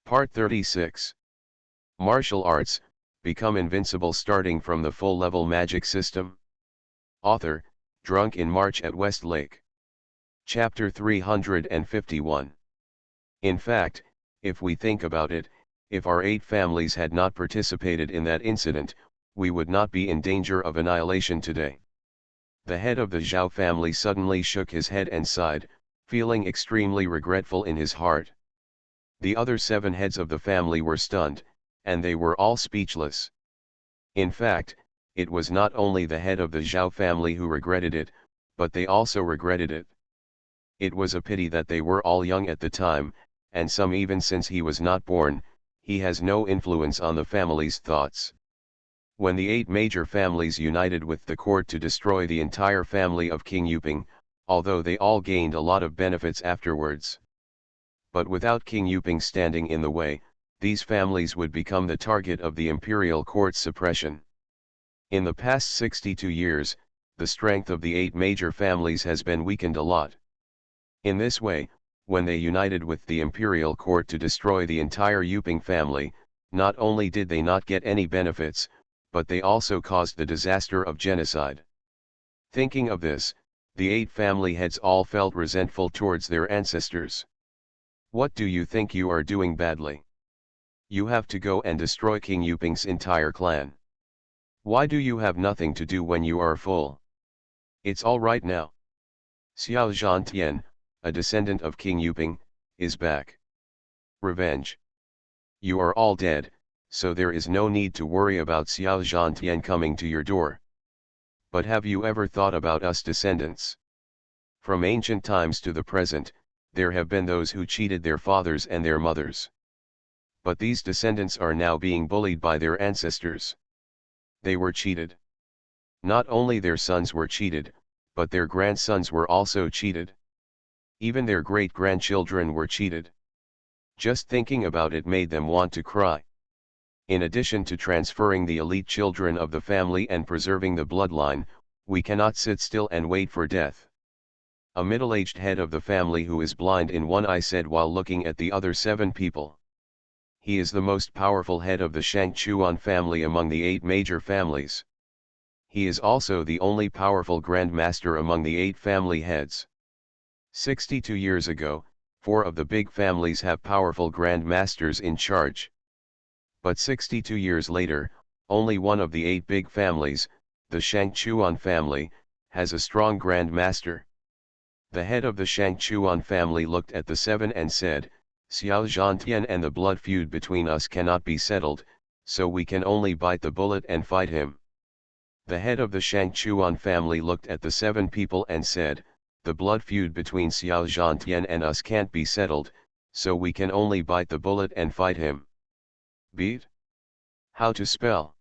Part 36. Martial Arts, Become Invincible starting from the full-level magic system. Author, Drunk in March at Westlake. Chapter 351. In fact, if we think about it, if our 8 families had not participated in that incident, we would not be in danger of annihilation today. The head of the Zhao family suddenly shook his head and sighed, feeling extremely regretful in his heart. The other 7 heads of the family were stunned, and they were all speechless. In fact, it was not only the head of the Zhao family who regretted it, but they also regretted it. It was a pity that they were all young at the time, and some even since he was not born. He has no influence on the family's thoughts. When the 8 major families united with the court to destroy the entire family of King Yuping, although they all gained a lot of benefits afterwards. But without King Yuping standing in the way, these families would become the target of the imperial court's suppression. In the past 62 years, the strength of the 8 major families has been weakened a lot. In this way, when they united with the imperial court to destroy the entire Yuping family, not only did they not get any benefits, but they also caused the disaster of genocide. Thinking of this, the 8 family heads all felt resentful towards their ancestors. What do you think you are doing badly? You have to go and destroy King Yuping's entire clan. Why do you have nothing to do when you are full? It's all right now. Xiao Zhantian, a descendant of King Yuping, is back. Revenge. You are all dead, so there is no need to worry about Xiao Zhantian coming to your door. But have you ever thought about us descendants? From ancient times to the present, there have been those who cheated their fathers and their mothers. But these descendants are now being bullied by their ancestors. They were cheated. Not only their sons were cheated, but their grandsons were also cheated. Even their great-grandchildren were cheated. Just thinking about it made them want to cry. In addition to transferring the elite children of the family and preserving the bloodline, we cannot sit still and wait for death. A middle-aged head of the family who is blind in one eye said while looking at the other 7 people. He is the most powerful head of the Shangchuan family among the 8 major families. He is also the only powerful Grand Master among the 8 family heads. 62 years ago, 4 of the big families have powerful Grand Masters in charge. But 62 years later, only one of the 8 big families, the Shangchuan family, has a strong Grand Master. The head of the Shangchuan family looked at the 7 and said, Xiao Zhantian and the blood feud between us cannot be settled, so we can only bite the bullet and fight him. The head of the Shangchuan family looked at the 7 people and said, the blood feud between Xiao Zhantian and us can't be settled, so we can only bite the bullet and fight him. Beat? How to spell?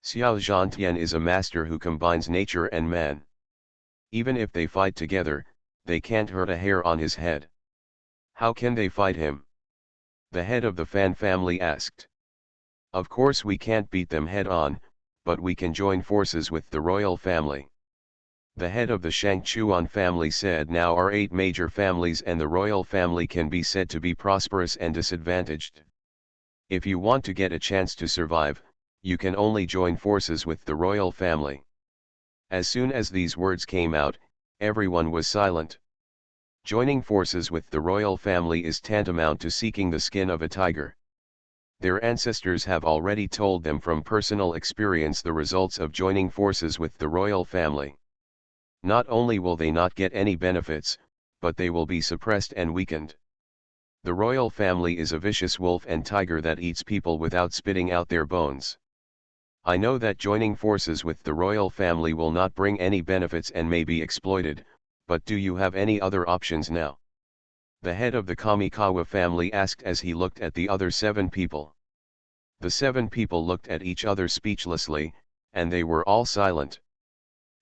Xiao Zhantian is a master who combines nature and man. Even if they fight together, they can't hurt a hair on his head. How can they fight him? The head of the Fan family asked. Of course we can't beat them head on, but we can join forces with the royal family. The head of the Shangchuan family said now our 8 major families and the royal family can be said to be prosperous and disadvantaged. If you want to get a chance to survive, you can only join forces with the royal family. As soon as these words came out, everyone was silent. Joining forces with the royal family is tantamount to seeking the skin of a tiger. Their ancestors have already told them from personal experience the results of joining forces with the royal family. Not only will they not get any benefits, but they will be suppressed and weakened. The royal family is a vicious wolf and tiger that eats people without spitting out their bones. I know that joining forces with the royal family will not bring any benefits and may be exploited, but do you have any other options now? The head of the Kamikawa family asked as he looked at the other 7 people. The 7 people looked at each other speechlessly, and they were all silent.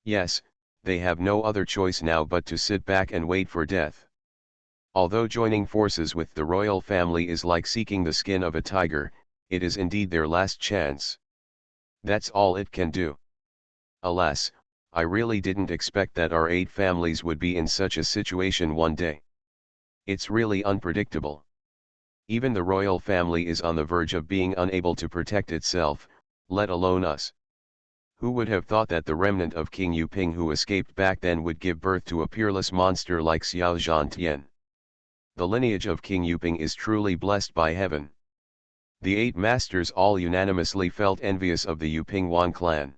Yes, they have no other choice now but to sit back and wait for death. Although joining forces with the royal family is like seeking the skin of a tiger, it is indeed their last chance. That's all it can do. Alas, I really didn't expect that our 8 families would be in such a situation one day. It's really unpredictable. Even the royal family is on the verge of being unable to protect itself, let alone us. Who would have thought that the remnant of King Yuping who escaped back then would give birth to a peerless monster like Xiao Zhantian? The lineage of King Yuping is truly blessed by heaven. The 8 masters all unanimously felt envious of the Yuping Wan clan.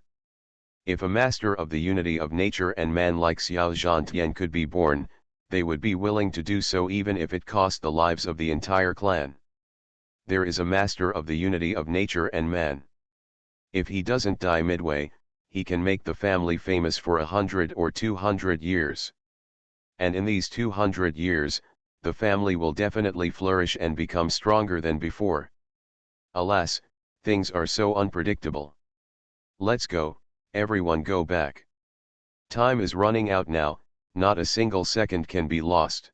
If a master of the unity of nature and man like Xiao Zhantian could be born, they would be willing to do so even if it cost the lives of the entire clan. There is a master of the unity of nature and man. If he doesn't die midway, he can make the family famous for 100 or 200 years. And in these 200 years, the family will definitely flourish and become stronger than before. Alas, things are so unpredictable. Let's go, everyone go back. Time is running out now, not a single second can be lost.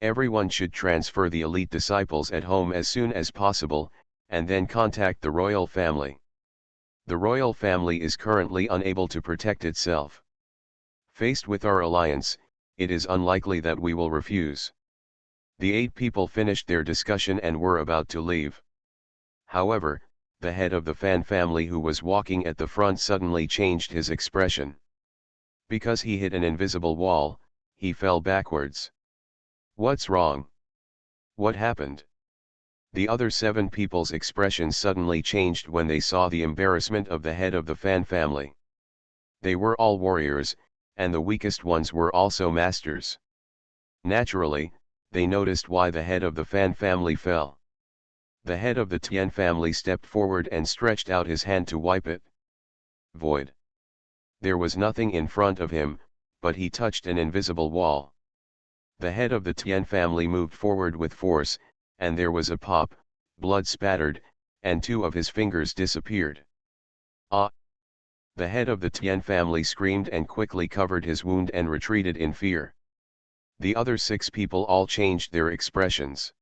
Everyone should transfer the elite disciples at home as soon as possible, and then contact the royal family. The royal family is currently unable to protect itself. Faced with our alliance, it is unlikely that we will refuse. The 8 people finished their discussion and were about to leave. However, the head of the Fan family who was walking at the front suddenly changed his expression. Because he hit an invisible wall, he fell backwards. What's wrong? What happened? The other 7 people's expressions suddenly changed when they saw the embarrassment of the head of the Fan family. They were all warriors, and the weakest ones were also masters. Naturally, they noticed why the head of the Fan family fell. The head of the Tian family stepped forward and stretched out his hand to wipe it. Void. There was nothing in front of him, but he touched an invisible wall. The head of the Tian family moved forward with force, and there was a pop, blood spattered, and 2 of his fingers disappeared. Ah! The head of the Tian family screamed and quickly covered his wound and retreated in fear. The other 6 people all changed their expressions.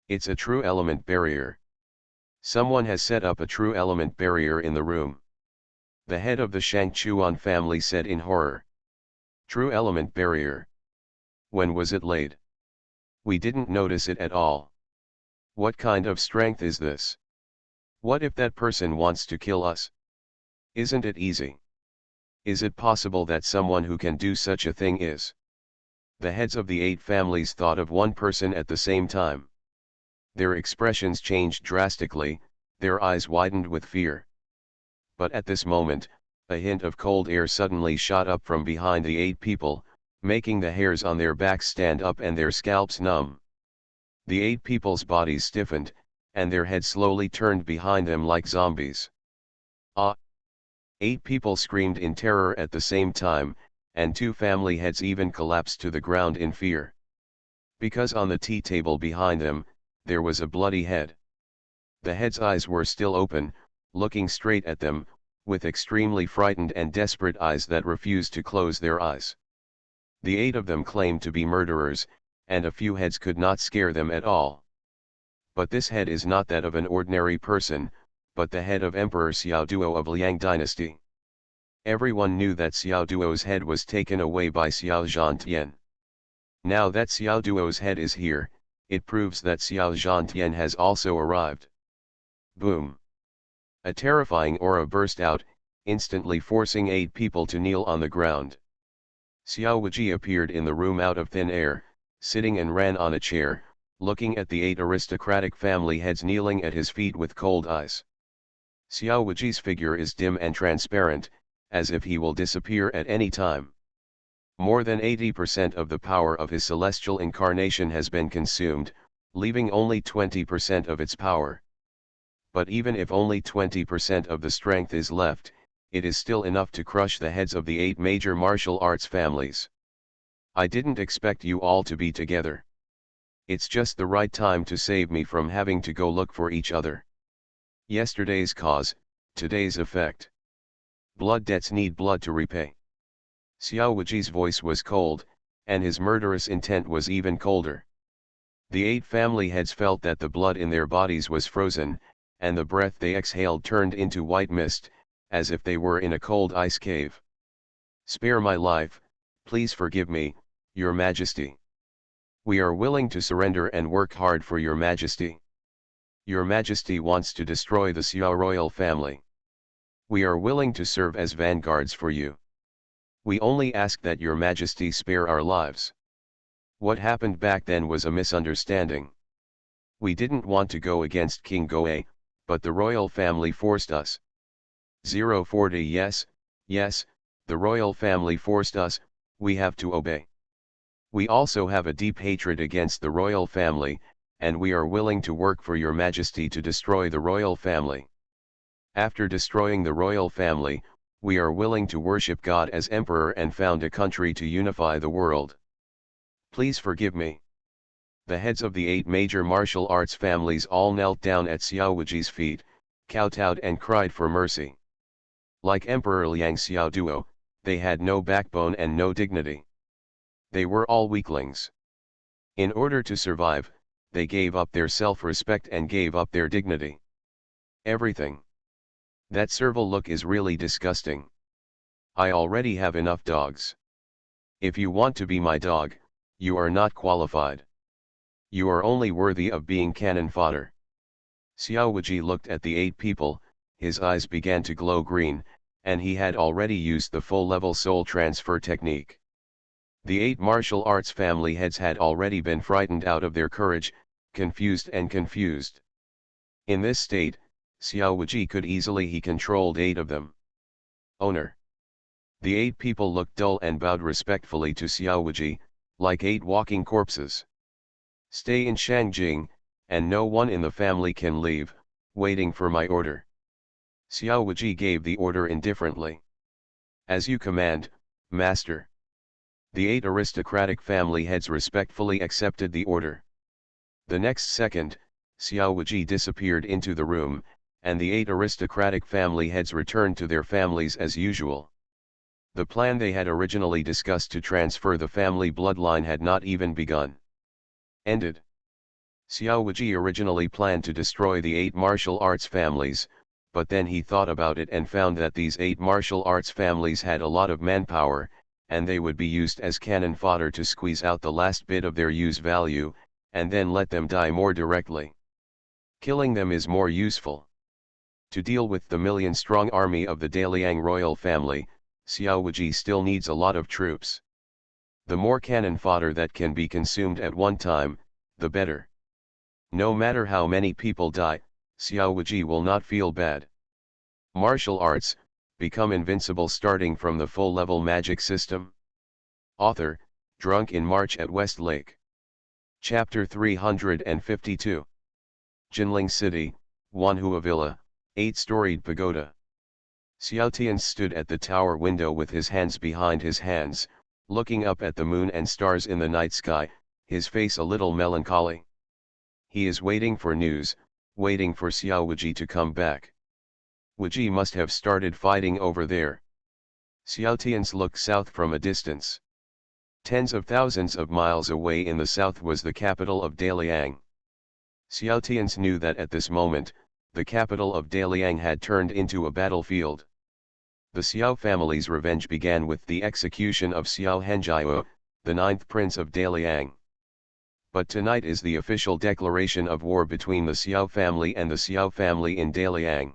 It's a true element barrier. Someone has set up a true element barrier in the room. The head of the Shangchuan family said in horror. True element barrier. When was it laid? We didn't notice it at all. What kind of strength is this? What if that person wants to kill us? Isn't it easy? Is it possible that someone who can do such a thing is? The heads of the 8 families thought of one person at the same time. Their expressions changed drastically, their eyes widened with fear. But at this moment, a hint of cold air suddenly shot up from behind the 8 people, making the hairs on their backs stand up and their scalps numb. The 8 people's bodies stiffened, and their heads slowly turned behind them like zombies. Ah! 8 people screamed in terror at the same time, and 2 family heads even collapsed to the ground in fear. Because on the tea table behind them, there was a bloody head. The head's eyes were still open, looking straight at them, with extremely frightened and desperate eyes that refused to close their eyes. The 8 of them claimed to be murderers, and a few heads could not scare them at all. But this head is not that of an ordinary person, but the head of Emperor Xiaoduo of Liang dynasty. Everyone knew that Xiaoduo's head was taken away by Xiao Zhantian. Now that Xiaoduo's head is here, it proves that Xiao Zhantian has also arrived. Boom! A terrifying aura burst out, instantly forcing 8 people to kneel on the ground. Xiao Wuxia appeared in the room out of thin air, sitting and ran on a chair, looking at the 8 aristocratic family heads kneeling at his feet with cold eyes. Xiao Wuxia's figure is dim and transparent, as if he will disappear at any time. More than 80% of the power of his celestial incarnation has been consumed, leaving only 20% of its power. But even if only 20% of the strength is left, it is still enough to crush the heads of the 8 major martial arts families. I didn't expect you all to be together. It's just the right time to save me from having to go look for each other. Yesterday's cause, today's effect. Blood debts need blood to repay. Xiao Wuxi's voice was cold, and his murderous intent was even colder. The 8 family heads felt that the blood in their bodies was frozen, and the breath they exhaled turned into white mist, as if they were in a cold ice cave. Spare my life, please forgive me, Your Majesty. We are willing to surrender and work hard for your majesty. Your majesty wants to destroy the Xiao royal family. We are willing to serve as vanguards for you. We only ask that your majesty spare our lives. What happened back then was a misunderstanding. We didn't want to go against King Goe, but the royal family forced us. 040 Yes, yes, the royal family forced us, we have to obey. We also have a deep hatred against the royal family, and we are willing to work for your majesty to destroy the royal family. After destroying the royal family, we are willing to worship God as emperor and found a country to unify the world. Please forgive me. The heads of the 8 major martial arts families all knelt down at Xiao Wuji's feet, kowtowed and cried for mercy. Like Emperor Liang Xiaoduo, they had no backbone and no dignity. They were all weaklings. In order to survive, they gave up their self-respect and gave up their dignity. Everything. That servile look is really disgusting. I already have enough dogs. If you want to be my dog, you are not qualified. You are only worthy of being cannon fodder. Xiao Wuji looked at the 8 people, his eyes began to glow green, and he had already used the full-level soul transfer technique. The 8 martial arts family heads had already been frightened out of their courage, confused. In this state, Xiao Wuji could easily controlled 8 of them. Owner. The 8 people looked dull and bowed respectfully to Xiao Wuji, like 8 walking corpses. Stay in Shangjing, and no one in the family can leave, waiting for my order. Xiao Wuji gave the order indifferently. As you command, master. The 8 aristocratic family heads respectfully accepted the order. The next second, Xiao Wuji disappeared into the room, and the 8 aristocratic family heads returned to their families as usual. The plan they had originally discussed to transfer the family bloodline had not even begun. Ended. Xiao Wuji originally planned to destroy the 8 martial arts families, but then he thought about it and found that these 8 martial arts families had a lot of manpower, and they would be used as cannon fodder to squeeze out the last bit of their use value, and then let them die more directly. Killing them is more useful. To deal with the million-strong army of the Daliang royal family, Xiao Wuji still needs a lot of troops. The more cannon fodder that can be consumed at one time, the better. No matter how many people die, Xiao Wuji will not feel bad. Martial arts, become invincible starting from the full-level magic system. Author, Drunk in March at West Lake. Chapter 352. Jinling City, Wanhua Villa, 8-storied pagoda. Xiaotian stood at the tower window with his hands behind his hands, looking up at the moon and stars in the night sky, his face a little melancholy. He is waiting for news, waiting for Xiao Wuji to come back. Wuji must have started fighting over there. Xiaotians looked south from a distance. Tens of thousands of miles away in the south was the capital of Daliang. Xiaotians knew that at this moment, the capital of Daliang had turned into a battlefield. The Xiao family's revenge began with the execution of Xiao Henjiao, the 9th prince of Daliang. But tonight is the official declaration of war between the Xiao family and the Xiao family in Daliang.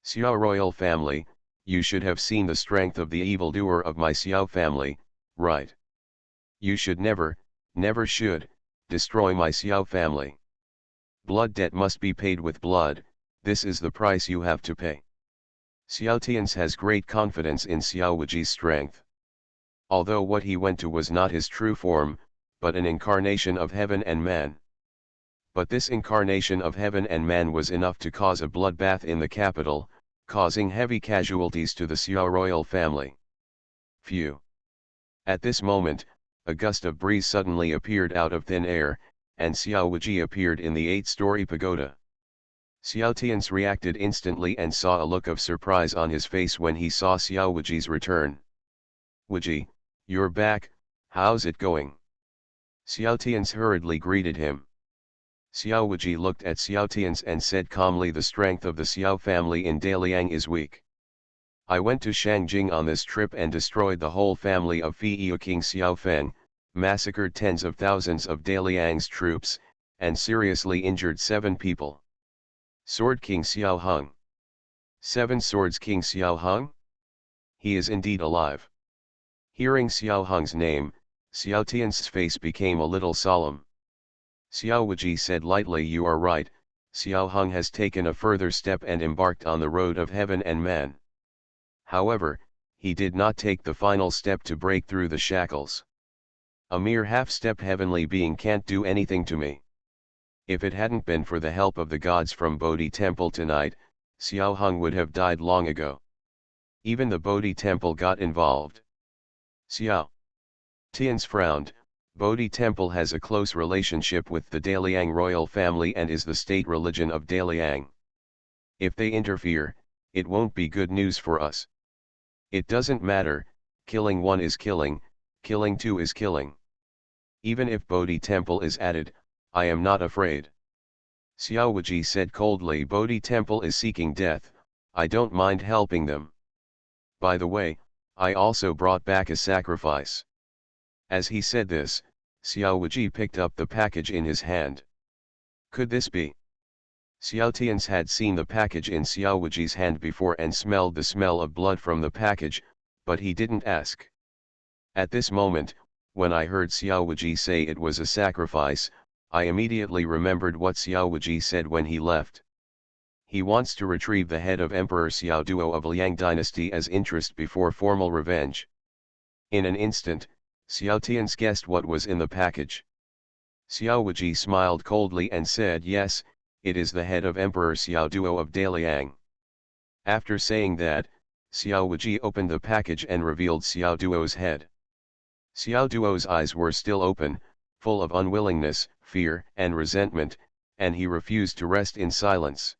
Xiao royal family, you should have seen the strength of the evildoer of my Xiao family, right? You should never should, destroy my Xiao family. Blood debt must be paid with blood, this is the price you have to pay. Xiaotians has great confidence in Xiao Wuji's strength. Although what he went to was not his true form, but an incarnation of heaven and man. But this incarnation of heaven and man was enough to cause a bloodbath in the capital, causing heavy casualties to the Xiao royal family. Phew. At this moment, a gust of breeze suddenly appeared out of thin air, and Xiao Wuji appeared in the 8-story pagoda. Xiaotians reacted instantly and saw a look of surprise on his face when he saw Xiao Wuji's return. Wuji, you're back, how's it going? Xiaotians hurriedly greeted him. Xiao Wuji looked at Xiaotians and said calmly, the strength of the Xiao family in Daliang is weak. I went to Shangjing on this trip and destroyed the whole family of Fiyu King Xiao Feng, massacred tens of thousands of Daliang's troops, and seriously injured 7 people. Sword King Xiao Hung. 7 Swords King Xiao Hung? He is indeed alive. Hearing Xiao Hung's name, Xiao Tian's face became a little solemn. Xiao Wuji said lightly, "You are right, Xiao Hung has taken a further step and embarked on the road of heaven and man. However, he did not take the final step to break through the shackles. A mere half-step heavenly being can't do anything to me. If it hadn't been for the help of the gods from Bodhi Temple tonight, Xiao Hung would have died long ago. Even the Bodhi Temple got involved." Xiao Tian's frowned. Bodhi Temple has a close relationship with the Daliang royal family and is the state religion of Daliang. If they interfere, it won't be good news for us. It doesn't matter, killing 1 is killing 2 is killing. Even if Bodhi Temple is added, I am not afraid. Xiao Wuji said coldly, "Bodhi Temple is seeking death, I don't mind helping them. By the way, I also brought back a sacrifice." As he said this, Xiao Wuji picked up the package in his hand. Could this be? Xiao Tian's had seen the package in Xiao Wuji's hand before and smelled the smell of blood from the package, but he didn't ask. At this moment, when I heard Xiao Wuji say it was a sacrifice, I immediately remembered what Xiao Wuji said when he left. He wants to retrieve the head of Emperor Xiao Duo of Liang dynasty as interest before formal revenge. In an instant, Xiao Tian's guessed what was in the package. Xiao Wuji smiled coldly and said, "Yes, it is the head of Emperor Xiao Duo of Daliang." After saying that, Xiao Wuji opened the package and revealed Xiao Duo's head. Xiao Duo's eyes were still open, full of unwillingness, fear, and resentment, and he refused to rest in silence.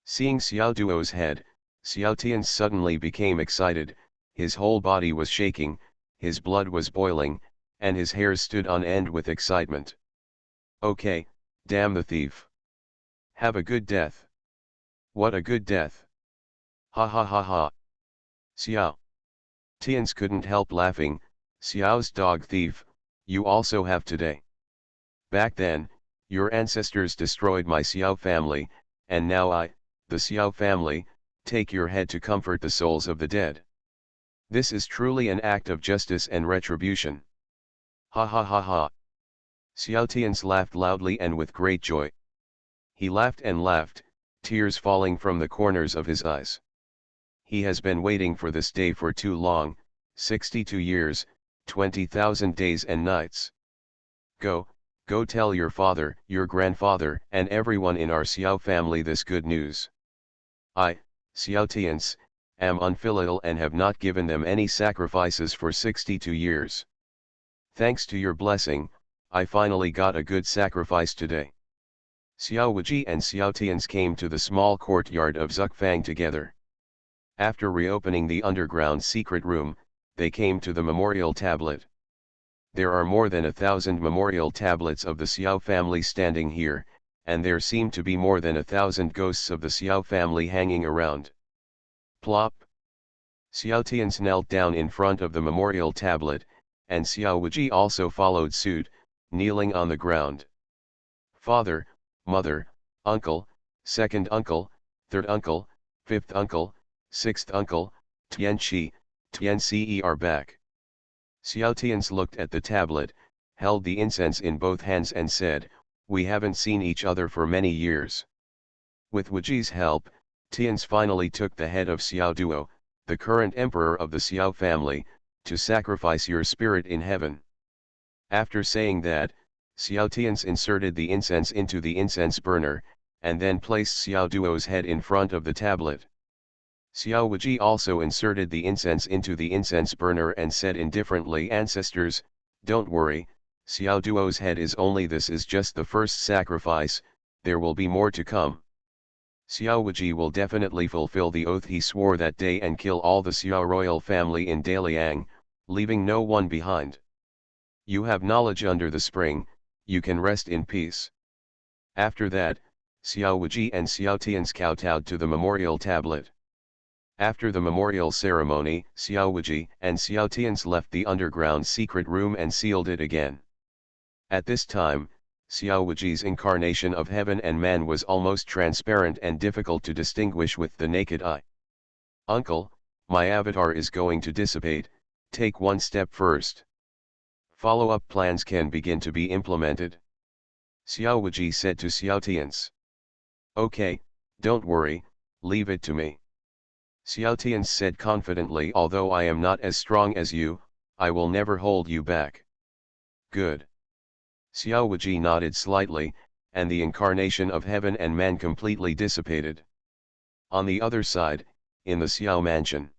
Seeing Xiao Duo's head, Xiao Tian suddenly became excited, his whole body was shaking, his blood was boiling, and his hairs stood on end with excitement. "Okay, damn the thief. Have a good death." "What a good death. Ha ha ha ha." Xiao Tian's couldn't help laughing. "Xiao's dog thief, you also have today. Back then, your ancestors destroyed my Xiao family, and now I, the Xiao family, take your head to comfort the souls of the dead. This is truly an act of justice and retribution. Ha ha ha ha." Xiao Tian's laughed loudly and with great joy. He laughed and laughed, tears falling from the corners of his eyes. He has been waiting for this day for too long, 62 years, 20,000 days and nights. Go tell your father, your grandfather, and everyone in our Xiao family this good news. I, Xiao Tian's, am unfilial and have not given them any sacrifices for 62 years. Thanks to your blessing, I finally got a good sacrifice today." Xiao Wuji and Xiao Tian's came to the small courtyard of Zukfang together. After reopening the underground secret room, they came to the memorial tablet. There are more than 1,000 memorial tablets of the Xiao family standing here, and there seem to be more than 1,000 ghosts of the Xiao family hanging around. Plop! Xiao Tian's knelt down in front of the memorial tablet, and Xiao Wuji also followed suit, kneeling on the ground. "Father, mother, uncle, second uncle, third uncle, fifth uncle, sixth uncle, Tianqi are back." Xiao Tian's looked at the tablet, held the incense in both hands and said, "We haven't seen each other for many years." With Wuji's help, Tian's finally took the head of Xiao Duo, the current emperor of the Xiao family, to sacrifice your spirit in heaven. After saying that, Xiao Tian's inserted the incense into the incense burner, and then placed Xiao Duo's head in front of the tablet. Xiao Wuji also inserted the incense into the incense burner and said indifferently, "Ancestors, don't worry, Xiao Duo's head is only this is just the first sacrifice, there will be more to come. Xiao Wuji will definitely fulfill the oath he swore that day and kill all the Xiao royal family in Daliang, leaving no one behind. You have knowledge under the spring, you can rest in peace." After that, Xiao Wuji and Xiao Tian's kowtowed to the memorial tablet. After the memorial ceremony, Xiao Wuji and Xiao Tians left the underground secret room and sealed it again. At this time, Xiao Wuji's incarnation of heaven and man was almost transparent and difficult to distinguish with the naked eye. "Uncle, my avatar is going to dissipate, take one step first. Follow-up plans can begin to be implemented," Xiao Wuji said to Xiao Tians. "Okay, don't worry, leave it to me," Xiao Tians said confidently. "Although I am not as strong as you, I will never hold you back." "Good." Xiao Wuji nodded slightly, and the incarnation of heaven and man completely dissipated. On the other side, in the Xiao mansion,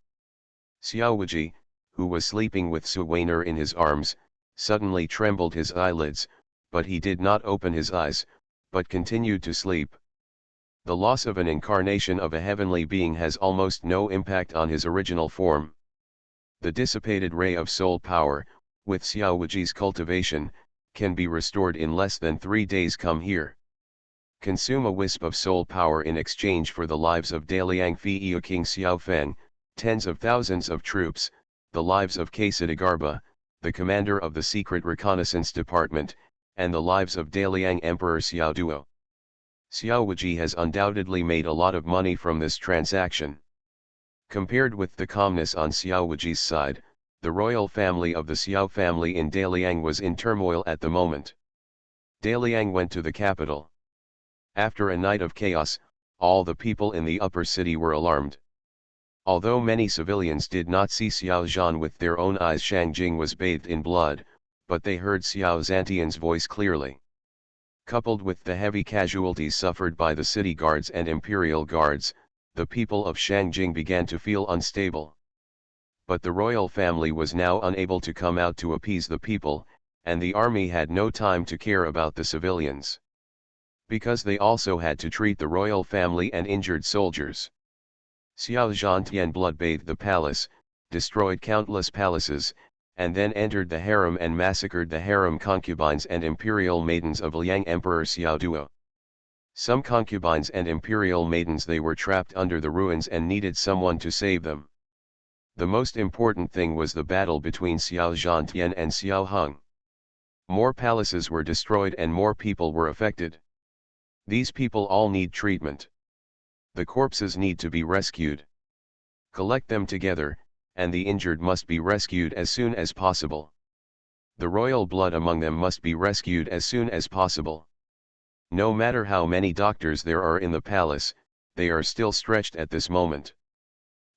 Xiao Wuji, who was sleeping with Su Weiner in his arms, suddenly trembled his eyelids, but he did not open his eyes, but continued to sleep. The loss of an incarnation of a heavenly being has almost no impact on his original form. The dissipated ray of soul power, with Xiao Wuji's cultivation, can be restored in less than 3 days. Come here. Consume a wisp of soul power in exchange for the lives of Daliang Feiyu King Xiao Feng, tens of thousands of troops, the lives of Kesidagarba, the commander of the Secret Reconnaissance Department, and the lives of Daliang Emperor Xiao Duo. Xiao Wuji has undoubtedly made a lot of money from this transaction. Compared with the calmness on Xiao Wuji's side, the royal family of the Xiao family in Daliang was in turmoil at the moment. Daliang went to the capital. After a night of chaos, all the people in the upper city were alarmed. Although many civilians did not see Xiao Zhan with their own eyes, Shang Jing was bathed in blood, but they heard Xiao Zantian's voice clearly. Coupled with the heavy casualties suffered by the city guards and imperial guards, the people of Shangjing began to feel unstable. But the royal family was now unable to come out to appease the people, and the army had no time to care about the civilians, because they also had to treat the royal family and injured soldiers. Xiao Zhantian blood-bathed the palace, destroyed countless palaces, and then entered the harem and massacred the harem concubines and imperial maidens of Liang Emperor Xiao Duo. Some concubines and imperial maidens, they were trapped under the ruins and needed someone to save them. The most important thing was the battle between Xiao Zhantian and Xiao Hung. More palaces were destroyed and more people were affected. These people all need treatment. The corpses need to be rescued. Collect them together, and the injured must be rescued as soon as possible. The royal blood among them must be rescued as soon as possible. No matter how many doctors there are in the palace, they are still stretched at this moment.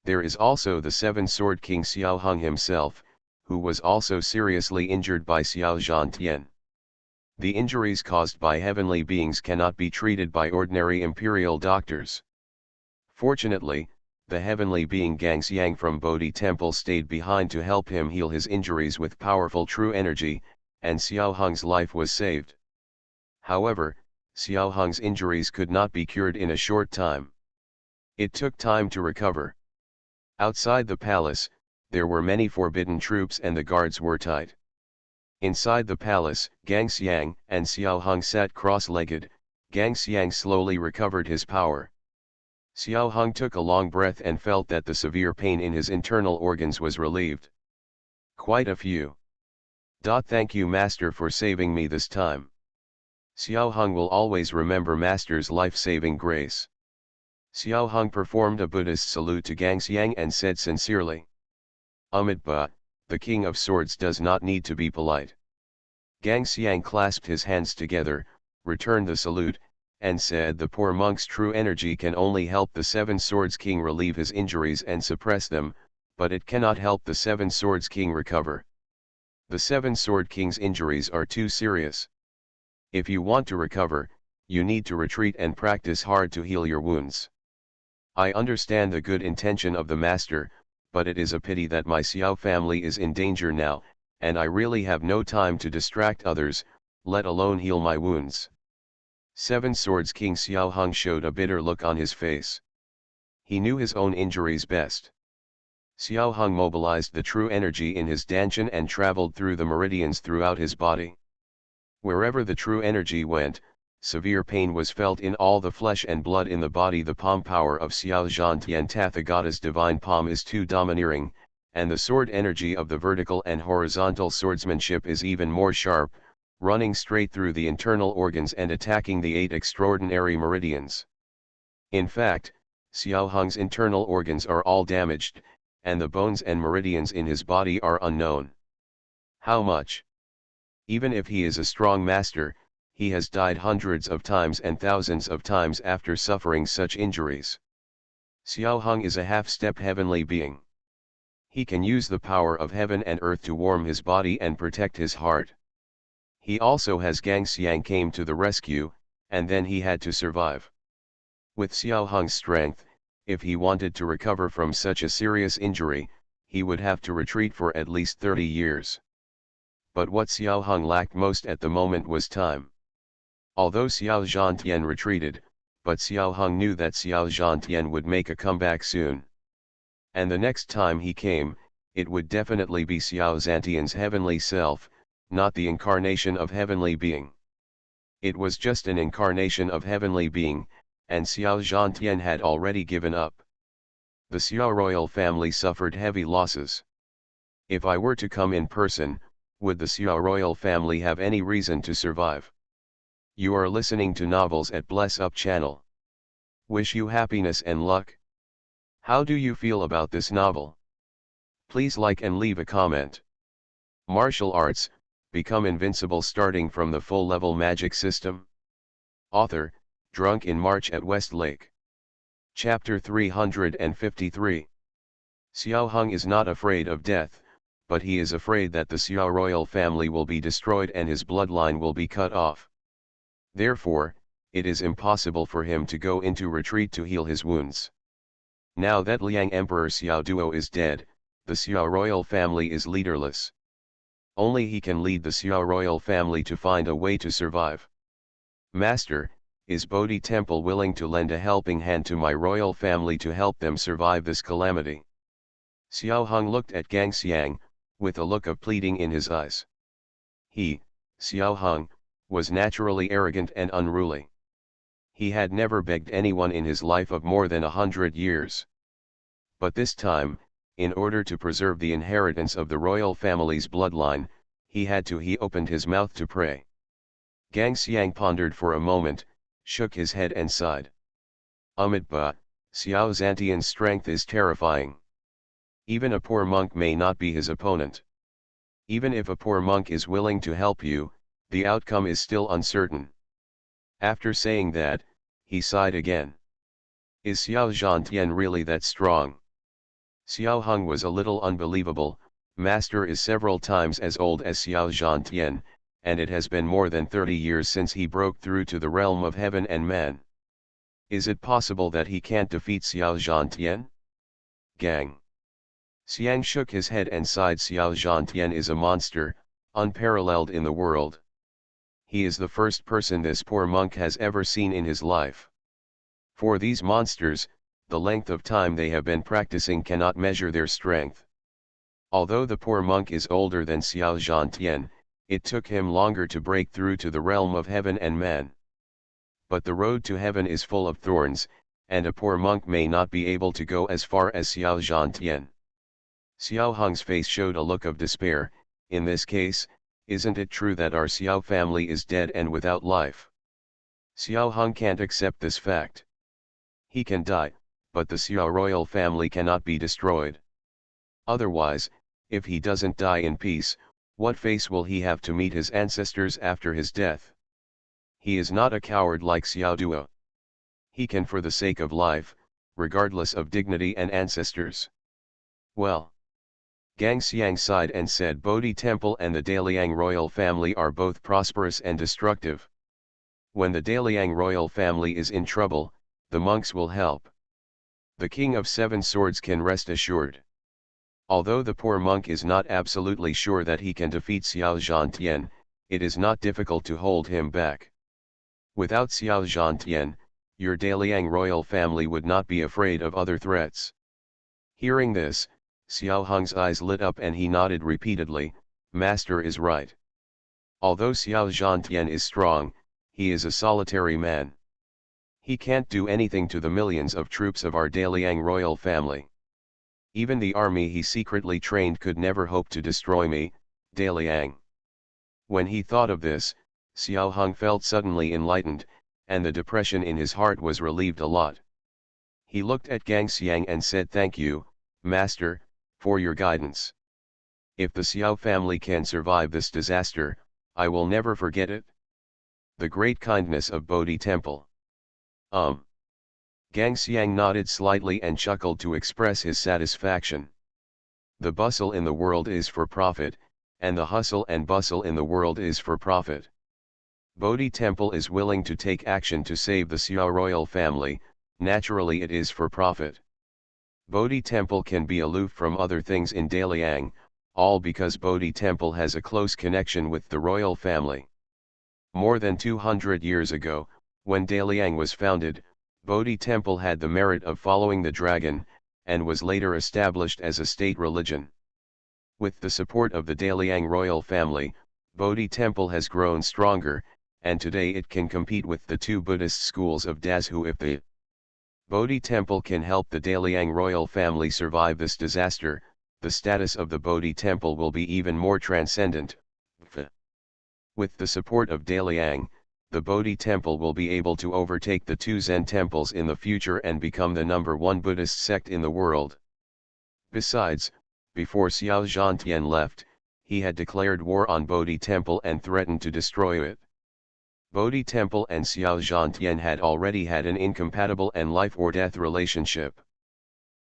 There is also the seven-sword king Xiao Hung himself, who was also seriously injured by Xiao Zhantian. The injuries caused by heavenly beings cannot be treated by ordinary imperial doctors. Fortunately, the heavenly being Gang Xiang from Bodhi Temple stayed behind to help him heal his injuries with powerful true energy, and Xiao Hung's life was saved. However, Xiao Hung's injuries could not be cured in a short time. It took time to recover. Outside the palace, there were many forbidden troops and the guards were tight. Inside the palace, Gang Xiang and Xiao Hung sat cross-legged. Gang Xiang slowly recovered his power. Xiao Hung took a long breath and felt that the severe pain in his internal organs was relieved. Quite a few. Thank you, Master, for saving me this time. Xiao Hung will always remember Master's life-saving grace. Xiao Hung performed a Buddhist salute to Gang Xiang and said sincerely, "Amitabha, the King of Swords does not need to be polite." Gang Xiang clasped his hands together, returned the salute, and said, "The poor monk's true energy can only help the Seven Swords King relieve his injuries and suppress them, but it cannot help the Seven Swords King recover. The Seven Sword King's injuries are too serious. If you want to recover, you need to retreat and practice hard to heal your wounds. I understand the good intention of the Master, but it is a pity that my Xiao family is in danger now, and I really have no time to distract others, let alone heal my wounds." Seven Swords King Xiao Hung showed a bitter look on his face. He knew his own injuries best. Xiao Hung mobilized the true energy in his dantian and traveled through the meridians throughout his body. Wherever the true energy went, Severe pain was felt in all the flesh and blood in the body. The palm power of Xiao Zhantian Tathagata's divine palm is too domineering, and the sword energy of the vertical and horizontal swordsmanship is even more sharp, running straight through the internal organs and attacking the 8 extraordinary meridians. In fact, Xiao Hung's internal organs are all damaged, and the bones and meridians in his body are unknown. How much? Even if he is a strong master, he has died hundreds of times and thousands of times after suffering such injuries. Xiao Hung is a half-step heavenly being. He can use the power of heaven and earth to warm his body and protect his heart. He also has Gang Xiang came to the rescue, and then he had to survive. With Xiao Hung's strength, if he wanted to recover from such a serious injury, he would have to retreat for at least 30 years. But what Xiao Hung lacked most at the moment was time. Although Xiao Zhantian retreated, but Xiao Hung knew that Xiao Zhantian would make a comeback soon. And the next time he came, it would definitely be Xiao Zhantian's heavenly self, not the incarnation of heavenly being. It was just an incarnation of heavenly being, and Xiao Zhantian had already given up. The Xiao royal family suffered heavy losses. If I were to come in person, would the Xiao royal family have any reason to survive? You are listening to Novels at Bless Up channel. Wish you happiness and luck. How do you feel about this novel? Please like and leave a comment. Martial arts, become invincible starting from the full level magic system. Author, Drunk in March at West Lake. Chapter 353. Xiao Hung is not afraid of death, but he is afraid that the Xiao royal family will be destroyed and his bloodline will be cut off. Therefore, it is impossible for him to go into retreat to heal his wounds. Now that Liang Emperor Xiao Duo is dead, the Xiao royal family is leaderless. Only he can lead the Xiao royal family to find a way to survive. Master, is Bodhi Temple willing to lend a helping hand to my royal family to help them survive this calamity? Xiao Hung looked at Gang Xiang, with a look of pleading in his eyes. He, Xiao Hung, was naturally arrogant and unruly. He had never begged anyone in his life of more than 100 years. But this time, in order to preserve the inheritance of the royal family's bloodline, he opened his mouth to pray. Gang Xiang pondered for a moment, shook his head and sighed. Amitabha, Xiao Zhantian's strength is terrifying. Even a poor monk may not be his opponent. Even if a poor monk is willing to help you, the outcome is still uncertain. After saying that, he sighed again. Is Xiao Zhantian really that strong? Xiao Hung was a little unbelievable. Master is several times as old as Xiao Zhantian, and it has been more than 30 years since he broke through to the realm of heaven and man. Is it possible that he can't defeat Xiao Zhantian? Gang Xiang shook his head and sighed. Xiao Zhantian is a monster, unparalleled in the world. He is the first person this poor monk has ever seen in his life. For these monsters, the length of time they have been practicing cannot measure their strength. Although the poor monk is older than Xiao Zhantian, it took him longer to break through to the realm of heaven and man. But the road to heaven is full of thorns, and a poor monk may not be able to go as far as Xiao Zhantian. Xiao Hung's face showed a look of despair. In this case, isn't it true that our Xiao family is dead and without life? Xiao Hung can't accept this fact. He can die, but the Xiao royal family cannot be destroyed. Otherwise, if he doesn't die in peace, what face will he have to meet his ancestors after his death? He is not a coward like Xiao Duo. He can, for the sake of life, regardless of dignity and ancestors. Well. Gang Xiang sighed and said Bodhi Temple and the Daliang royal family are both prosperous and destructive. When the Daliang royal family is in trouble, the monks will help. The King of Seven Swords can rest assured. Although the poor monk is not absolutely sure that he can defeat Xiao Zhantian, it is not difficult to hold him back. Without Xiao Zhantian, your Daliang royal family would not be afraid of other threats. Hearing this, Xiao Hung's eyes lit up and he nodded repeatedly. Master is right. Although Xiao Zhantian is strong, he is a solitary man. He can't do anything to the millions of troops of our Daliang royal family. Even the army he secretly trained could never hope to destroy me, Daliang. When he thought of this, Xiao Hung felt suddenly enlightened, and the depression in his heart was relieved a lot. He looked at Gang Xiang and said, "Thank you, Master, for your guidance. If the Xiao family can survive this disaster, I will never forget it." The great kindness of Bodhi Temple. Gang Xiang nodded slightly and chuckled to express his satisfaction. The bustle in the world is for profit, and the hustle and bustle in the world is for profit. Bodhi Temple is willing to take action to save the Xiao royal family, naturally it is for profit. Bodhi Temple can be aloof from other things in Daliang, all because Bodhi Temple has a close connection with the royal family. More than 200 years ago, when Daliang was founded, Bodhi Temple had the merit of following the dragon, and was later established as a state religion. With the support of the Daliang royal family, Bodhi Temple has grown stronger, and today it can compete with the two Buddhist schools of Dazu. If the Bodhi Temple can help the Daliang royal family survive this disaster, the status of the Bodhi Temple will be even more transcendent. With the support of Daliang, the Bodhi Temple will be able to overtake the two Zen temples in the future and become the #1 Buddhist sect in the world. Besides, before Xiao Zhantian left, he had declared war on Bodhi Temple and threatened to destroy it. Bodhi Temple and Xiao Zhantian had already had an incompatible and life-or-death relationship.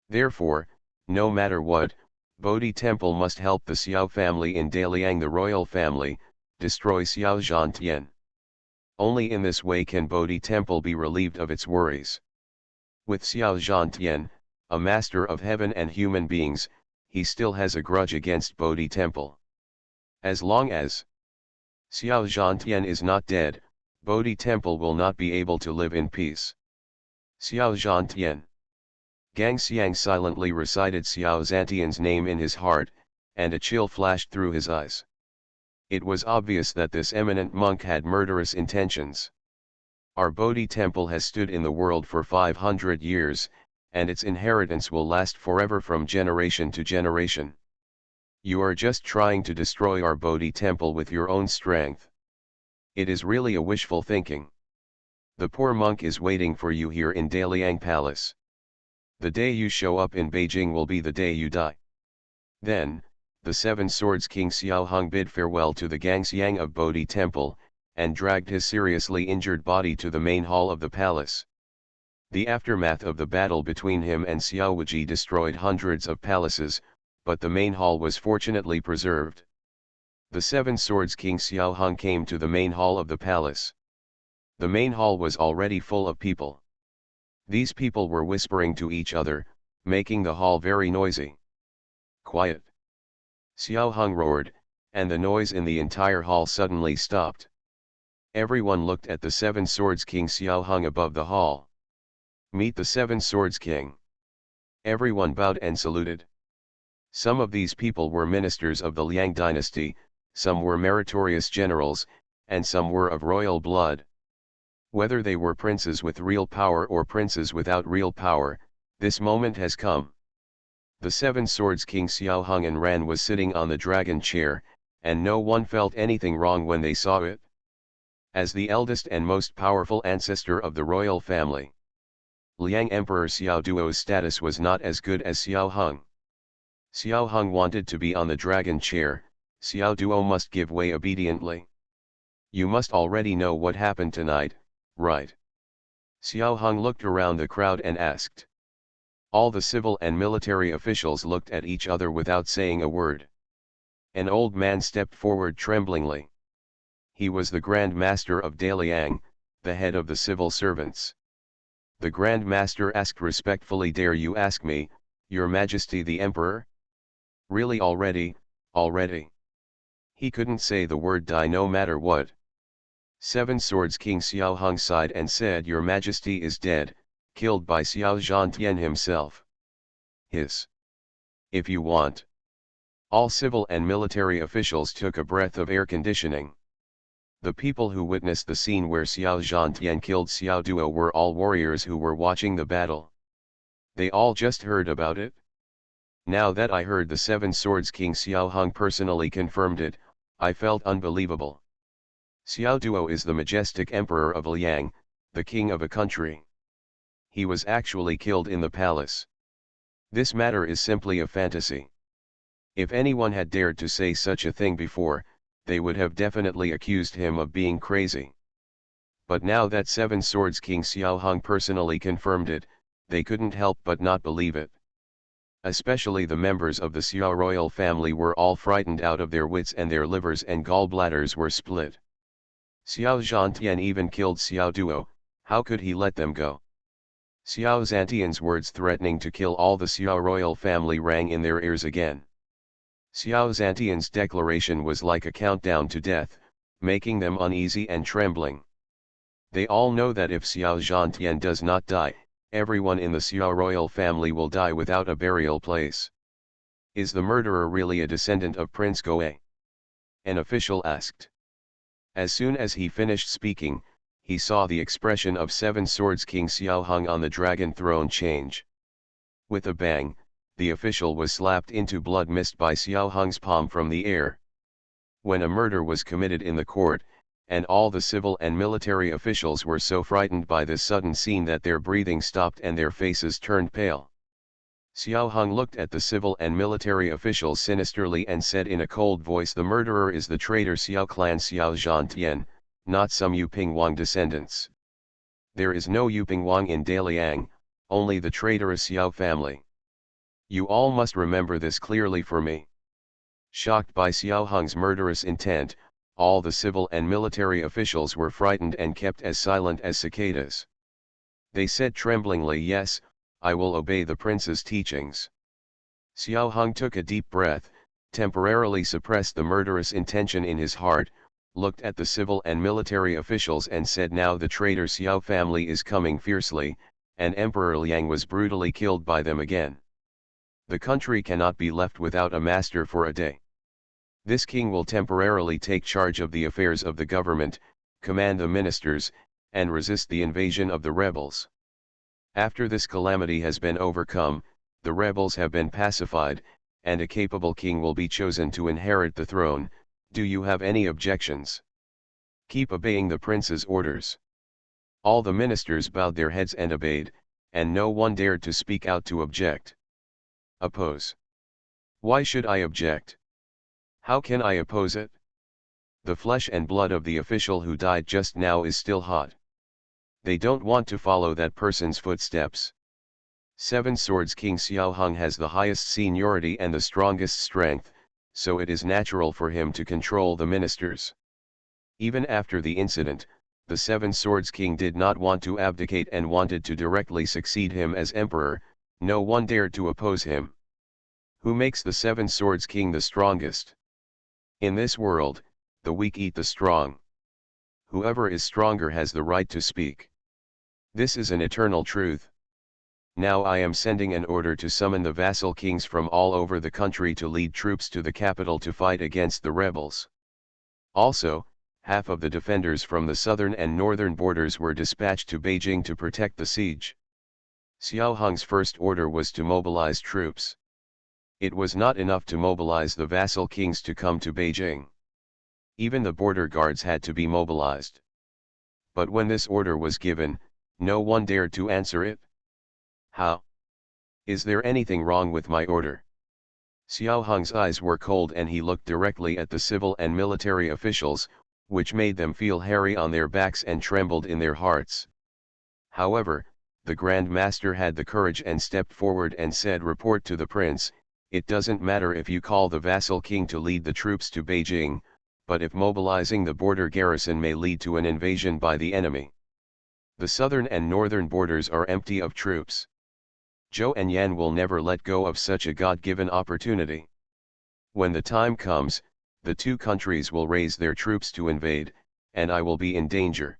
Therefore, no matter what, Bodhi Temple must help the Xiao family in Daliang, the royal family, destroy Xiao Zhantian. Only in this way can Bodhi Temple be relieved of its worries. With Xiao Zhantian, a master of heaven and human beings, he still has a grudge against Bodhi Temple. As long as Xiao Zhantian is not dead, Bodhi Temple will not be able to live in peace. Xiao Zhantian. Gang Xiang silently recited Xiao Zhantian's name in his heart, and a chill flashed through his eyes. It was obvious that this eminent monk had murderous intentions. Our Bodhi Temple has stood in the world for 500 years, and its inheritance will last forever from generation to generation. You are just trying to destroy our Bodhi Temple with your own strength. It is really a wishful thinking. The poor monk is waiting for you here in Daliang Palace. The day you show up in Beijing will be the day you die. Then, the Seven Swords King Xiao Hung bid farewell to the Gang Xiang of Bodhi Temple, and dragged his seriously injured body to the main hall of the palace. The aftermath of the battle between him and Xiao Wuji destroyed hundreds of palaces, but the main hall was fortunately preserved. The Seven Swords King Xiao Hung came to the main hall of the palace. The main hall was already full of people. These people were whispering to each other, making the hall very noisy. "Quiet!" Xiao Hung roared, and the noise in the entire hall suddenly stopped. Everyone looked at the Seven Swords King Xiao Hung above the hall. "Meet the Seven Swords King." Everyone bowed and saluted. Some of these people were ministers of the Liang dynasty, some were meritorious generals, and some were of royal blood. Whether they were princes with real power or princes without real power, this moment has come. The Seven Swords King Xiao Hung and Ran was sitting on the dragon chair, and no one felt anything wrong when they saw it. As the eldest and most powerful ancestor of the royal family, Liang Emperor Xiao Duo's status was not as good as Xiao Hung. Xiao Hung wanted to be on the dragon chair, Xiao Duo must give way obediently. "You must already know what happened tonight, right?" Xiao Hung looked around the crowd and asked. All the civil and military officials looked at each other without saying a word. An old man stepped forward tremblingly. He was the Grand Master of Daliang, the head of the civil servants. The Grand Master asked respectfully, "Dare you ask me, Your Majesty the Emperor?" "Really already?" He couldn't say the word die no matter what. Seven Swords King Xiao Hung sighed and said, "Your Majesty is dead, killed by Xiao Zhantian himself." "Hiss. If you want." All civil and military officials took a breath of air conditioning. The people who witnessed the scene where Xiao Zhantian killed Xiao Duo were all warriors who were watching the battle. They all just heard about it. Now that I heard the Seven Swords King Xiao Hung personally confirmed it, I felt unbelievable. Xiao Duo is the majestic emperor of Liang, the king of a country. He was actually killed in the palace. This matter is simply a fantasy. If anyone had dared to say such a thing before, they would have definitely accused him of being crazy. But now that Seven Swords King Xiao Hung personally confirmed it, they couldn't help but not believe it. Especially the members of the Xiao royal family were all frightened out of their wits and their livers and gallbladders were split. Xiao Zhantian even killed Xiao Duo, how could he let them go? Xiao Zhantian's words threatening to kill all the Xiao royal family rang in their ears again. Xiao Zhantian's declaration was like a countdown to death, making them uneasy and trembling. They all know that if Xiao Zhantian does not die, everyone in the Xiao royal family will die without a burial place. Is the murderer really a descendant of Prince Goe? An official asked. As soon as he finished speaking, he saw the expression of Seven Swords King Xiao Hung on the dragon throne change. With a bang, the official was slapped into blood mist by Xiao Hung's palm from the air. When a murder was committed in the court, and all the civil and military officials were so frightened by this sudden scene that their breathing stopped and their faces turned pale. Xiao Hung looked at the civil and military officials sinisterly and said in a cold voice, "The murderer is the traitor Xiao clan Xiao Zhantian, not some Yuping Wang descendants. There is no Yuping Wang in Daliang, only the traitorous Xiao family. You all must remember this clearly for me." Shocked by Xiao Hung's murderous intent, all the civil and military officials were frightened and kept as silent as cicadas. They said tremblingly, "Yes, I will obey the prince's teachings." Xiao Hung took a deep breath, temporarily suppressed the murderous intention in his heart, looked at the civil and military officials and said, "Now the traitor Xiao family is coming fiercely, and Emperor Liang was brutally killed by them again. The country cannot be left without a master for a day. This king will temporarily take charge of the affairs of the government, command the ministers, and resist the invasion of the rebels. After this calamity has been overcome, the rebels have been pacified, and a capable king will be chosen to inherit the throne. Do you have any objections? Keep obeying the prince's orders." All the ministers bowed their heads and obeyed, and no one dared to speak out to object. Oppose? Why should I object? How can I oppose it? The flesh and blood of the official who died just now is still hot. They don't want to follow that person's footsteps. Seven Swords King Xiao Hung has the highest seniority and the strongest strength, so it is natural for him to control the ministers. Even after the incident, the Seven Swords King did not want to abdicate and wanted to directly succeed him as emperor. No one dared to oppose him. Who makes the Seven Swords King the strongest? In this world, the weak eat the strong. Whoever is stronger has the right to speak. This is an eternal truth. Now I am sending an order to summon the vassal kings from all over the country to lead troops to the capital to fight against the rebels. Also, half of the defenders from the southern and northern borders were dispatched to Beijing to protect the siege. Xiao Hung's first order was to mobilize troops. It was not enough to mobilize the vassal kings to come to Beijing. Even the border guards had to be mobilized. But when this order was given, no one dared to answer it. How? Is there anything wrong with my order? Xiao Hung's eyes were cold and he looked directly at the civil and military officials, which made them feel hairy on their backs and trembled in their hearts. However, the Grand Master had the courage and stepped forward and said, "Report to the prince, it doesn't matter if you call the vassal king to lead the troops to Beijing, but if mobilizing the border garrison may lead to an invasion by the enemy. The southern and northern borders are empty of troops. Zhou and Yan will never let go of such a God-given opportunity. When the time comes, the two countries will raise their troops to invade, and I will be in danger.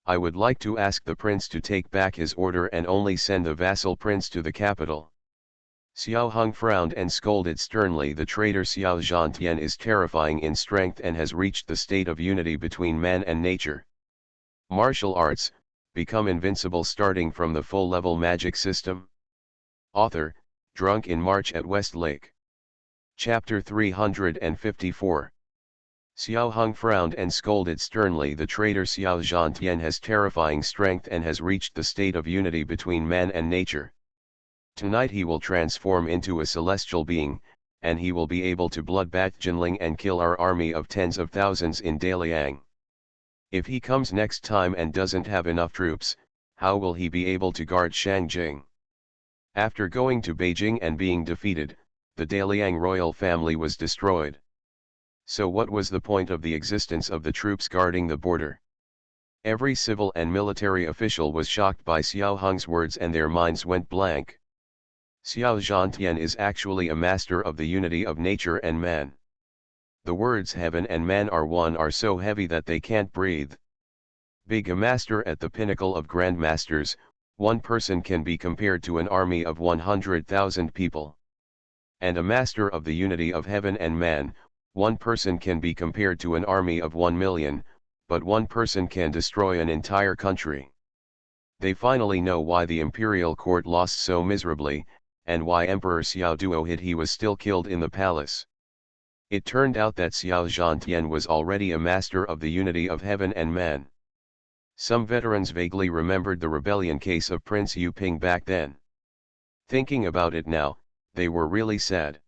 I would like to ask the prince to take back his order and only send the vassal prince to the capital." Xiao Hung frowned and scolded sternly. The traitor Xiao Zhantian is terrifying in strength and has reached the state of unity between man and nature. Martial arts, become invincible starting from the full-level magic system. Author, Drunk in March at West Lake. Chapter 354. Xiao Hung frowned and scolded sternly. The traitor Xiao Zhantian has terrifying strength and has reached the state of unity between man and nature. Tonight he will transform into a celestial being, and he will be able to bloodbath Jinling and kill our army of tens of thousands in Daliang. If he comes next time and doesn't have enough troops, how will he be able to guard Shangjing? After going to Beijing and being defeated, the Daliang royal family was destroyed. So what was the point of the existence of the troops guarding the border? Every civil and military official was shocked by Xiao Hung's words and their minds went blank. Xiao Zhantian is actually a master of the unity of nature and man. The words heaven and man are one are so heavy that they can't breathe. Being a master at the pinnacle of grandmasters, one person can be compared to an army of 100,000 people. And a master of the unity of heaven and man, one person can be compared to an army of 1 million, but one person can destroy an entire country. They finally know why the imperial court lost so miserably, and why Emperor Xiao Duo hid he was still killed in the palace. It turned out that Xiao Zhantian was already a master of the unity of heaven and man. Some veterans vaguely remembered the rebellion case of Prince Yu Ping back then. Thinking about it now, they were really sad.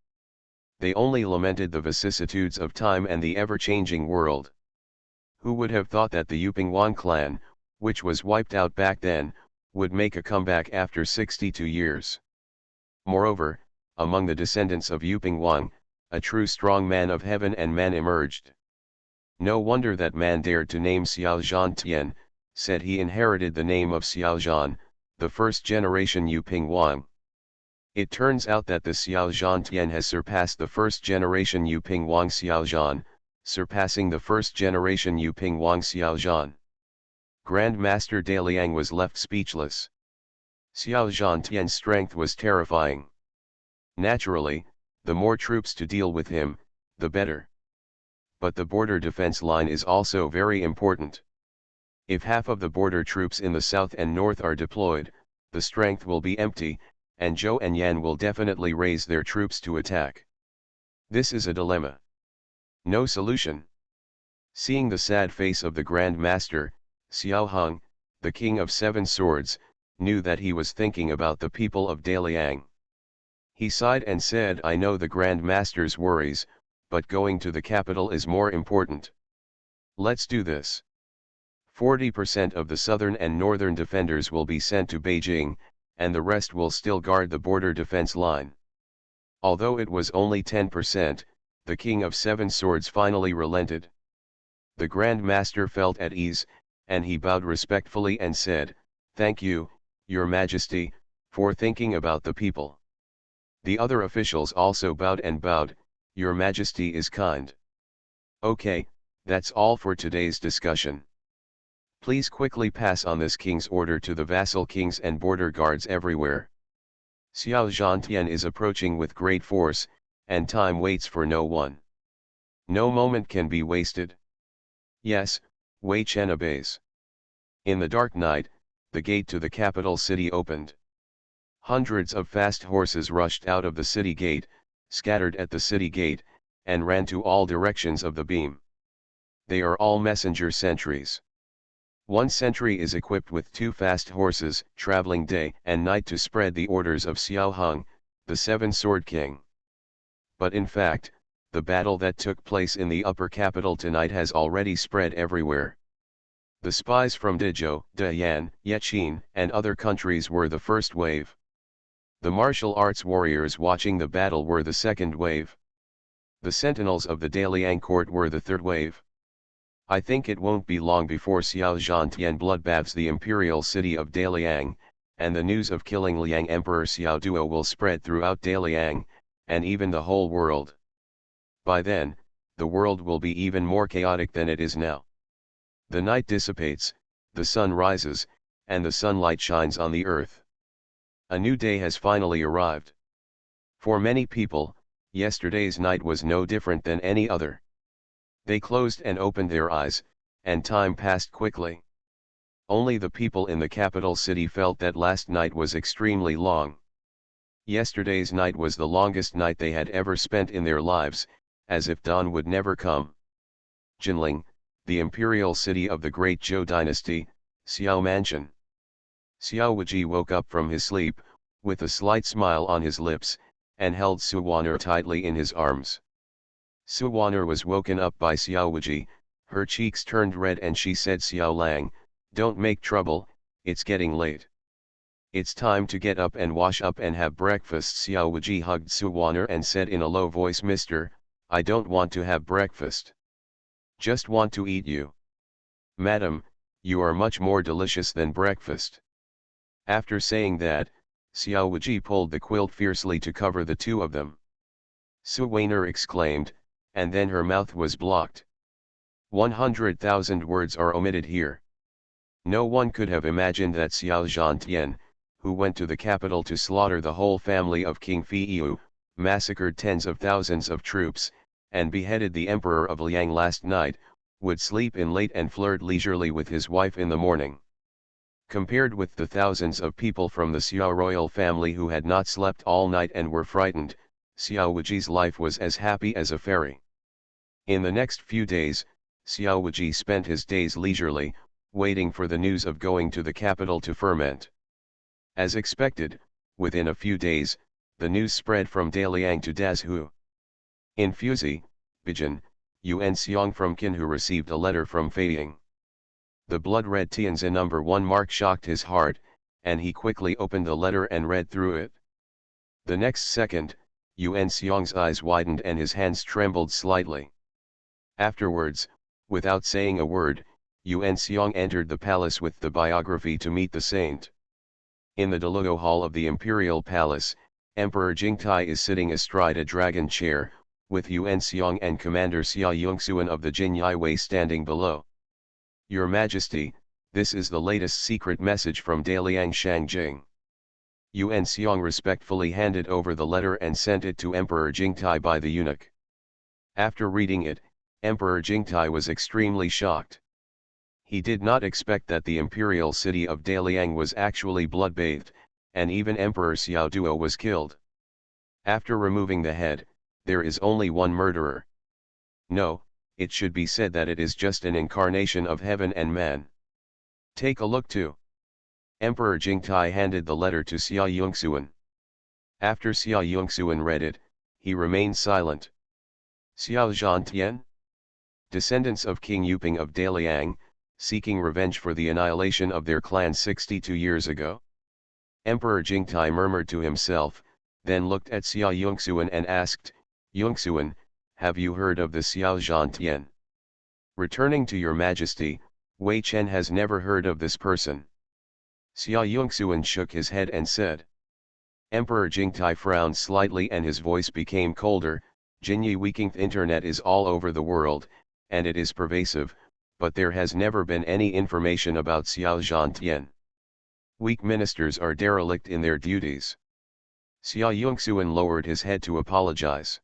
They only lamented the vicissitudes of time and the ever-changing world. Who would have thought that the Yuping Wang clan, which was wiped out back then, would make a comeback after 62 years? Moreover, among the descendants of Yuping Wang, a true strong man of heaven and man emerged. No wonder that man dared to name Xiao Zhantian, said he inherited the name of Xiao Zhan, the first generation Yuping Wang. It turns out that the Xiao Zhantian has surpassed the first generation Yuping Wang Xiao Zhan, surpassing the first generation Yuping Wang Xiao Zhan. Grand Master Daliang was left speechless. Xiao Zhantian's strength was terrifying. Naturally, the more troops to deal with him, the better. But the border defense line is also very important. If half of the border troops in the south and north are deployed, the strength will be empty, and Zhou and Yan will definitely raise their troops to attack. This is a dilemma. No solution. Seeing the sad face of the Grand Master, Xiao Hung, the King of Seven Swords, knew that he was thinking about the people of Daliang. He sighed and said, I know the Grand Master's worries, but going to the capital is more important. Let's do this. 40% of the southern and northern defenders will be sent to Beijing, and the rest will still guard the border defense line. Although it was only 10%, the King of Seven Swords finally relented. The Grand Master felt at ease, and he bowed respectfully and said, Thank you, Your Majesty, for thinking about the people. The other officials also bowed and bowed, Your Majesty is kind. Okay, that's all for today's discussion. Please quickly pass on this king's order to the vassal kings and border guards everywhere. Xiao Zhantian is approaching with great force, and time waits for no one. No moment can be wasted. Yes, Wei Chen obeys. In the dark night, the gate to the capital city opened. Hundreds of fast horses rushed out of the city gate, scattered at the city gate, and ran to all directions of the beam. They are all messenger sentries. One sentry is equipped with 2 fast horses, traveling day and night to spread the orders of Xiao Hung, the Seven Sword King. But in fact, the battle that took place in the upper capital tonight has already spread everywhere. The spies from Dezhou, Dayan, Yaqin, and other countries were the first wave. The martial arts warriors watching the battle were the second wave. The sentinels of the Daliang court were the third wave. I think it won't be long before Xiao Zhantian bloodbaths the imperial city of Daliang, and the news of killing Liang Emperor Xiao Duo will spread throughout Daliang, and even the whole world. By then, the world will be even more chaotic than it is now. The night dissipates, the sun rises, and the sunlight shines on the earth. A new day has finally arrived. For many people, yesterday's night was no different than any other. They closed and opened their eyes, and time passed quickly. Only the people in the capital city felt that last night was extremely long. Yesterday's night was the longest night they had ever spent in their lives, as if dawn would never come. Jinling, the imperial city of the great Zhou dynasty, Xiao Mansion. Xiao Wuji woke up from his sleep, with a slight smile on his lips, and held Su Wan'er tightly in his arms. Su Wan'er was woken up by Xiao Wuji, her cheeks turned red, and she said, "Xiao Lang, don't make trouble, it's getting late. It's time to get up and wash up and have breakfast." Xiao Wuji hugged Su Wan'er and said in a low voice, "Mister, I don't want to have breakfast. Just want to eat you. Madam, you are much more delicious than breakfast." After saying that, Xiao Wuji pulled the quilt fiercely to cover the two of them. Su Wan'er exclaimed, and then her mouth was blocked. 100,000 words are omitted here. No one could have imagined that Xiao Zhantian, who went to the capital to slaughter the whole family of King Fiyu, massacred tens of thousands of troops, and beheaded the emperor of Liang last night, would sleep in late and flirt leisurely with his wife in the morning. Compared with the thousands of people from the Xiao royal family who had not slept all night and were frightened, Xiao Wuji's life was as happy as a fairy. In the next few days, Xiao Wuji spent his days leisurely, waiting for the news of going to the capital to ferment. As expected, within a few days, the news spread from Daliang to Dazhu. In Fuzi, Beijing, Yuan Xiong from Qinhu received a letter from Feiying. The blood-red Tianzi number 1 mark shocked his heart, and he quickly opened the letter and read through it. The next second, Yuan Xiong's eyes widened and his hands trembled slightly. Afterwards, without saying a word, Yuan Xiong entered the palace with the biography to meet the saint. In the Deluo hall of the imperial palace, Emperor Jingtai is sitting astride a dragon chair, with Yuan Xiong and Commander Xia Yongxuan of the Jinyai Wei standing below. "Your Majesty, this is the latest secret message from Daliang Shangjing." Yuan Xiong respectfully handed over the letter and sent it to Emperor Jingtai by the eunuch. After reading it, Emperor Jingtai was extremely shocked. He did not expect that the imperial city of Daliang was actually blood-bathed, and even Emperor Xiao Duo was killed. After removing the head, there is only one murderer. No, it should be said that it is just an incarnation of heaven and man. Take a look too. Emperor Jingtai handed the letter to Xia Yongxuan. After Xia Yongxuan read it, he remained silent. Xiao Zhantian? Descendants of King Yuping of Daliang, seeking revenge for the annihilation of their clan 62 years ago? Emperor Jingtai murmured to himself, then looked at Xia Yongxuan and asked, "Yongxuan, have you heard of the Xiao Zhantian?" "Returning to your Majesty, Wei Chen has never heard of this person." Xia Yongxuan shook his head and said. Emperor Jingtai frowned slightly and his voice became colder. "Jinyi Weekingth internet is all over the world, and it is pervasive, but there has never been any information about Xiao Zhantian. Weak ministers are derelict in their duties." Xia Yongxuan lowered his head to apologize.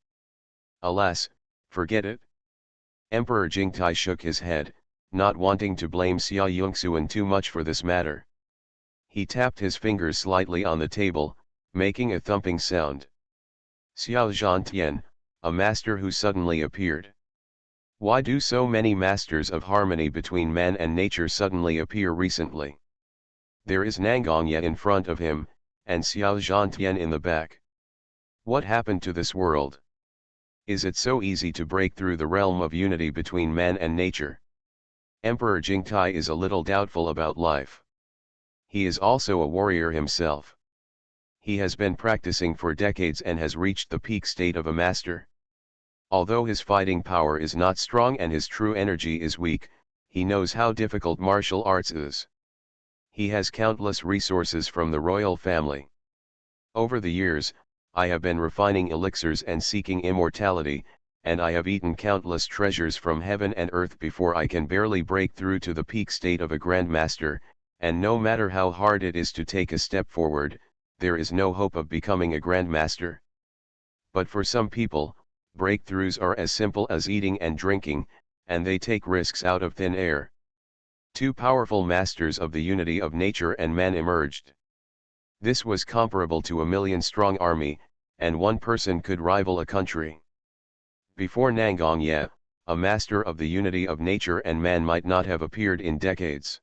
"Alas, forget it." Emperor Jingtai shook his head, not wanting to blame Xia Yongxuan too much for this matter. He tapped his fingers slightly on the table, making a thumping sound. Xiao Zhantian, a master who suddenly appeared. Why do so many masters of harmony between man and nature suddenly appear recently? There is Nangongye in front of him, and Xiao Zhantian in the back. What happened to this world? Is it so easy to break through the realm of unity between man and nature? Emperor Jingtai is a little doubtful about life. He is also a warrior himself. He has been practicing for decades and has reached the peak state of a master. Although his fighting power is not strong and his true energy is weak, he knows how difficult martial arts is. He has countless resources from the royal family. Over the years, I have been refining elixirs and seeking immortality, and I have eaten countless treasures from heaven and earth before I can barely break through to the peak state of a grand master, and no matter how hard it is to take a step forward, there is no hope of becoming a grand master. But for some people, breakthroughs are as simple as eating and drinking, and they take risks out of thin air. Two powerful masters of the unity of nature and man emerged. This was comparable to a million-strong army, and one person could rival a country. Before Nangongye, a master of the unity of nature and man might not have appeared in decades.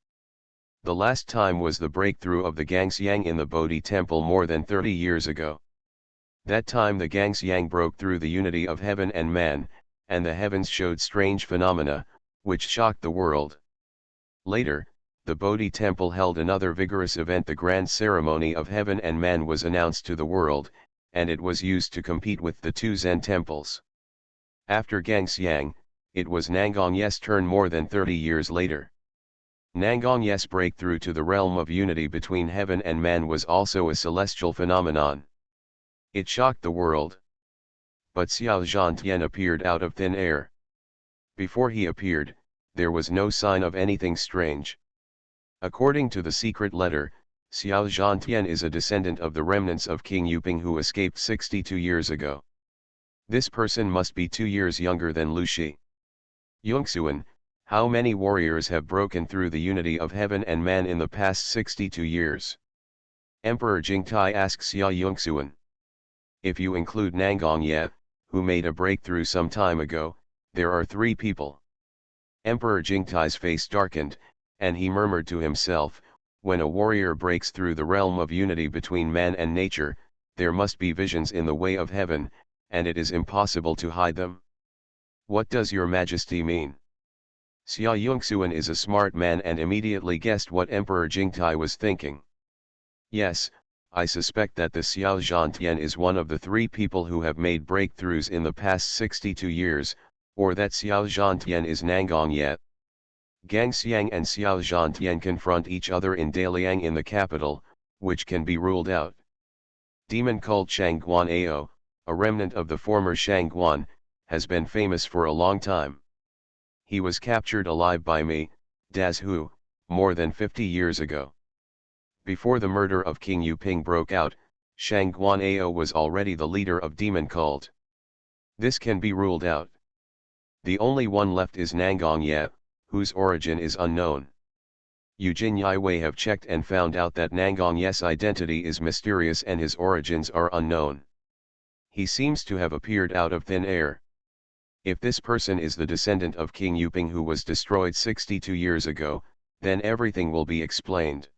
The last time was the breakthrough of the Gangxiang in the Bodhi temple more than 30 years ago. That time the Gangxiang broke through the unity of heaven and man, and the heavens showed strange phenomena, which shocked the world. Later, the Bodhi temple held another vigorous event. The grand ceremony of heaven and man was announced to the world, and it was used to compete with the two Zen temples. After Gangxiang, it was Nangongye's turn more than 30 years later. Nangongye's breakthrough to the realm of unity between heaven and man was also a celestial phenomenon. It shocked the world. But Xiao Zhantian appeared out of thin air. Before he appeared, there was no sign of anything strange. According to the secret letter, Xiao Zhantian is a descendant of the remnants of King Yuping who escaped 62 years ago. This person must be 2 years younger than Lu Shi. Yongxuan, how many warriors have broken through the unity of heaven and man in the past 62 years? Emperor Jingtai asks Xia Yongxuan. If you include Nangongye, who made a breakthrough some time ago, there are 3 people. Emperor Jingtai's face darkened, and he murmured to himself, when a warrior breaks through the realm of unity between man and nature, there must be visions in the way of heaven, and it is impossible to hide them. What does your majesty mean? Xia Yongxuan is a smart man and immediately guessed what Emperor Jingtai was thinking. Yes, I suspect that the Xiao Zhantian is one of the 3 people who have made breakthroughs in the past 62 years, or that Xiao Zhantian is Nangongye. Gangxiang and Xiao Zhantian confront each other in Daliang in the capital, which can be ruled out. Demon cult Shangguan Ao, a remnant of the former Shangguan, has been famous for a long time. He was captured alive by me, Das Hu, more than 50 years ago. Before the murder of King Yuping broke out, Shangguan Ao was already the leader of demon cult. This can be ruled out. The only one left is Nangongye, whose origin is unknown. Eugene Yiwei have checked and found out that Nangongye's identity is mysterious and his origins are unknown. He seems to have appeared out of thin air. If this person is the descendant of King Yuping who was destroyed 62 years ago, then everything will be explained.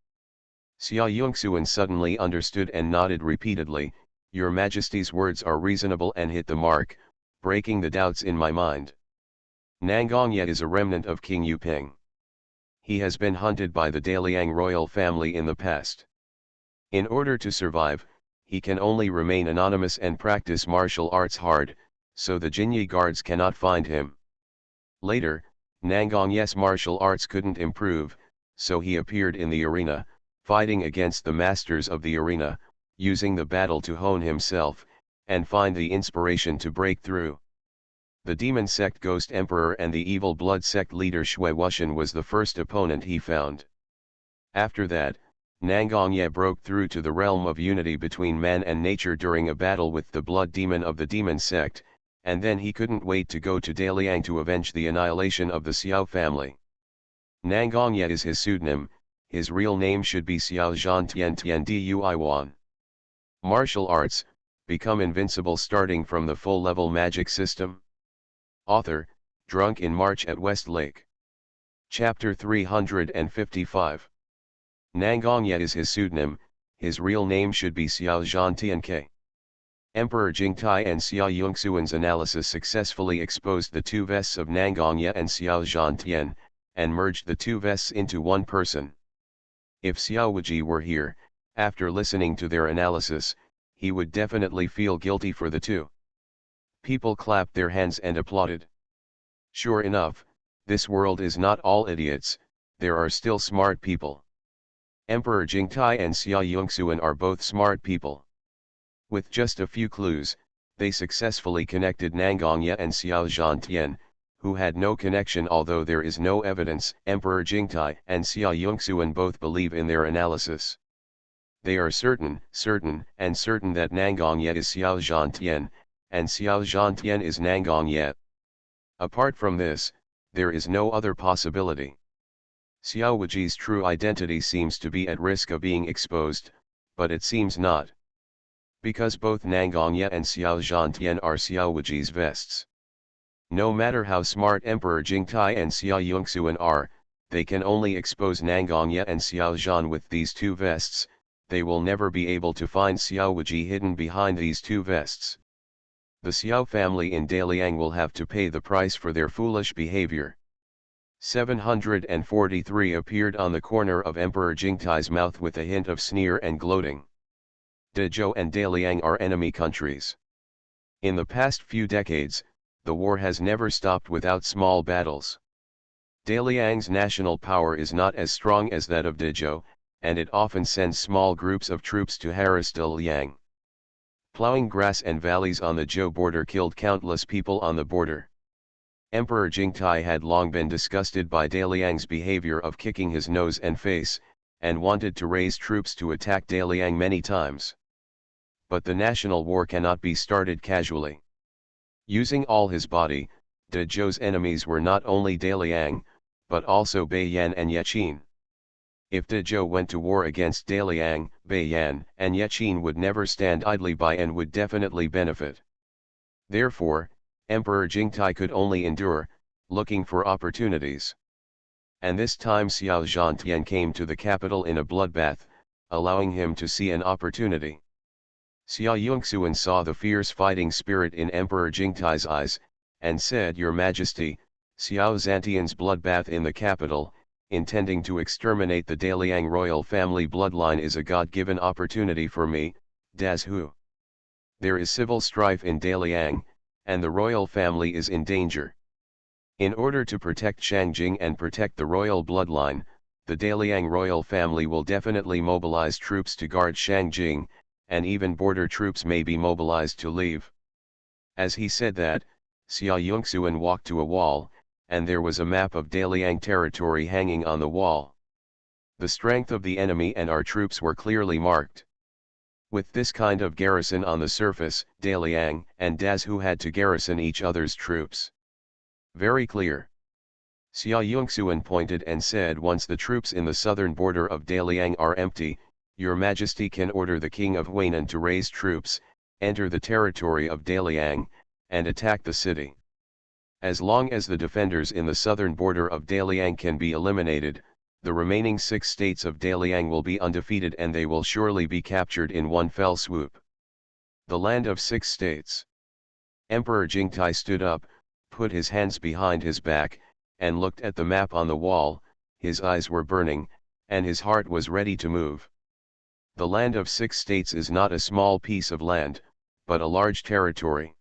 Xia Yongxuan suddenly understood and nodded repeatedly. Your Majesty's words are reasonable and hit the mark, breaking the doubts in my mind. Nangongye is a remnant of King Yuping. He has been hunted by the Daliang royal family in the past. In order to survive, he can only remain anonymous and practice martial arts hard, so the Jinyi guards cannot find him. Later, Nangongye's martial arts couldn't improve, so he appeared in the arena, fighting against the masters of the arena, using the battle to hone himself, and find the inspiration to break through. The demon sect Ghost Emperor and the evil blood sect leader Shui Wuxian was the first opponent he found. After that, Nangongye broke through to the realm of unity between man and nature during a battle with the blood demon of the demon sect, and then he couldn't wait to go to Daliang to avenge the annihilation of the Xiao family. Nangongye is his pseudonym, his real name should be Xiao Zhantian Tian Duiwan. Martial arts, become invincible starting from the full-level magic system. Author, Drunk in March at West Lake. Chapter 355. Nangongye is his pseudonym, his real name should be Xiao Zhantian K. Emperor Jingtai and Xia Yongxuan's analysis successfully exposed the 2 vests of Nangongye and Xiao Zhantian, and merged the 2 vests into one person. If Xiao Wuji were here, after listening to their analysis, he would definitely feel guilty for the 2. People clapped their hands and applauded. Sure enough, this world is not all idiots, there are still smart people. Emperor Jingtai and Xia Yongxuan are both smart people. With just a few clues, they successfully connected Nangongye and Xiao Zhantian, who had no connection although there is no evidence. Emperor Jingtai and Xia Yongxuan both believe in their analysis. They are certain that Nangongye is Xiao Zhantian, and Xiao Zhantian is Nangong Ye. Apart from this, there is no other possibility. Xiao Wuji's true identity seems to be at risk of being exposed, but it seems not. Because both Nangong Ye and Xiao Zhantian are Xiao Wuji's vests. No matter how smart Emperor Jingtai and Xiao Yongxuan are, they can only expose Nangong Ye and Xiao Zhan with these two vests. They will never be able to find Xiao Wuji hidden behind these two vests. The Xiao family in Daliang will have to pay the price for their foolish behavior. 743 appeared on the corner of Emperor Jingtai's mouth with a hint of sneer and gloating. Dezhou and Daliang are enemy countries. In the past few decades, the war has never stopped without small battles. Daliang's national power is not as strong as that of Dezhou, and it often sends small groups of troops to harass Daliang. Plowing grass and valleys on the Zhou border killed countless people on the border. Emperor Jingtai had long been disgusted by Daliang's behavior of kicking his nose and face, and wanted to raise troops to attack Daliang many times. But the national war cannot be started casually. Using all his body, Dezhou's enemies were not only Daliang, but also Beiyan and Yeqin. If Dezhou went to war against Daliang, Beiyan, and Yeqin would never stand idly by and would definitely benefit. Therefore, Emperor Jingtai could only endure, looking for opportunities. And this time Xiao Zhantian came to the capital in a bloodbath, allowing him to see an opportunity. Xiao Yongxuan saw the fierce fighting spirit in Emperor Jingtai's eyes, and said, "Your Majesty, Xiao Zhantian's bloodbath in the capital, intending to exterminate the Daliang royal family bloodline is a God-given opportunity for me, Dazhu. There is civil strife in Daliang, and the royal family is in danger. In order to protect Shangjing and protect the royal bloodline, the Daliang royal family will definitely mobilize troops to guard Shangjing, and even border troops may be mobilized to leave." As he said that, Xiao Yongxuan walked to a wall, and there was a map of Daliang territory hanging on the wall. The strength of the enemy and our troops were clearly marked. With this kind of garrison on the surface, Daliang and Dazhu had to garrison each other's troops. Very clear. Xiao Yongxuan pointed and said, "Once the troops in the southern border of Daliang are empty, Your Majesty can order the King of Huainan to raise troops, enter the territory of Daliang, and attack the city. As long as the defenders in the southern border of Daliang can be eliminated, the remaining 6 states of Daliang will be undefeated and they will surely be captured in one fell swoop." The land of 6 states. Emperor Jingtai stood up, put his hands behind his back, and looked at the map on the wall. His eyes were burning, and his heart was ready to move. The land of 6 states is not a small piece of land, but a large territory.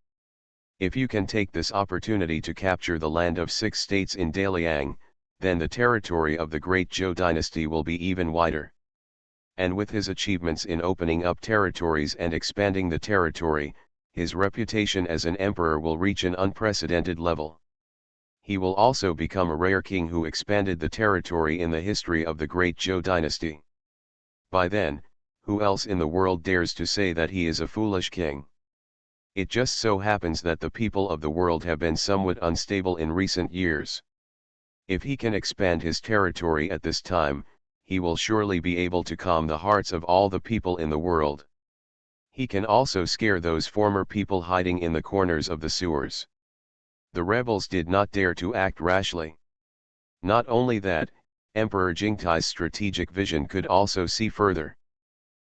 If you can take this opportunity to capture the land of 6 states in Daliang, then the territory of the great Zhou dynasty will be even wider. And with his achievements in opening up territories and expanding the territory, his reputation as an emperor will reach an unprecedented level. He will also become a rare king who expanded the territory in the history of the great Zhou dynasty. By then, who else in the world dares to say that he is a foolish king? It just so happens that the people of the world have been somewhat unstable in recent years. If he can expand his territory at this time, he will surely be able to calm the hearts of all the people in the world. He can also scare those former people hiding in the corners of the sewers. The rebels did not dare to act rashly. Not only that, Emperor Jingtai's strategic vision could also see further.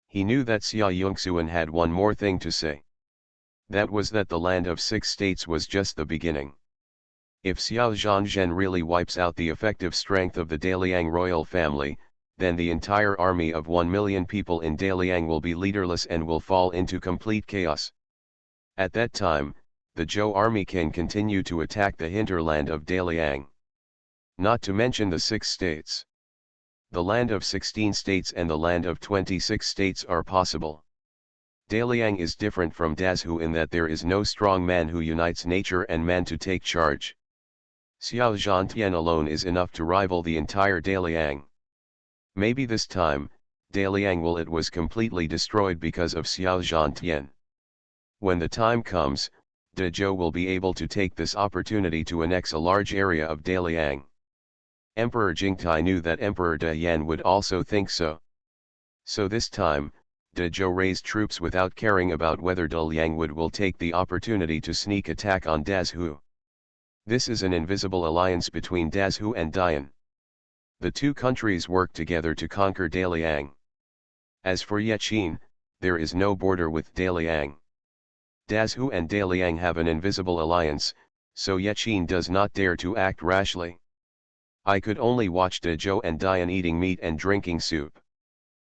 He knew that Xiao Yongxuan had one more thing to say. That was that the land of 6 states was just the beginning. If Xiao Zhanzhen really wipes out the effective strength of the Daliang royal family, then the entire army of 1 million people in Daliang will be leaderless and will fall into complete chaos. At that time, the Zhou army can continue to attack the hinterland of Daliang. Not to mention the 6 states. The land of 16 states and the land of 26 states are possible. Daliang is different from Dazhu in that there is no strong man who unites nature and man to take charge. Xiao Zhantian alone is enough to rival the entire Daliang. Maybe this time, Daliang was completely destroyed because of Xiao Zhantian. When the time comes, De Zhou will be able to take this opportunity to annex a large area of Daliang. Emperor Jingtai knew that Emperor De Yan would also think so. So this time, De Zhou raised troops without caring about whether Daliang will take the opportunity to sneak attack on Dazhu. This is an invisible alliance between Dazhu and Dian. The two countries work together to conquer Daliang. As for Yaqin, there is no border with Daliang. Dazhu and Daliang have an invisible alliance, so Yaqin does not dare to act rashly. I could only watch De Zhou and Dian eating meat and drinking soup.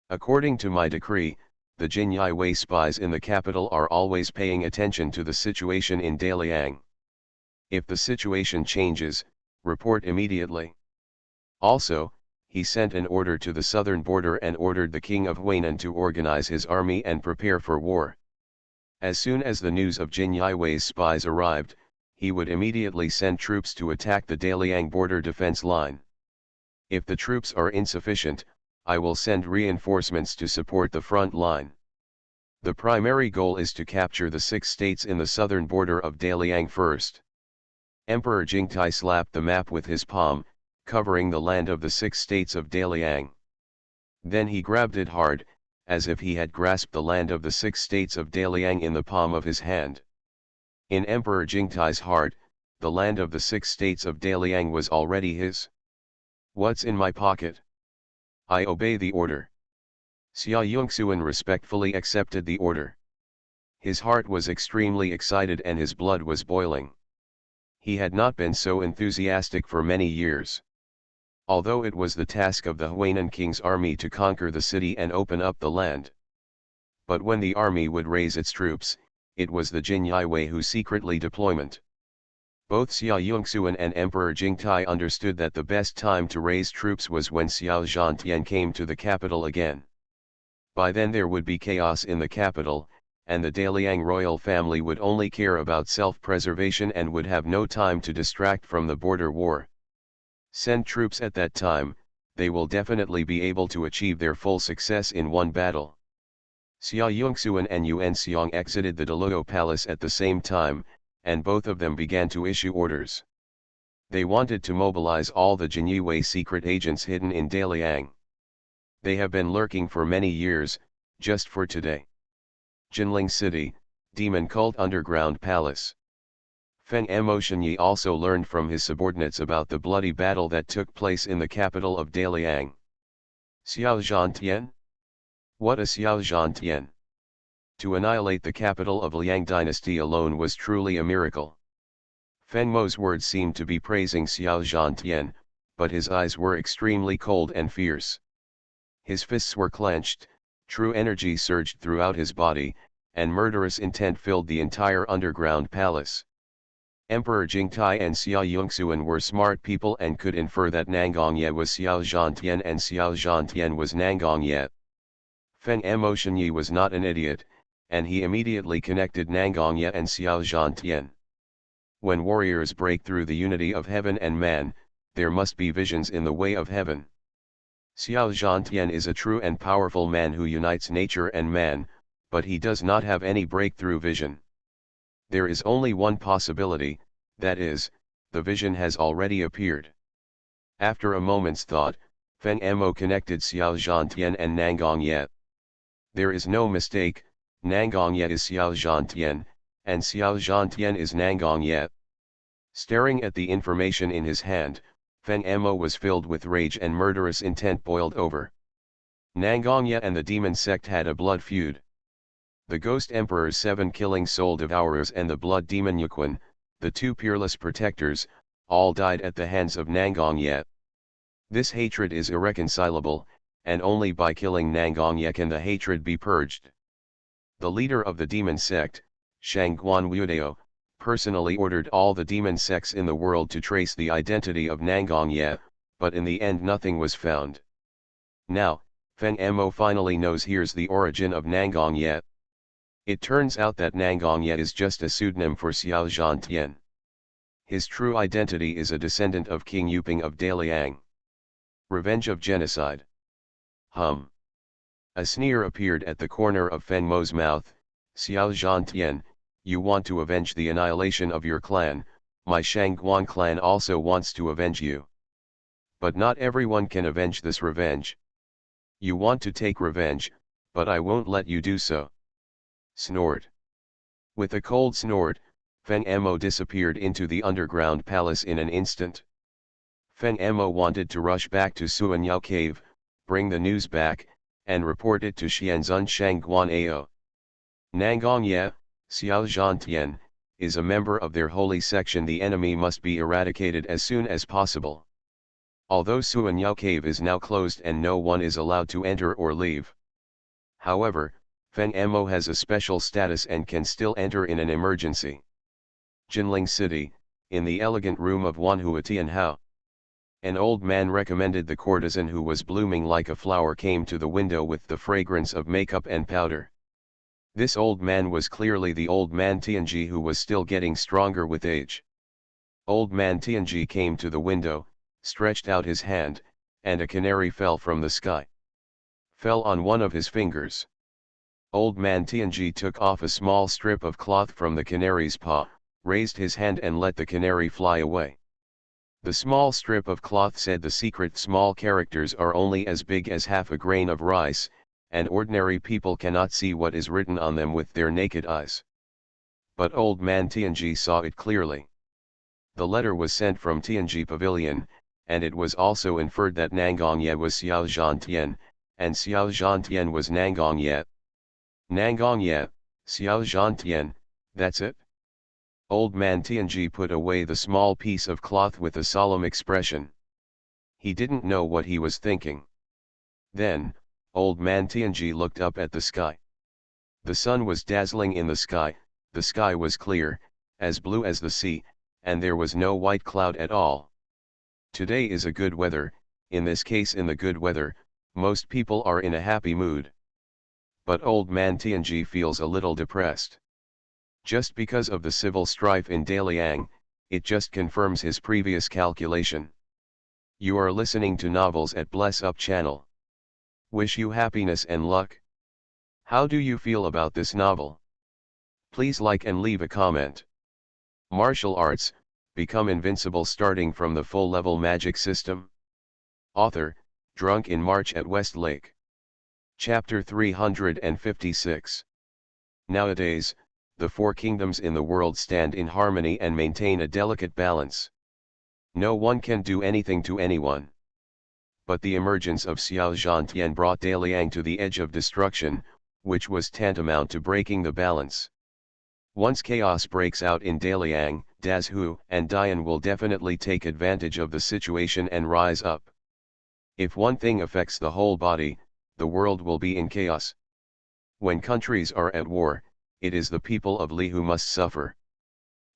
According to my decree, the Jinyai Wei spies in the capital are always paying attention to the situation in Daliang. If the situation changes, report immediately. Also, he sent an order to the southern border and ordered the king of Huainan to organize his army and prepare for war. As soon as the news of Jinyai Wei's spies arrived, he would immediately send troops to attack the Daliang border defense line. If the troops are insufficient, I will send reinforcements to support the front line. The primary goal is to capture the 6 states in the southern border of Daliang first. Emperor Jingtai slapped the map with his palm, covering the land of the 6 states of Daliang. Then he grabbed it hard, as if he had grasped the land of the 6 states of Daliang in the palm of his hand. In Emperor Jingtai's heart, the land of the 6 states of Daliang was already his. What's in my pocket? I obey the order. Xia Yongxuan respectfully accepted the order. His heart was extremely excited and his blood was boiling. He had not been so enthusiastic for many years. Although it was the task of the Huainan king's army to conquer the city and open up the land. But when the army would raise its troops, it was the Jinyai Wei who secretly deployment. Both Xia Yongxuan and Emperor Jingtai understood that the best time to raise troops was when Xiao Zhantian came to the capital again. By then there would be chaos in the capital, and the Daliang royal family would only care about self-preservation and would have no time to distract from the border war. Send troops at that time, they will definitely be able to achieve their full success in one battle. Xia Yongxuan and Yuan Xiong exited the Deluo Palace at the same time, and both of them began to issue orders. They wanted to mobilize all the Jinyai Wei secret agents hidden in Daliang. They have been lurking for many years, just for today. Jinling City, Demon Cult Underground Palace. Feng Emoshenyi also learned from his subordinates about the bloody battle that took place in the capital of Daliang. Xiao Zhantian? What a Xiao Zhantian! To annihilate the capital of Liang dynasty alone was truly a miracle. Feng Mo's words seemed to be praising Xiao Zhantian, but his eyes were extremely cold and fierce. His fists were clenched, true energy surged throughout his body, and murderous intent filled the entire underground palace. Emperor Jingtai and Xia Yongxuan were smart people and could infer that Nangongye was Xiao Zhantian and Xiao Zhantian was Nangongye. Feng Emoshenyi was not an idiot, and he immediately connected Nangongye and Xiao Zhantian. When warriors break through the unity of heaven and man, there must be visions in the way of heaven. Xiao Zhantian is a true and powerful man who unites nature and man, but he does not have any breakthrough vision. There is only one possibility, that is, the vision has already appeared. After a moment's thought, Feng Emo connected Xiao Zhantian and Nangongye. There is no mistake, Nangongye is Xiao Zhantian, and Xiao Zhantian is Nangongye. Staring at the information in his hand, Feng Emo was filled with rage and murderous intent boiled over. Nangongye and the demon sect had a blood feud. The Ghost Emperor's 7 killing soul devourers and the blood demon Yuquan, the 2 peerless protectors, all died at the hands of Nangongye. This hatred is irreconcilable, and only by killing Nangongye can the hatred be purged. The leader of the demon sect, Shangguan Wudao, personally ordered all the demon sects in the world to trace the identity of Nangongye, but in the end nothing was found. Now, Feng Emo finally knows here's the origin of Nangongye. It turns out that Nangongye is just a pseudonym for Xiao Zhantian. His true identity is a descendant of King Yuping of Daliang. Revenge of genocide. A sneer appeared at the corner of Feng Mo's mouth. Xiao Zhantian, you want to avenge the annihilation of your clan, my Shangguan clan also wants to avenge you. But not everyone can avenge this revenge. You want to take revenge, but I won't let you do so. Snort. With a cold snort, Feng Emo disappeared into the underground palace in an instant. Feng Emo wanted to rush back to Suanyao cave, bring the news back, and report it to Xianzun Shangguan Ao. Nangong Ye, Xiao Zhantian, is a member of their holy section. The enemy must be eradicated as soon as possible. Although Suanyao cave is now closed and no one is allowed to enter or leave. However, Feng Emo has a special status and can still enter in an emergency. Jinling City, in the elegant room of Wan Huatian Hao. An old man recommended the courtesan who was blooming like a flower came to the window with the fragrance of makeup and powder. This old man was clearly the old man Tianji who was still getting stronger with age. Old man Tianji came to the window, stretched out his hand, and a canary fell from the sky. Fell on one of his fingers. Old man Tianji took off a small strip of cloth from the canary's paw, raised his hand and let the canary fly away. The small strip of cloth said the secret small characters are only as big as half a grain of rice, and ordinary people cannot see what is written on them with their naked eyes. But old man Tianji saw it clearly. The letter was sent from Tianji Pavilion, and it was also inferred that Nangong Ye was Xiao Zhantian, and Xiao Zhantian was Nangong Ye. Nangong Ye, Xiao Zhantian, that's it? Old man Tianji put away the small piece of cloth with a solemn expression. He didn't know what he was thinking. Then, old man Tianji looked up at the sky. The sun was dazzling in the sky was clear, as blue as the sea, and there was no white cloud at all. Today is a good weather, in this case in the good weather, most people are in a happy mood. But old man Tianji feels a little depressed. Just because of the civil strife in Daliang, it just confirms his previous calculation. You are listening to Novels at Bless Up channel. Wish you happiness and luck. How do you feel about this novel? Please like and leave a comment. Martial arts, become invincible starting from the full level magic system. Author, drunk in March at West Lake. Chapter 356. Nowadays, the four kingdoms in the world stand in harmony and maintain a delicate balance. No one can do anything to anyone. But the emergence of Xiao Zhantian brought Daliang to the edge of destruction, which was tantamount to breaking the balance. Once chaos breaks out in Daliang, Dazhu and Dian will definitely take advantage of the situation and rise up. If one thing affects the whole body, the world will be in chaos. When countries are at war, it is the people of Li who must suffer.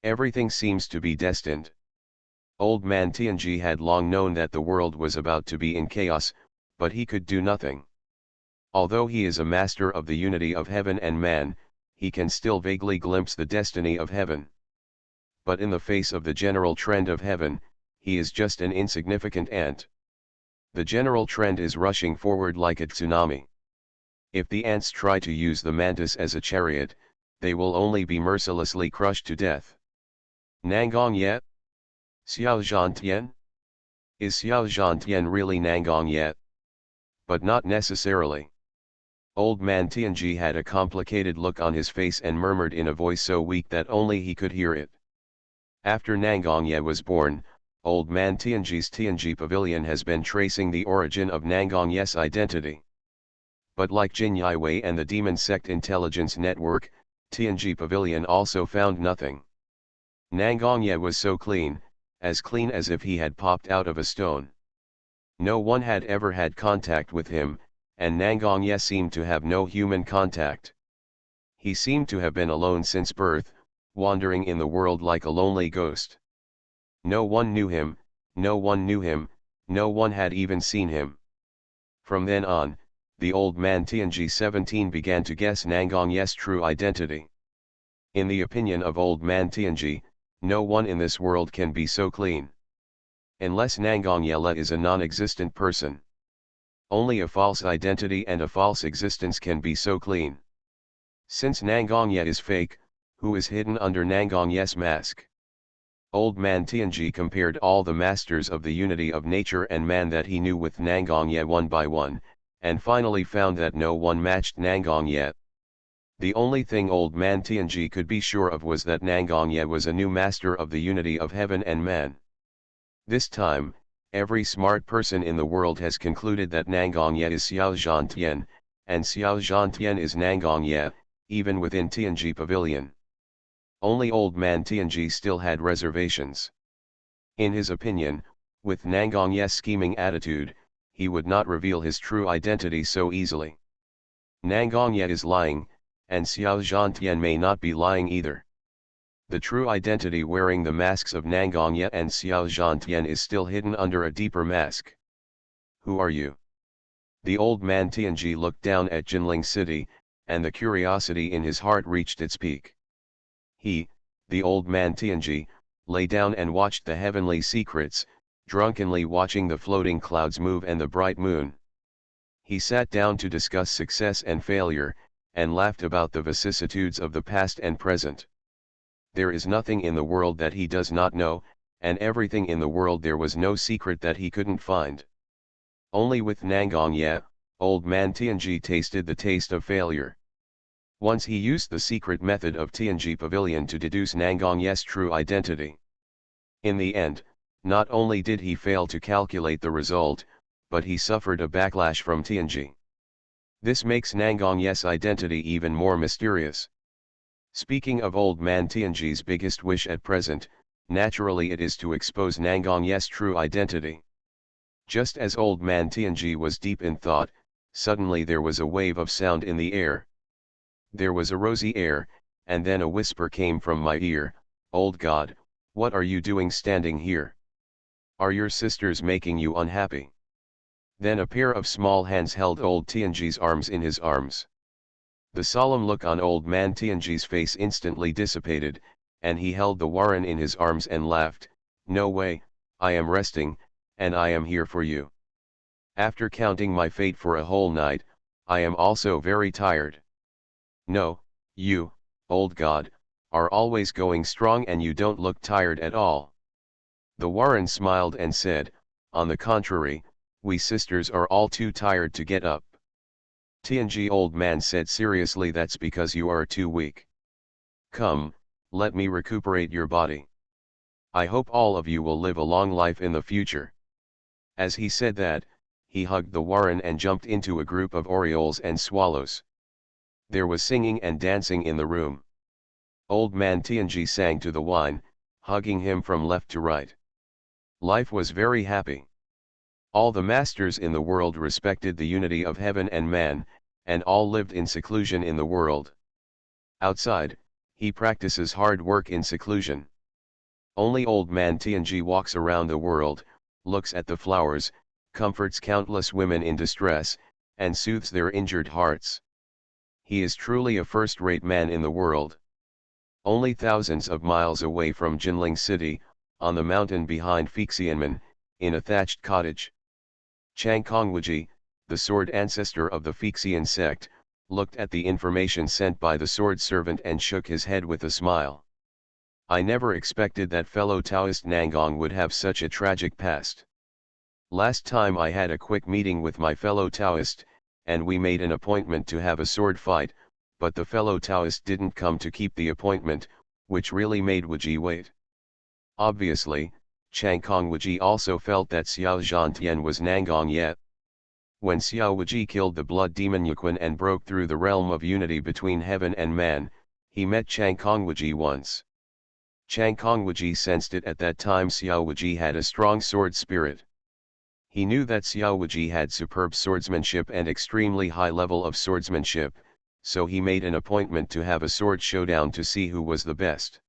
Everything seems to be destined. Old man Tianji had long known that the world was about to be in chaos, but he could do nothing. Although he is a master of the unity of heaven and man, he can still vaguely glimpse the destiny of heaven. But in the face of the general trend of heaven, he is just an insignificant ant. The general trend is rushing forward like a tsunami. If the ants try to use the mantis as a chariot, they will only be mercilessly crushed to death. Nangong Ye? Xiao Zhantian? Is Xiao Zhantian really Nangong Ye? But not necessarily. Old man Tianji had a complicated look on his face and murmured in a voice so weak that only he could hear it. After Nangong Ye was born, old man Tianji's Tianji Pavilion has been tracing the origin of Nangong Ye's identity. But like Jin Yiwei and the Demon Sect Intelligence Network, Tianji Pavilion also found nothing. Nangong Ye was so clean as if he had popped out of a stone. No one had ever had contact with him, and Nangong Ye seemed to have no human contact. He seemed to have been alone since birth, wandering in the world like a lonely ghost. No one knew him, no one knew him, no one had even seen him. From then on, the old man Tianji 17 began to guess Nangong Ye's true identity. In the opinion of old man Tianji, no one in this world can be so clean. Unless Nangong Ye is a non-existent person. Only a false identity and a false existence can be so clean. Since Nangong Ye is fake, Who is hidden under Nangongye's mask? Old man Tianji compared all the masters of the unity of nature and man that he knew with Nangongye one by one, and finally found that no one matched Nangongye. The only thing old man Tianji could be sure of was that Nangongye was a new master of the unity of heaven and man. This time, every smart person in the world has concluded that Nangongye is Xiao Zhantian, and Xiao Zhantian is Nangongye, even within Tianji Pavilion. Only old man Tianji still had reservations. In his opinion, with Nangongye's scheming attitude, he would not reveal his true identity so easily. Nangongye is lying, and Xiao Zhantian may not be lying either. The true identity wearing the masks of Nangongye and Xiao Zhantian is still hidden under a deeper mask. Who are you? The old man Tianji looked down at Jinling City, and the curiosity in his heart reached its peak. He, the old man Tianji, lay down and watched the heavenly secrets, drunkenly watching the floating clouds move and the bright moon. He sat down to discuss success and failure, and laughed about the vicissitudes of the past and present. There is nothing in the world that he does not know, and everything in the world there was no secret that he couldn't find. Only with Nangongye, old man Tianji tasted the taste of failure. Once he used the secret method of Tianji Pavilion to deduce Nangongye's true identity. In the end, not only did he fail to calculate the result, but he suffered a backlash from Tianji. This makes Nangongye's identity even more mysterious. Speaking of old man Tianji's biggest wish at present, naturally it is to expose Nangongye's true identity. Just as old man Tianji was deep in thought, suddenly there was a wave of sound in the air. There was a rosy air, and then a whisper came from my ear, "Old God, what are you doing standing here? Are your sisters making you unhappy?" Then a pair of small hands held old Tianji's arms in his arms. The solemn look on old man Tianji's face instantly dissipated, and he held the warren in his arms and laughed, "No way, I am resting, and I am here for you. After counting my fate for a whole night, I am also very tired. No, you, old God, are always going strong and you don't look tired at all." The warren smiled and said, "On the contrary, we sisters are all too tired to get up." Tianji old man said seriously, "That's because you are too weak. Come, let me recuperate your body. I hope all of you will live a long life in the future." As he said that, he hugged the warren and jumped into a group of orioles and swallows. There was singing and dancing in the room. Old man Tianji sang to the wine, hugging him from left to right. Life was very happy. All the masters in the world respected the unity of heaven and man, and all lived in seclusion in the world. Outside, he practices hard work in seclusion. Only old man Tianji walks around the world, looks at the flowers, comforts countless women in distress, and soothes their injured hearts. He is truly a first-rate man in the world. Only thousands of miles away from Jinling City, on the mountain behind Fuxianmen, in a thatched cottage, Chang Kongwuji, the sword ancestor of the Fuxian sect, looked at the information sent by the sword servant and shook his head with a smile. "I never expected that fellow Taoist Nangong would have such a tragic past. Last time I had a quick meeting with my fellow Taoist, and we made an appointment to have a sword fight, but the fellow Taoist didn't come to keep the appointment, which really made Wuji wait." Obviously, Chang Kongwuji also felt that Xiao Zhantian was Nangongye. When Xiao Wuji killed the blood demon Yuquan and broke through the realm of unity between heaven and man, he met Chang Kongwuji once. Chang Kongwuji sensed it at that time. Xiao Wuji had a strong sword spirit. He knew that Xiao Wuji had superb swordsmanship and extremely high level of swordsmanship, so he made an appointment to have a sword showdown to see who was the best.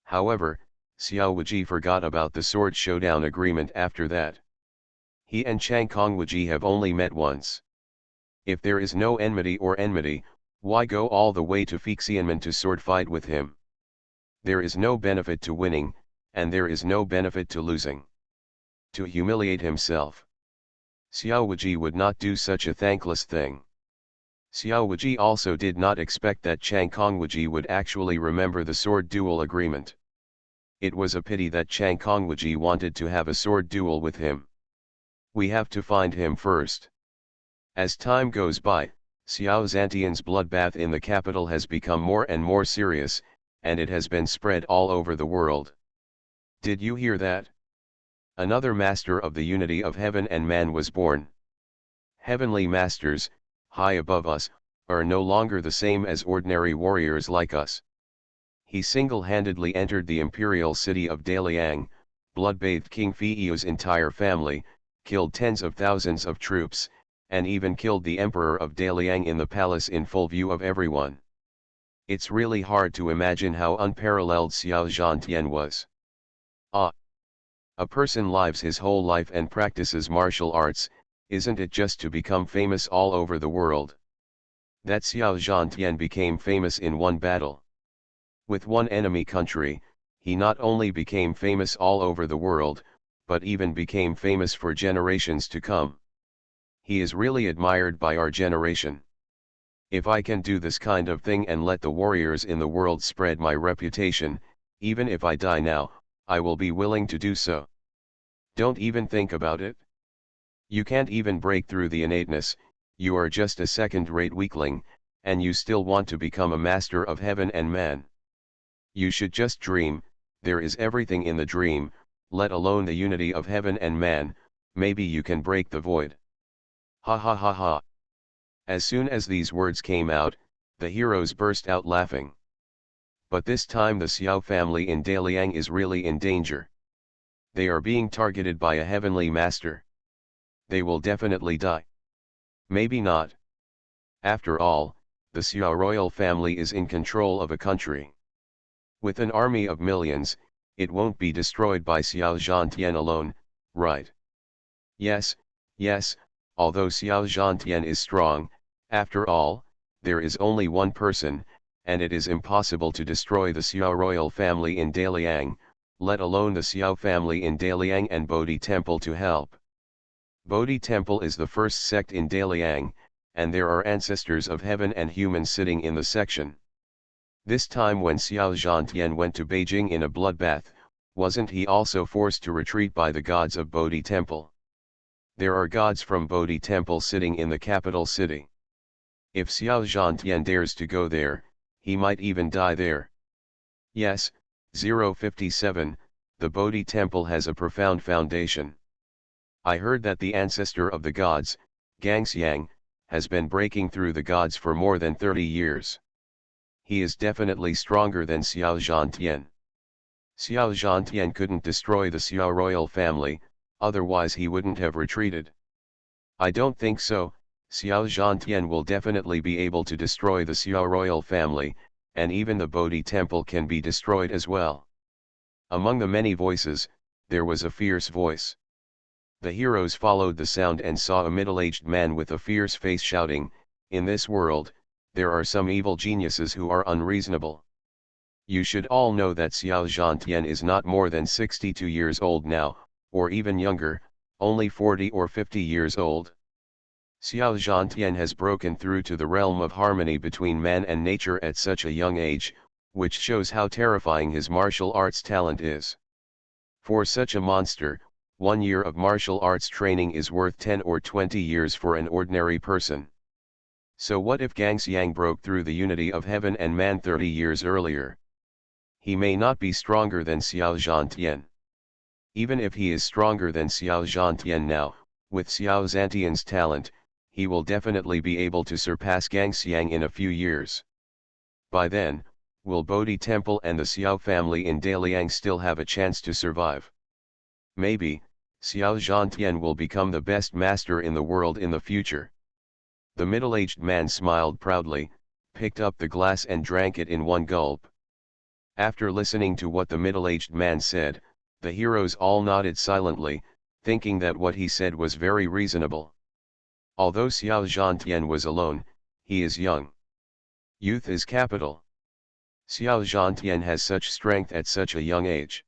However, Xiao Wuji forgot about the sword showdown agreement after that. He and Chang Kongwuji have only met once. If there is no enmity, why go all the way to Fuxianmen to sword fight with him? There is no benefit to winning, and there is no benefit to losing. To humiliate himself. Xiao Wuji would not do such a thankless thing. Xiao Wuji also did not expect that Chang Kongwuji would actually remember the sword duel agreement. It was a pity that Chang Kongwuji wanted to have a sword duel with him. We have to find him first. As time goes by, Xiao Zhantian's bloodbath in the capital has become more and more serious, and it has been spread all over the world. Did you hear that? Another master of the unity of heaven and man was born. Heavenly masters, high above us, are no longer the same as ordinary warriors like us. He single-handedly entered the imperial city of Daliang, blood-bathed King Fiu's entire family, killed tens of thousands of troops, and even killed the emperor of Daliang in the palace in full view of everyone. It's really hard to imagine how unparalleled Xiao Zhantian was. A person lives his whole life and practices martial arts, isn't it just to become famous all over the world? That Xiao Zhantian became famous in one battle. With one enemy country, he not only became famous all over the world, but even became famous for generations to come. He is really admired by our generation. If I can do this kind of thing and let the warriors in the world spread my reputation, even if I die now, I will be willing to do so. Don't even think about it. You can't even break through the innateness, you are just a second-rate weakling, and you still want to become a master of heaven and man. You should just dream, there is everything in the dream, let alone the unity of heaven and man, maybe you can break the void. Ha ha ha ha. As soon as these words came out, the heroes burst out laughing. But this time the Xiao family in Daliang is really in danger. They are being targeted by a heavenly master. They will definitely die. Maybe not. After all, the Xiao royal family is in control of a country. With an army of millions, it won't be destroyed by Xiao Zhantian alone, right? Yes, although Xiao Zhantian is strong, after all, there is only one person, and it is impossible to destroy the Xiao royal family in Daliang, let alone the Xiao family in Daliang and Bodhi Temple to help. Bodhi Temple is the first sect in Daliang, and there are ancestors of heaven and human sitting in the section. This time when Xiao Zhantian went to Beijing in a bloodbath, wasn't he also forced to retreat by the gods of Bodhi Temple? There are gods from Bodhi Temple sitting in the capital city. If Xiao Zhantian dares to go there, he might even die there. Yes, 057, the Bodhi Temple has a profound foundation. I heard that the ancestor of the gods, Gangxiang, has been breaking through the gods for more than 30 years. He is definitely stronger than Xiao Zhantian. Xiao Zhantian couldn't destroy the Xiao royal family, otherwise he wouldn't have retreated. I don't think so. Xiao Zhantian will definitely be able to destroy the Xiao royal family, and even the Bodhi Temple can be destroyed as well. Among the many voices, there was a fierce voice. The heroes followed the sound and saw a middle-aged man with a fierce face shouting, "In this world, there are some evil geniuses who are unreasonable. You should all know that Xiao Zhantian is not more than 62 years old now, or even younger, only 40 or 50 years old. Xiao Zhantian has broken through to the realm of harmony between man and nature at such a young age, which shows how terrifying his martial arts talent is. For such a monster, 1 year of martial arts training is worth 10 or 20 years for an ordinary person. So what if Gangxiang broke through the unity of heaven and man 30 years earlier? He may not be stronger than Xiao Zhantian. Even if he is stronger than Xiao Zhantian now, with Xiao Zhantian's talent, he will definitely be able to surpass Gangxiang in a few years. By then, will Bodhi Temple and the Xiao family in Daliang still have a chance to survive? Maybe, Xiao Zhantian will become the best master in the world in the future. The middle-aged man smiled proudly, picked up the glass and drank it in one gulp. After listening to what the middle-aged man said, the heroes all nodded silently, thinking that what he said was very reasonable. Although Xiao Zhantian was alone, he is young. Youth is capital. Xiao Zhantian has such strength at such a young age.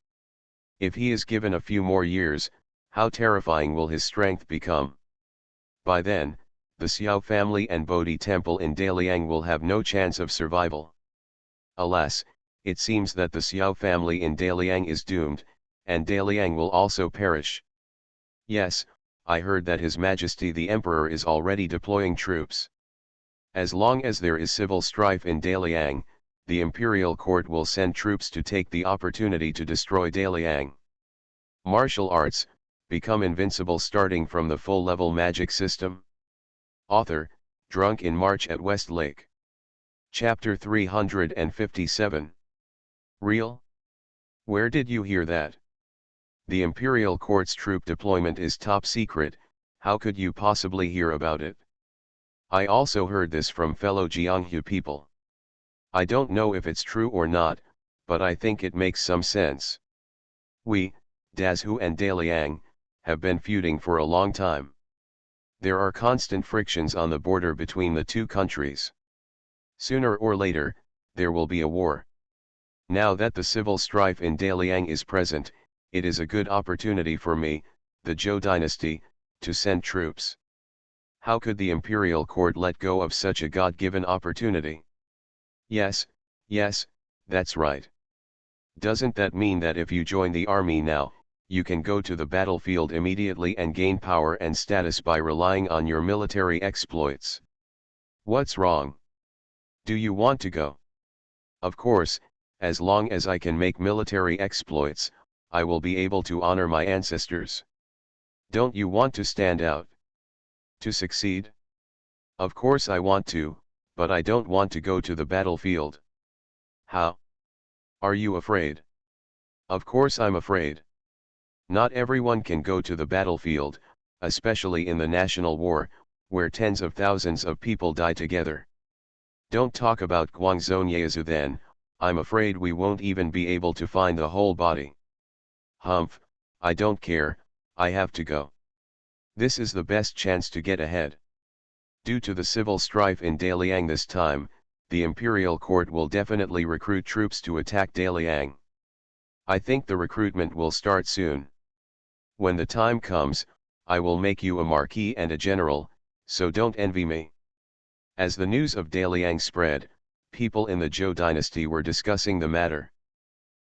If he is given a few more years, how terrifying will his strength become? By then, the Xiao family and Bodhi temple in Daliang will have no chance of survival. Alas, it seems that the Xiao family in Daliang is doomed, and Daliang will also perish. Yes, I heard that His Majesty the Emperor is already deploying troops. As long as there is civil strife in Daliang, the imperial court will send troops to take the opportunity to destroy Daliang. Martial arts, become invincible starting from the full-level magic system. Author, Drunk in March at West Lake. Chapter 357. Real? Where did you hear that? The Imperial Court's troop deployment is top secret, how could you possibly hear about it? I also heard this from fellow Jianghu people. I don't know if it's true or not, but I think it makes some sense. We, Dazhu and Daliang, have been feuding for a long time. There are constant frictions on the border between the two countries. Sooner or later, there will be a war. Now that the civil strife in Daliang is present, it is a good opportunity for me, the Zhou dynasty, to send troops. How could the imperial court let go of such a God-given opportunity? Yes, that's right. Doesn't that mean that if you join the army now, you can go to the battlefield immediately and gain power and status by relying on your military exploits? What's wrong? Do you want to go? Of course, as long as I can make military exploits, I will be able to honor my ancestors. Don't you want to stand out? To succeed? Of course I want to, but I don't want to go to the battlefield. How? Are you afraid? Of course I'm afraid. Not everyone can go to the battlefield, especially in the national war, where tens of thousands of people die together. Don't talk about Guangzhou Yezu then, I'm afraid we won't even be able to find the whole body. Humph, I don't care, I have to go. This is the best chance to get ahead. Due to the civil strife in Daliang this time, the imperial court will definitely recruit troops to attack Daliang. I think the recruitment will start soon. When the time comes, I will make you a marquis and a general, so don't envy me. As the news of Daliang spread, people in the Zhou dynasty were discussing the matter.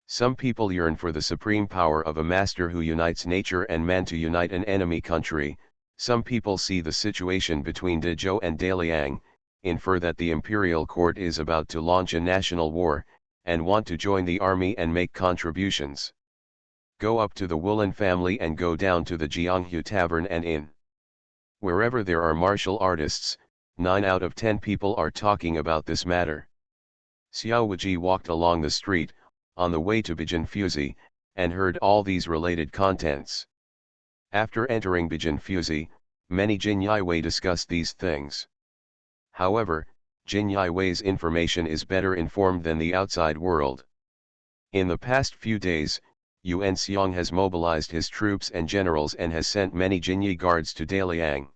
Some people yearn for the supreme power of a master who unites nature and man to unite an enemy country. Some people see the situation between Dezhou and Daliang, infer that the imperial court is about to launch a national war, and want to join the army and make contributions. Go up to the Woolen family and go down to the Jianghu tavern and inn. Wherever there are martial artists, 9 out of 10 people are talking about this matter. Xiao Wuji walked along the street, on the way to Bijin Fuzi, and heard all these related contents. After entering Bijin Fuzi, many Jin Yiwei discussed these things. However, Jin Yiwei's information is better informed than the outside world. In the past few days, Yuan Xiong has mobilized his troops and generals and has sent many Jinyi guards to Daliang.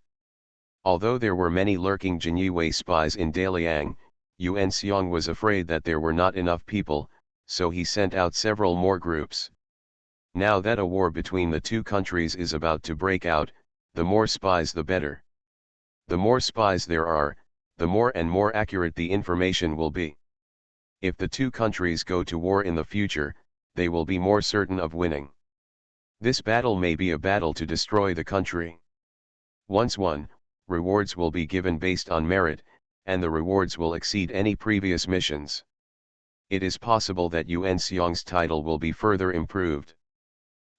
Although there were many lurking Jinyi spies in Daliang, Yuan Xiong was afraid that there were not enough people, so he sent out several more groups. Now that a war between the two countries is about to break out, the more spies the better. The more spies there are, the more and more accurate the information will be. If the two countries go to war in the future, they will be more certain of winning. This battle may be a battle to destroy the country. Once won, rewards will be given based on merit, and the rewards will exceed any previous missions. It is possible that Yuan Xiong's title will be further improved.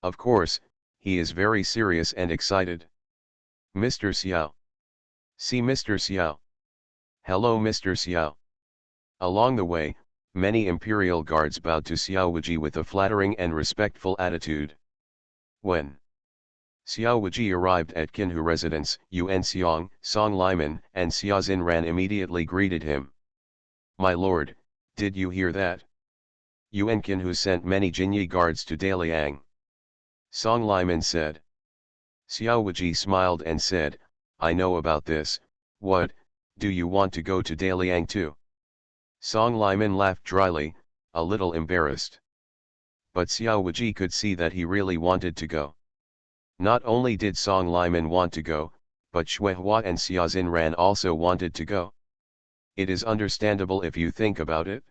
Of course, he is very serious and excited. Mr. Xiao. See Mr. Xiao. Hello Mr. Xiao. Along the way, many imperial guards bowed to Xiao Wuji with a flattering and respectful attitude. When Xiao Wuji arrived at Qinhu residence, Yuan Xiong, Song Liman, and Xia Xinran immediately greeted him. My lord, did you hear that? Yuan Qinhu sent many Jinyi guards to Daliang. Song Liman said. Xiao Wuji smiled and said, I know about this. What, do you want to go to Daliang too? Song Liman laughed dryly, a little embarrassed. But Xiao Wuji could see that he really wanted to go. Not only did Song Liman want to go, but Shuihua and Xia Xinran also wanted to go. It is understandable if you think about it.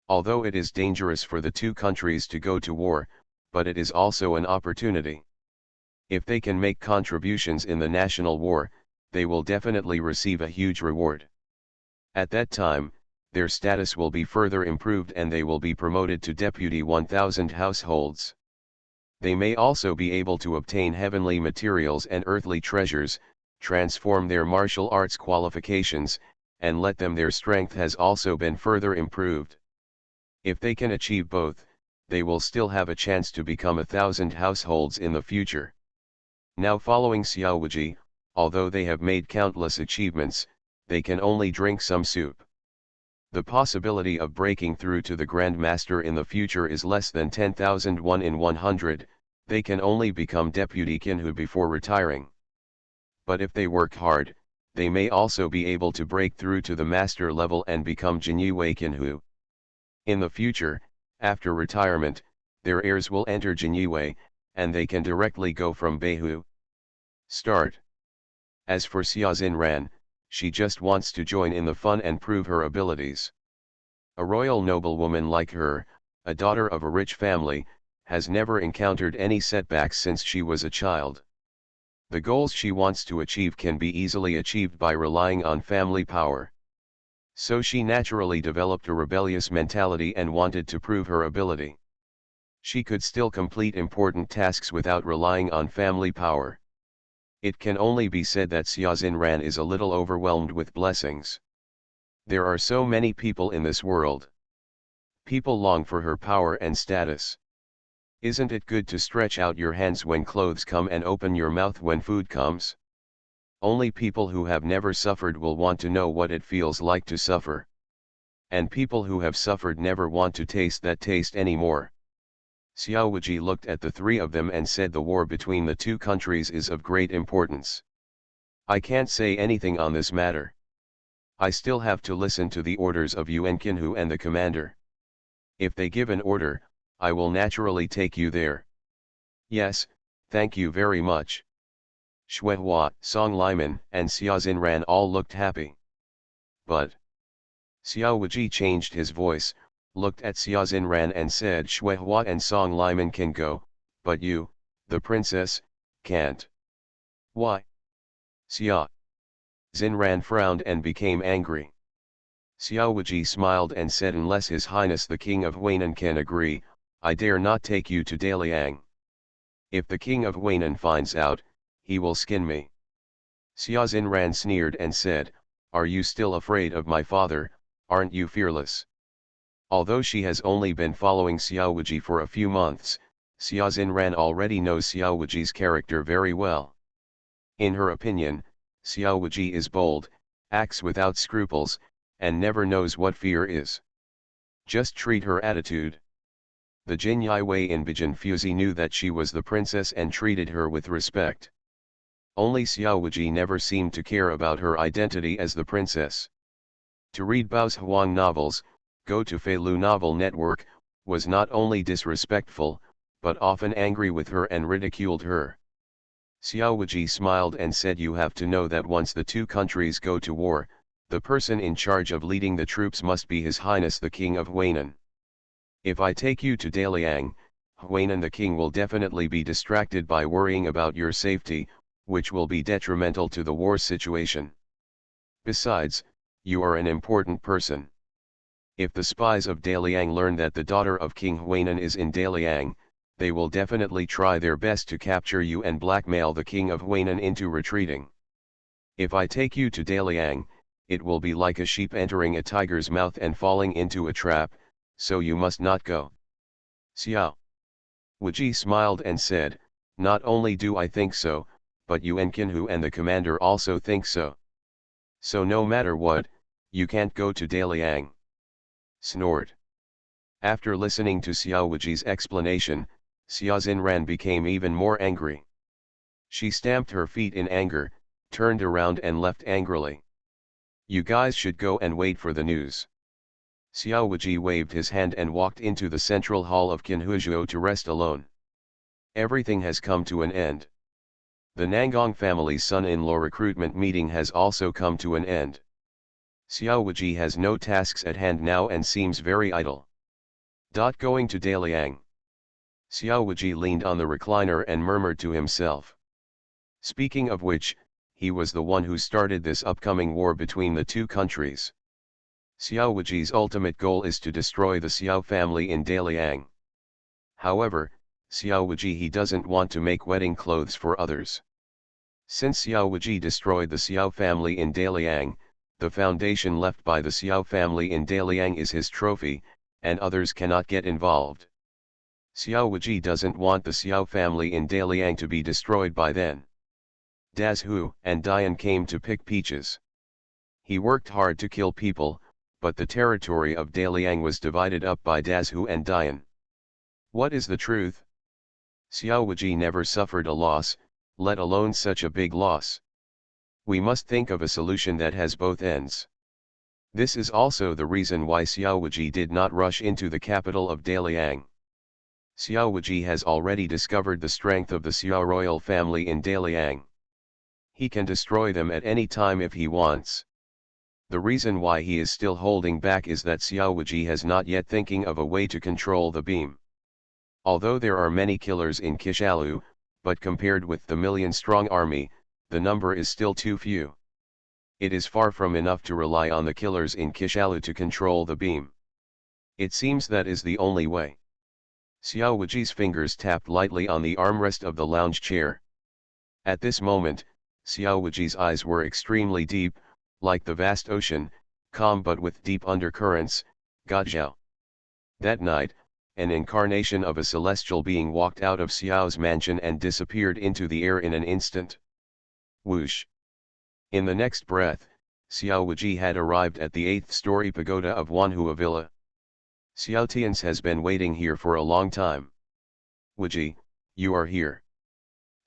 Although it is dangerous for the two countries to go to war, but it is also an opportunity. If they can make contributions in the national war, they will definitely receive a huge reward. At that time, their status will be further improved and they will be promoted to deputy 1000 households. They may also be able to obtain heavenly materials and earthly treasures, transform their martial arts qualifications, and let them their strength has also been further improved. If they can achieve both, they will still have a chance to become 1000 households in the future. Now following Xiao Wuji, although they have made countless achievements, they can only drink some soup. The possibility of breaking through to the Grand Master in the future is less than 10,001 in 100, they can only become Deputy Kinhu before retiring. But if they work hard, they may also be able to break through to the Master level and become Jinyue Kinhu. In the future, after retirement, their heirs will enter Jinyue, and they can directly go from Beihu. Start. As for Xia Xinran, she just wants to join in the fun and prove her abilities. A royal noblewoman like her, a daughter of a rich family, has never encountered any setbacks since she was a child. The goals she wants to achieve can be easily achieved by relying on family power. So she naturally developed a rebellious mentality and wanted to prove her ability. She could still complete important tasks without relying on family power. It can only be said that Xia Xinran is a little overwhelmed with blessings. There are so many people in this world. People long for her power and status. Isn't it good to stretch out your hands when clothes come and open your mouth when food comes? Only people who have never suffered will want to know what it feels like to suffer. And people who have suffered never want to taste that taste anymore. Xiao Wuji looked at the three of them and said the war between the two countries is of great importance. I can't say anything on this matter. I still have to listen to the orders of Yuan Kinhu and the commander. If they give an order, I will naturally take you there. Yes, thank you very much. Shuihua, Song Liman, and Xia Xinran all looked happy. But Xiao Wuji changed his voice, looked at Xia Xinran and said Shuihua and Song Liman can go, but you, the princess, can't. Why? Xia Xinran frowned and became angry. Xiao Wuji smiled and said unless His Highness the King of Huainan can agree, I dare not take you to Daliang. If the King of Huainan finds out, he will skin me. Xia Xinran sneered and said, are you still afraid of my father, aren't you fearless? Although she has only been following Xiao Wuji for a few months, Xia Xinran already knows Xiao Wuji's character very well. In her opinion, Xiao Wuji is bold, acts without scruples, and never knows what fear is. Just treat her attitude. The Jinyai Wei in Bijin Fuzi knew that she was the princess and treated her with respect. Only Xiao Wuji never seemed to care about her identity as the princess. To read Bao's Huang novels, go to Fei Lu Novel Network, was not only disrespectful, but often angry with her and ridiculed her. Xiao Wuji smiled and said you have to know that once the two countries go to war, the person in charge of leading the troops must be His Highness the King of Huainan. If I take you to Daliang, Huainan the king will definitely be distracted by worrying about your safety, which will be detrimental to the war situation. Besides, you are an important person. If the spies of Daliang learn that the daughter of King Huainan is in Daliang, they will definitely try their best to capture you and blackmail the King of Huainan into retreating. If I take you to Daliang, it will be like a sheep entering a tiger's mouth and falling into a trap, so you must not go. Xiao Wuji smiled and said, not only do I think so, but Yuan Kinhu and the commander also think so. So no matter what, you can't go to Daliang. Snort. After listening to Xiao Wuji's explanation, Xia Xinran became even more angry. She stamped her feet in anger, turned around and left angrily. You guys should go and wait for the news. Xiao Wuji waved his hand and walked into the central hall of Qinhuizhou to rest alone. Everything has come to an end. The Nangong family's son-in-law recruitment meeting has also come to an end. Xiao Wuji has no tasks at hand now and seems very idle. Going to Daliang. Xiao Wuji leaned on the recliner and murmured to himself. Speaking of which, he was the one who started this upcoming war between the two countries. Xiao Wuji's ultimate goal is to destroy the Xiao family in Daliang. However, Xiao Wuji he doesn't want to make wedding clothes for others. Since Xiao Wuji destroyed the Xiao family in Daliang, the foundation left by the Xiao family in Daliang is his trophy, and others cannot get involved. Xiao Wuji doesn't want the Xiao family in Daliang to be destroyed by then. Hu and Dian came to pick peaches. He worked hard to kill people, but the territory of Daliang was divided up by Hu and Dian. What is the truth? Xiao Wuji never suffered a loss, let alone such a big loss. We must think of a solution that has both ends. This is also the reason why Xiao Wuji did not rush into the capital of Daliang. Xiao Wuji has already discovered the strength of the Xiao royal family in Daliang. He can destroy them at any time if he wants. The reason why he is still holding back is that Xiao Wuji has not yet thinking of a way to control the beam. Although there are many killers in Kishalu, but compared with the million-strong army, the number is still too few. It is far from enough to rely on the killers in Kishalu to control the beam. It seems that is the only way. Xiao Wuji's fingers tapped lightly on the armrest of the lounge chair. At this moment, Xiao Wuji's eyes were extremely deep, like the vast ocean, calm but with deep undercurrents. Gazhao. That night, an incarnation of a celestial being walked out of Xiao's mansion and disappeared into the air in an instant. Whoosh! In the next breath, Xiao Wuji had arrived at the 8th-story pagoda of Wanhua Villa. Xiao Tians has been waiting here for a long time. Wuji, you are here.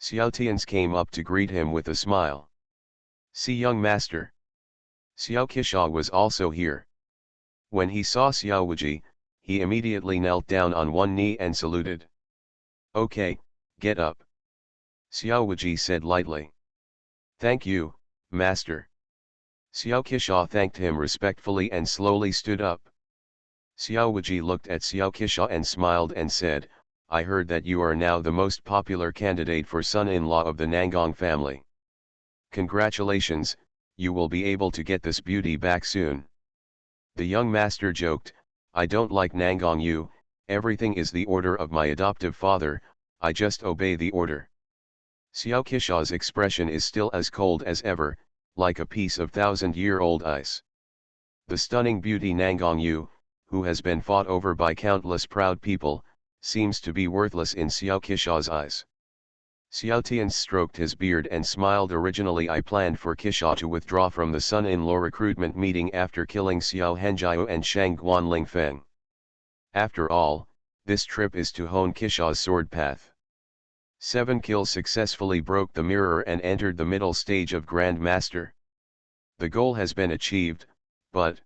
Xiao Tians came up to greet him with a smile. See, young master. Xiao Qisha was also here. When he saw Xiao Wuji, he immediately knelt down on one knee and saluted. Okay, get up. Xiao Wuji said lightly. Thank you, master. Xiao Qisha thanked him respectfully and slowly stood up. Xiao Wuji looked at Xiao Qisha and smiled and said, I heard that you are now the most popular candidate for son-in-law of the Nangong family. Congratulations, you will be able to get this beauty back soon. The young master joked, I don't like Nangong Yu, everything is the order of my adoptive father, I just obey the order. Xiao Qisha's expression is still as cold as ever, like a piece of thousand-year-old ice. The stunning beauty Nangong Yu, who has been fought over by countless proud people, seems to be worthless in Xiao Qisha's eyes. Xiao Tian stroked his beard and smiled. Originally I planned for Qisha to withdraw from the son-in-law recruitment meeting after killing Xiao Henjiao and Shang Guanling Feng. After all, this trip is to hone Qisha's sword path. 7 kills successfully broke the mirror and entered the middle stage of Grand Master. The goal has been achieved, but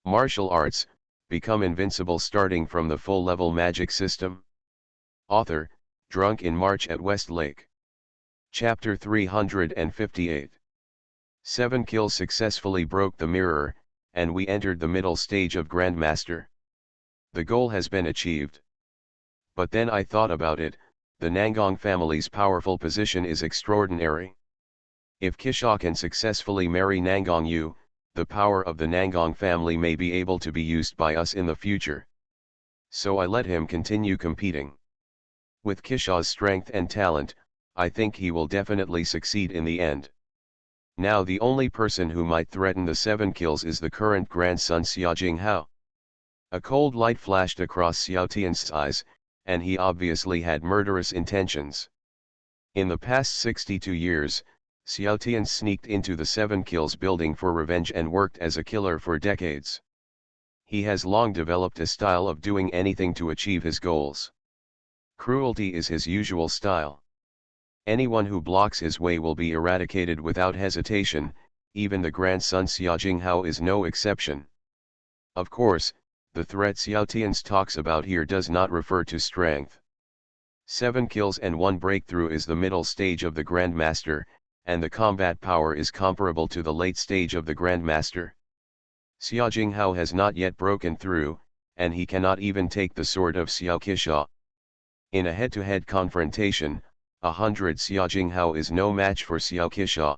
martial arts, become invincible starting from the full-level magic system. Author, Drunk in March at Westlake. Chapter 358. 7 kills successfully broke the mirror, and we entered the middle stage of Grandmaster. The goal has been achieved. But then I thought about it, the Nangong family's powerful position is extraordinary. If Qisha can successfully marry Nangong Yu, the power of the Nangong family may be able to be used by us in the future. So I let him continue competing. With Qisha's strength and talent, I think he will definitely succeed in the end. Now the only person who might threaten the 7 kills is the current grandson Xia Jinghao. A cold light flashed across Xiao Tian's eyes, and he obviously had murderous intentions. In the past 62 years, Xiao Tian sneaked into the 7 kills building for revenge and worked as a killer for decades. He has long developed a style of doing anything to achieve his goals. Cruelty is his usual style. Anyone who blocks his way will be eradicated without hesitation, even the grandson Xia Jinghao is no exception. Of course, the threat Xiao Tian talks about here does not refer to strength. 7 kills and 1 breakthrough is the middle stage of the Grandmaster, and the combat power is comparable to the late stage of the Grandmaster. Xiao Jinghao has not yet broken through, and he cannot even take the sword of Xiao Qixia. In a head-to-head confrontation, 100 Xiao Jinghao is no match for Xiao Qixia.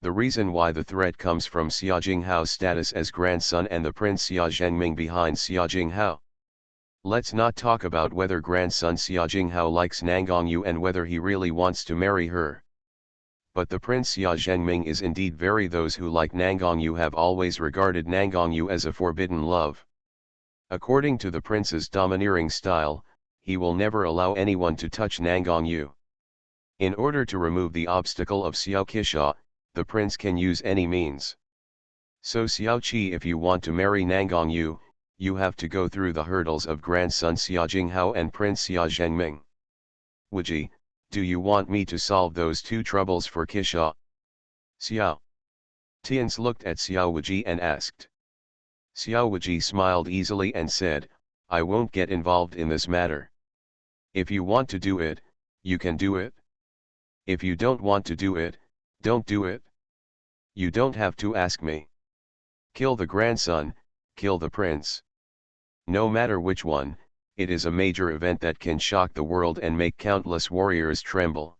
The reason why the threat comes from Xiao Jinghao's status as grandson and the Prince Xiao Zhengming behind Xiao Jinghao. Let's not talk about whether grandson Xiao Jinghao likes Nangongyu and whether he really wants to marry her. But the Prince Xiao Zhengming is indeed very. Those who like Nangongyu have always regarded Nangongyu as a forbidden love. According to the prince's domineering style, he will never allow anyone to touch Nangongyu. In order to remove the obstacle of Xiao Qixia, the prince can use any means. So Xiao Qi, if you want to marry Nangongyu, you have to go through the hurdles of grandson Xiao Jinghao and Prince Xiao Zhengming. Wuji, do you want me to solve those two troubles for Qixia? Xiao Tian's looked at Xiao Wuji and asked. Xiao Wuji smiled easily and said, I won't get involved in this matter. If you want to do it, you can do it. If you don't want to do it, don't do it. You don't have to ask me. Kill the grandson, kill the prince. No matter which one, it is a major event that can shock the world and make countless warriors tremble.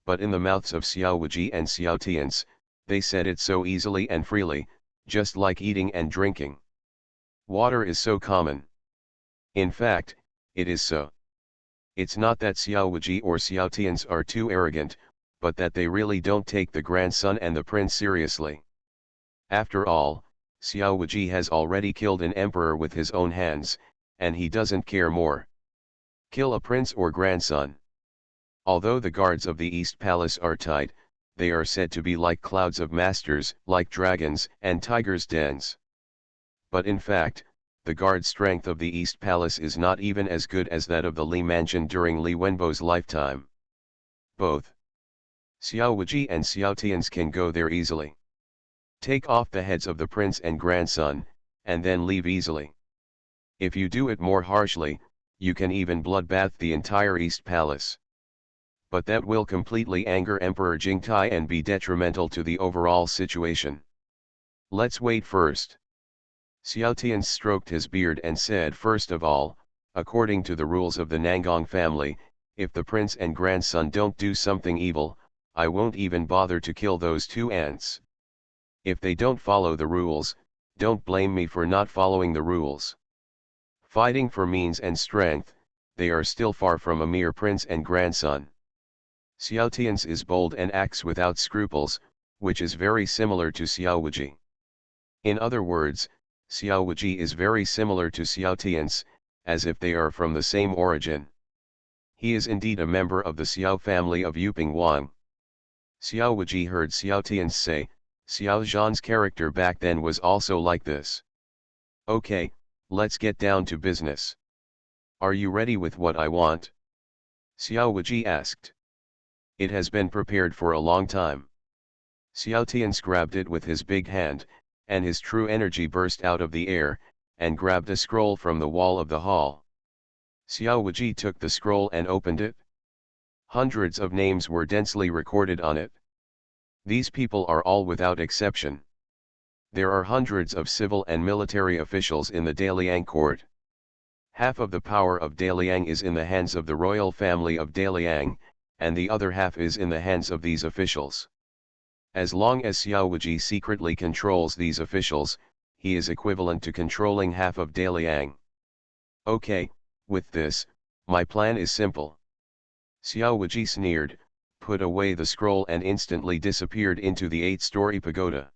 But in the mouths of Xiao Wuji and Xiao Tian's, they said it so easily and freely, just like eating and drinking. Water is so common. In fact, it is so. It's not that Xiao Wuji or Xiao Tian's are too arrogant, but that they really don't take the grandson and the prince seriously. After all, Xiao Wuji has already killed an emperor with his own hands, and he doesn't care more. Kill a prince or grandson. Although the guards of the East Palace are tight, they are said to be like clouds of masters, like dragons and tigers' dens. But in fact, the guard strength of the East Palace is not even as good as that of the Li Mansion during Li Wenbo's lifetime. Both Xiao Wuji and Xiao Tian's can go there easily. Take off the heads of the prince and grandson, and then leave easily. If you do it more harshly, you can even bloodbath the entire East Palace. But that will completely anger Emperor Jingtai and be detrimental to the overall situation. Let's wait first. Xiao Tian stroked his beard and said, first of all, according to the rules of the Nangong family, if the prince and grandson don't do something evil, I won't even bother to kill those two ants. If they don't follow the rules, don't blame me for not following the rules. Fighting for means and strength, they are still far from a mere prince and grandson. Xiao Tian's is bold and acts without scruples, which is very similar to Xiao Wuji. In other words, Xiao Wuji is very similar to Xiao Tian's, as if they are from the same origin. He is indeed a member of the Xiao family of Yuping Wang. Xiao Wuji heard Xiao Tian's say, Xiao Zhan's character back then was also like this. Okay, let's get down to business. Are you ready with what I want? Xiao Wuji asked. It has been prepared for a long time. Xiao Tian's grabbed it with his big hand, and his true energy burst out of the air, and grabbed a scroll from the wall of the hall. Xiao Wuji took the scroll and opened it. Hundreds of names were densely recorded on it. These people are all without exception. There are hundreds of civil and military officials in the Daliang court. Half of the power of Daliang is in the hands of the royal family of Daliang, and the other half is in the hands of these officials. As long as Xiao Wuji secretly controls these officials, he is equivalent to controlling half of Daliang. Okay, with this, my plan is simple. Xiao Wuji sneered, put away the scroll and instantly disappeared into the 8-story pagoda.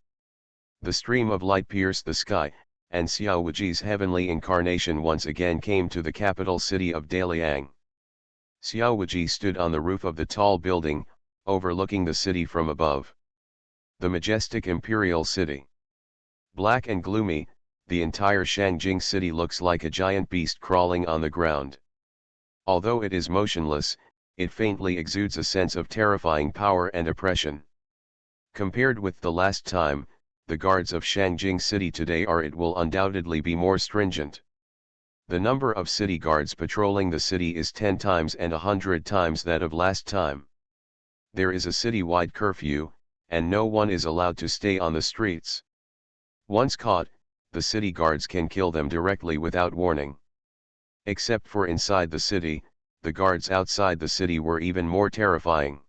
The stream of light pierced the sky, and Xiao Wuji's heavenly incarnation once again came to the capital city of Daliang. Xiao Wuji stood on the roof of the tall building, overlooking the city from above. The majestic imperial city. Black and gloomy, the entire Shangjing city looks like a giant beast crawling on the ground. Although it is motionless, it faintly exudes a sense of terrifying power and oppression. Compared with the last time, the guards of Shangjing city today will undoubtedly be more stringent. The number of city guards patrolling the city is 10 times and 100 times that of last time. There is a city-wide curfew, and no one is allowed to stay on the streets. Once caught, the city guards can kill them directly without warning. Except for inside the city, the guards outside the city were even more terrifying.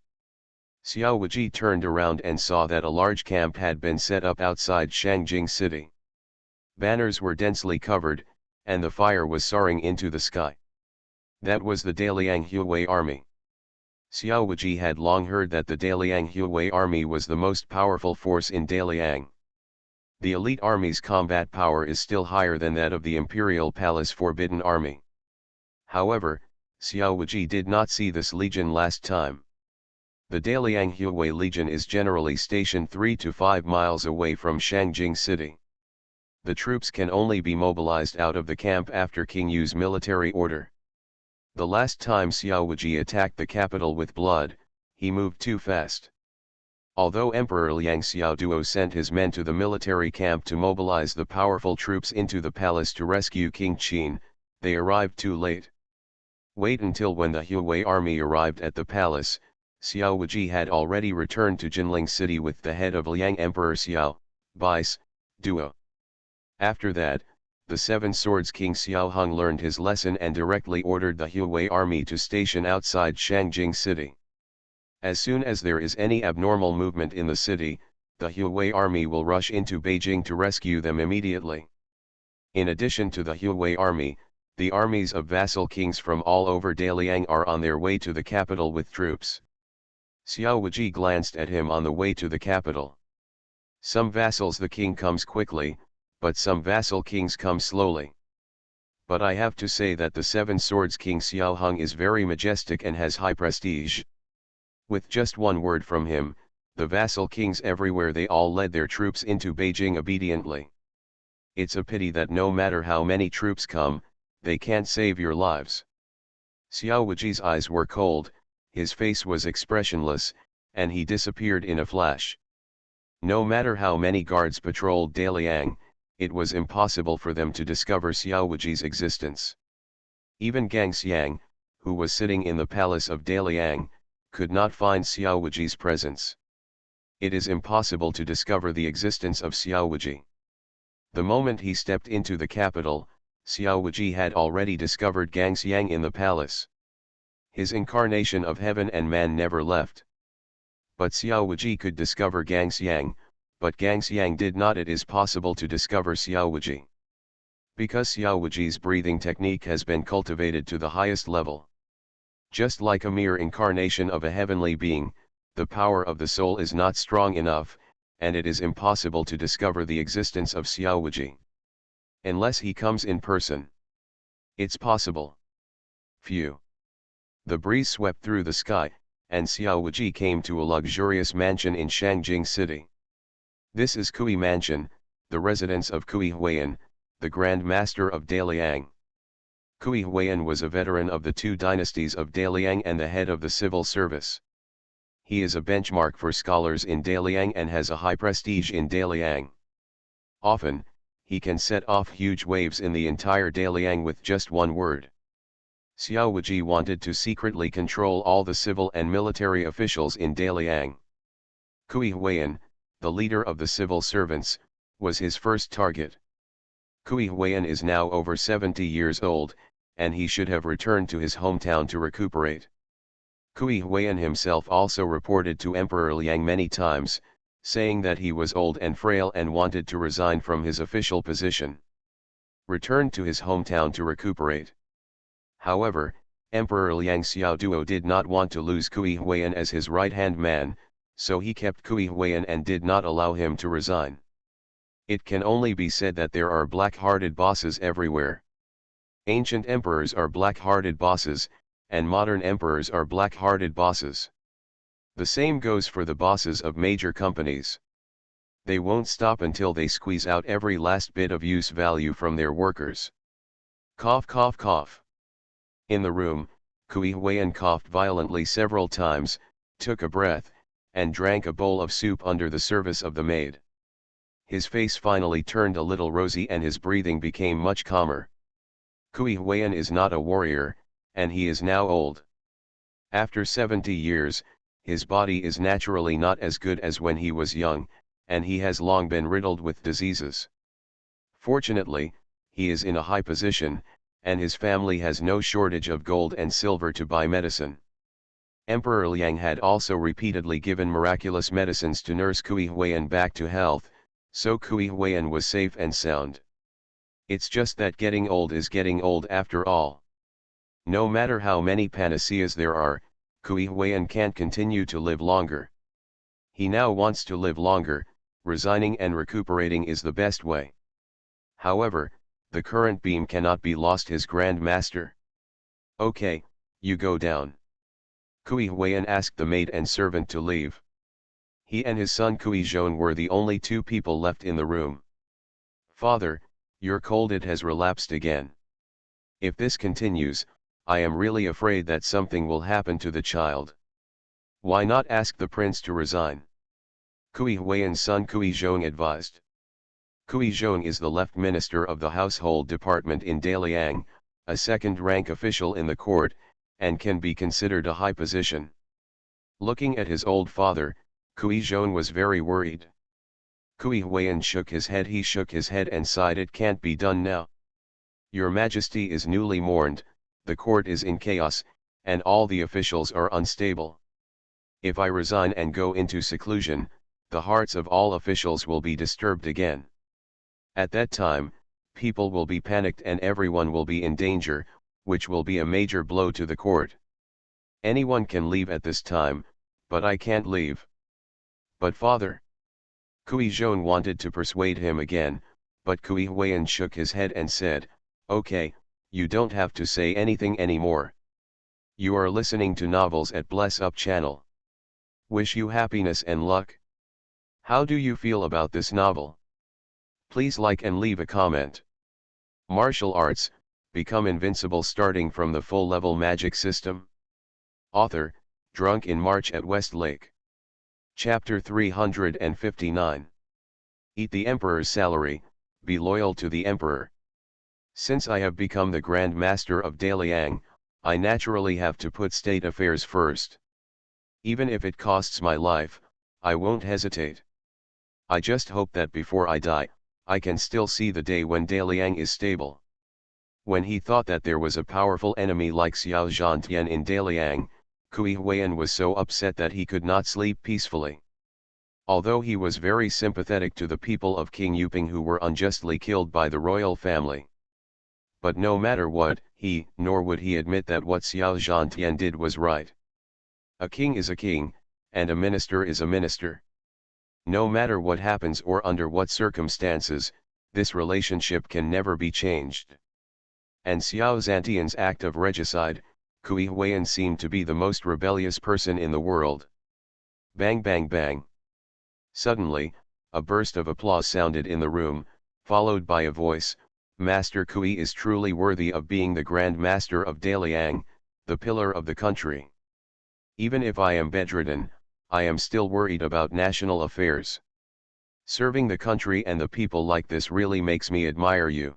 Xiao Wuji turned around and saw that a large camp had been set up outside Shangjing City. Banners were densely covered, and the fire was soaring into the sky. That was the Daliang Hui army. Xiao Wuji had long heard that the Daliang Hui army was the most powerful force in Daliang. The elite army's combat power is still higher than that of the Imperial Palace Forbidden Army. However, Xiao Wuji did not see this legion last time. The Daliang Hui Legion is generally stationed 3 to 5 miles away from Shangjing City. The troops can only be mobilized out of the camp after King Yu's military order. The last time Xiao Wuji attacked the capital with blood, he moved too fast. Although Emperor Liang Xiaoduo sent his men to the military camp to mobilize the powerful troops into the palace to rescue King Qin, they arrived too late. Wait until when the Hui army arrived at the palace, Xiao Wuji had already returned to Jinling City with the head of Liang Emperor Xiao, Bais, Duo. After that, the Seven Swords King Xiao Hung learned his lesson and directly ordered the Hui army to station outside Shangjing City. As soon as there is any abnormal movement in the city, the Hui army will rush into Beijing to rescue them immediately. In addition to the Hui army, the armies of vassal kings from all over Daliang are on their way to the capital with troops. Xiao Wuji glanced at him on the way to the capital. Some vassals the king comes quickly, but some vassal kings come slowly. But I have to say that the Seven Swords King Xiao Hung is very majestic and has high prestige. With just one word from him, the vassal kings everywhere they all led their troops into Beijing obediently. It's a pity that no matter how many troops come, they can't save your lives. Xiao Wuji's eyes were cold, his face was expressionless, and he disappeared in a flash. No matter how many guards patrolled Daliang, it was impossible for them to discover Xiao Wuji's existence. Even Gang Xiang, who was sitting in the palace of Daliang, could not find Xiao Wuji's presence. It is impossible to discover the existence of Xiao Wuji. The moment he stepped into the capital, Xiao Wuji had already discovered Gang Xiang in the palace. His incarnation of heaven and man never left. But Xiao Wuji could discover Gang Xiang, but Gang Xiang did not. It is possible to discover Xiao Wuji. Because Xiao Wuji's breathing technique has been cultivated to the highest level. Just like a mere incarnation of a heavenly being, the power of the soul is not strong enough, and it is impossible to discover the existence of Xiao Wuji. Unless he comes in person. It's possible. Phew. The breeze swept through the sky, and Xiao Wuji came to a luxurious mansion in Shangjing City. This is Kui Mansion, the residence of Kui Huiyan, the Grand Master of Daliang. Kui Huiyan was a veteran of the two dynasties of Daliang and the head of the civil service. He is a benchmark for scholars in Daliang and has a high prestige in Daliang. Often, he can set off huge waves in the entire Daliang with just one word. Xiao Wuji wanted to secretly control all the civil and military officials in Daliang. Kui Huiyan, the leader of the civil servants, was his first target. Kui Huiyan is now over 70 years old, and he should have returned to his hometown to recuperate. Kui Huiyan himself also reported to Emperor Liang many times, saying that he was old and frail and wanted to resign from his official position. Returned to his hometown to recuperate. However, Emperor Liang Xiaoduo did not want to lose Kui Huiyan as his right-hand man, so he kept Kui Huiyan and did not allow him to resign. It can only be said that there are black-hearted bosses everywhere. Ancient emperors are black-hearted bosses, and modern emperors are black-hearted bosses. The same goes for the bosses of major companies. They won't stop until they squeeze out every last bit of use value from their workers. Cough cough cough. In the room, Kui Huiyan coughed violently several times, took a breath, and drank a bowl of soup under the service of the maid. His face finally turned a little rosy and his breathing became much calmer. Kui Huiyan is not a warrior, and he is now old. After 70 years, his body is naturally not as good as when he was young, and he has long been riddled with diseases. Fortunately, he is in a high position, and his family has no shortage of gold and silver to buy medicine. Emperor Liang had also repeatedly given miraculous medicines to nurse Kui Huiyan back to health, so Kui Huiyan was safe and sound. It's just that getting old is getting old after all. No matter how many panaceas there are, Kui Huiyan can't continue to live longer. He now wants to live longer, resigning and recuperating is the best way. However, the current beam cannot be lost, his Grand Master. Okay, you go down. Kui Huiyan asked the maid and servant to leave. He and his son Kui Zhong were the only two people left in the room. Father, your cold it has relapsed again. If this continues, I am really afraid that something will happen to the child. Why not ask the prince to resign? Kui Huiyan's son Kui Zhong advised. Kui Zhong is the left minister of the household department in Daliang, a second-rank official in the court, and can be considered a high position. Looking at his old father, Kui Zhong was very worried. Kui Huiyan shook his head. He shook his head and sighed. It can't be done now. Your Majesty is newly mourned, the court is in chaos, and all the officials are unstable. If I resign and go into seclusion, the hearts of all officials will be disturbed again. At that time, people will be panicked and everyone will be in danger, which will be a major blow to the court. Anyone can leave at this time, but I can't leave. But father. Kui Zhong wanted to persuade him again, but Kui Huiyan shook his head and said, okay, you don't have to say anything anymore. You are listening to novels at Bless Up channel. Wish you happiness and luck. How do you feel about this novel? Please like and leave a comment. Martial arts, become invincible starting from the full level magic system. Author, Drunk in March at West Lake. Chapter 359. Eat the Emperor's salary, be loyal to the Emperor. Since I have become the Grand Master of Daliang, I naturally have to put state affairs first. Even if it costs my life, I won't hesitate. I just hope that before I die, I can still see the day when Daliang is stable. When he thought that there was a powerful enemy like Xiao Zhantian in Daliang, Kui Huiyan was so upset that he could not sleep peacefully. Although he was very sympathetic to the people of King Yuping who were unjustly killed by the royal family. But no matter what, nor would he admit that what Xiao Zhantian did was right. A king is a king, and a minister is a minister. No matter what happens or under what circumstances, this relationship can never be changed. And Xiao Zhantian's act of regicide, Kui Huiyan seemed to be the most rebellious person in the world. Bang bang bang. Suddenly, a burst of applause sounded in the room, followed by a voice, Master Kui is truly worthy of being the Grand Master of Daliang, the pillar of the country. Even if I am bedridden, I am still worried about national affairs. Serving the country and the people like this really makes me admire you.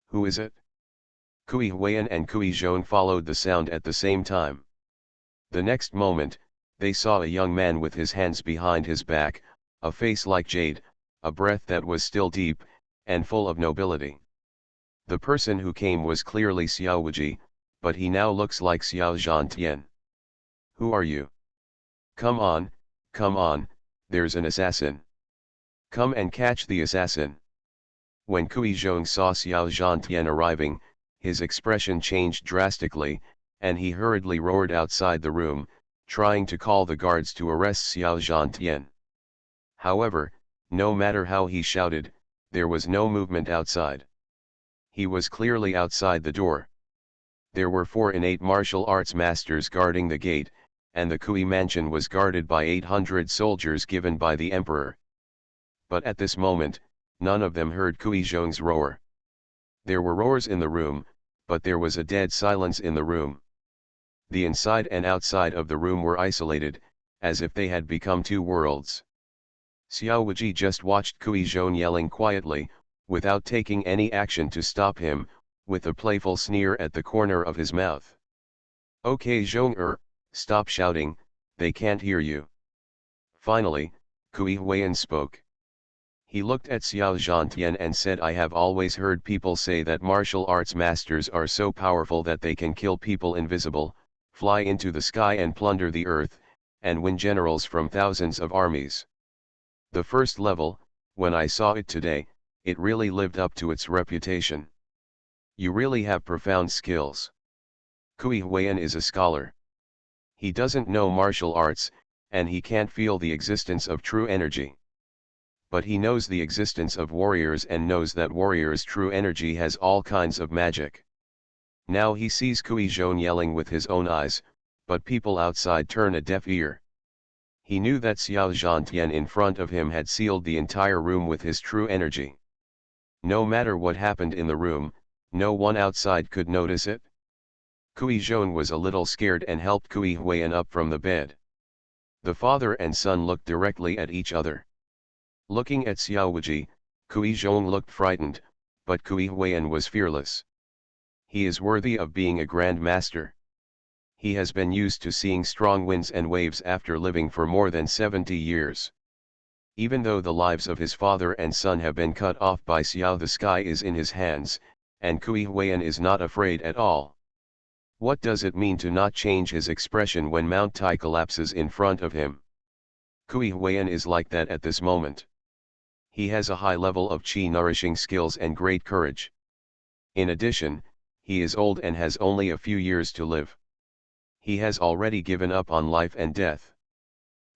Who is it? Kui Huiyan and Kui Zhong followed the sound at the same time. The next moment, they saw a young man with his hands behind his back, a face like jade, a breath that was still deep, and full of nobility. The person who came was clearly Xiao Wuji, but he now looks like Xiao Zhantian. Who are you? Come on, there's an assassin. Come and catch the assassin. When Kui Zhong saw Xiao Zhantian arriving, his expression changed drastically, and he hurriedly roared outside the room, trying to call the guards to arrest Xiao Zhantian. However, no matter how he shouted, there was no movement outside. He was clearly outside the door. There were 4 innate martial arts masters guarding the gate, and the Kui mansion was guarded by 800 soldiers given by the emperor. But at this moment, none of them heard Kui Zhong's roar. There were roars in the room, but there was a dead silence in the room. The inside and outside of the room were isolated, as if they had become 2 worlds. Xiao Wuji just watched Kui Zhong yelling quietly, without taking any action to stop him, with a playful sneer at the corner of his mouth. Okay Zhong stop shouting, they can't hear you. Finally, Kui Huiyan spoke. He looked at Xiao Zhantian and said, I have always heard people say that martial arts masters are so powerful that they can kill people invisible, fly into the sky and plunder the earth, and win generals from thousands of armies. The first level, when I saw it today, it really lived up to its reputation. You really have profound skills. Kui Huiyan is a scholar. He doesn't know martial arts, and he can't feel the existence of true energy. But he knows the existence of warriors and knows that warriors' true energy has all kinds of magic. Now he sees Kui Zhong yelling with his own eyes, but people outside turn a deaf ear. He knew that Xiao Zhantian in front of him had sealed the entire room with his true energy. No matter what happened in the room, no one outside could notice it. Kui Zhong was a little scared and helped Kui Huiyan up from the bed. The father and son looked directly at each other. Looking at Xiao Wuji, Kui Zhong looked frightened, but Kui Huiyan was fearless. He is worthy of being a grand master. He has been used to seeing strong winds and waves after living for more than 70 years. Even though the lives of his father and son have been cut off by Xiao, the sky is in his hands, and Kui Huiyan is not afraid at all. What does it mean to not change his expression when Mount Tai collapses in front of him? Kui Huiyan is like that at this moment. He has a high level of qi nourishing skills and great courage. In addition, he is old and has only a few years to live. He has already given up on life and death.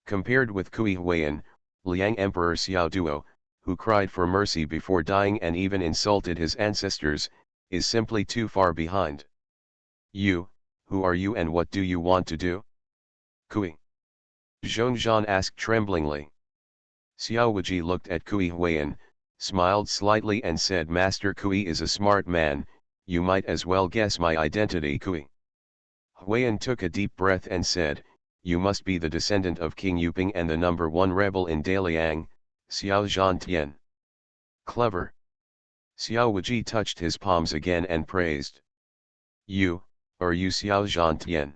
Compared with Kui Huiyan, Liang Emperor Xiao Duo, who cried for mercy before dying and even insulted his ancestors, is simply too far behind. You, who are you and what do you want to do? Kui Zhongzhan asked tremblingly. Xiao Wuji looked at Kui Huiyan, smiled slightly and said, Master Kui is a smart man, you might as well guess my identity. Kui Huiyan took a deep breath and said, you must be the descendant of King Yuping and the #1 rebel in Daliang, Xiao Zhantian. Clever. Xiao Wuji touched his palms again and praised. You, are you Xiao Zhantian?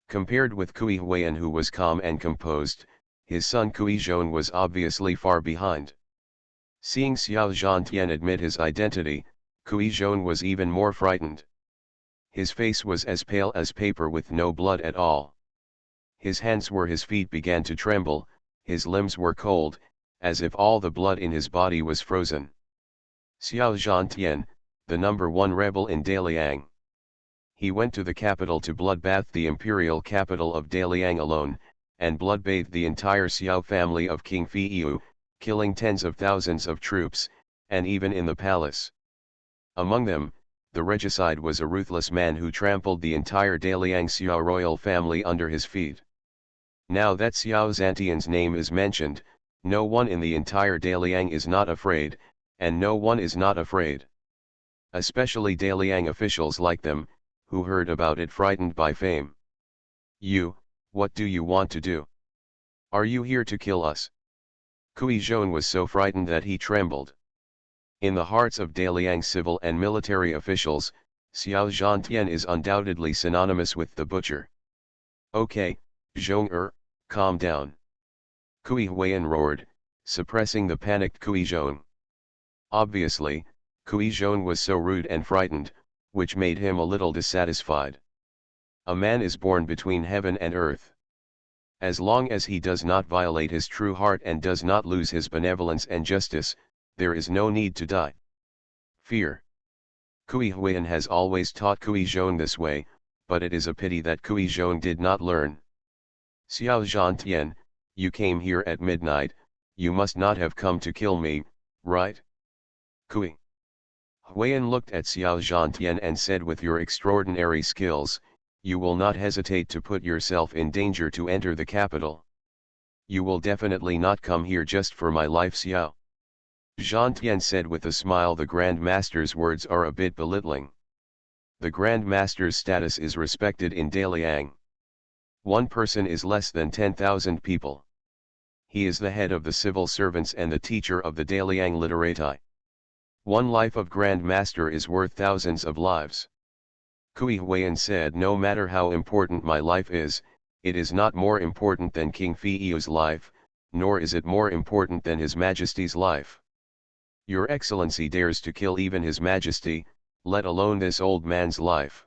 Compared with Kui Huiyan, who was calm and composed, his son Kui Zhong was obviously far behind. Seeing Xiao Zhantian admit his identity, Kui Zhong was even more frightened. His face was as pale as paper with no blood at all. His hands where his feet began to tremble, his limbs were cold, as if all the blood in his body was frozen. Xiao Zhantian, the #1 rebel in Daliang. He went to the capital to bloodbath the imperial capital of Daliang alone, and bloodbathed the entire Xiao family of King Fiyu, killing tens of thousands of troops, and even in the palace. Among them, the regicide was a ruthless man who trampled the entire Daliang Xiao royal family under his feet. Now that Xiao Zhantian's name is mentioned, no one in the entire Daliang is not afraid, and no one is not afraid. Especially Daliang officials like them, who heard about it frightened by fame. You, what do you want to do? Are you here to kill us? Kui Zhong was so frightened that he trembled. In the hearts of Daliang civil and military officials, Xiao Zhantian is undoubtedly synonymous with the butcher. Okay, Zhong calm down. Kui Huiyan roared, suppressing the panicked Kui Zhong. Obviously, Kui Zhong was so rude and frightened, which made him a little dissatisfied. A man is born between heaven and earth. As long as he does not violate his true heart and does not lose his benevolence and justice, there is no need to die. Fear. Kui Huiyan has always taught Kui Zhong this way, but it is a pity that Kui Zhong did not learn. Xiao Zhantian, you came here at midnight, you must not have come to kill me, right? Kui Huiyan looked at Xiao Zhantian and said, with your extraordinary skills, you will not hesitate to put yourself in danger to enter the capital. You will definitely not come here just for my life. Xiao Zhantian said with a smile, the Grand Master's words are a bit belittling. The Grand Master's status is respected in Daliang. One person is less than 10,000 people. He is the head of the civil servants and the teacher of the Daliang literati. One life of Grand Master is worth thousands of lives. Kui Huiyan said, no matter how important my life is, it is not more important than King Fiu's life, nor is it more important than His Majesty's life. Your Excellency dares to kill even His Majesty, let alone this old man's life.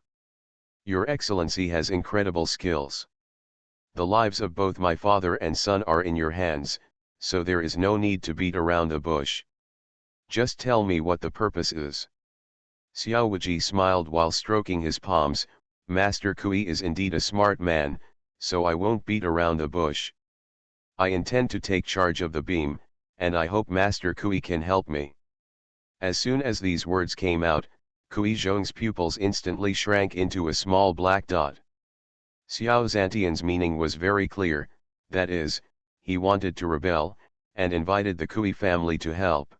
Your Excellency has incredible skills. The lives of both my father and son are in your hands, so there is no need to beat around the bush. Just tell me what the purpose is. Xiao Wuji smiled while stroking his palms. Master Kui is indeed a smart man, so I won't beat around the bush. I intend to take charge of the beam, and I hope Master Kui can help me. As soon as these words came out, Kui Zhong's pupils instantly shrank into a small black dot. Xiao Zhantian's meaning was very clear, that is, he wanted to rebel, and invited the Kui family to help.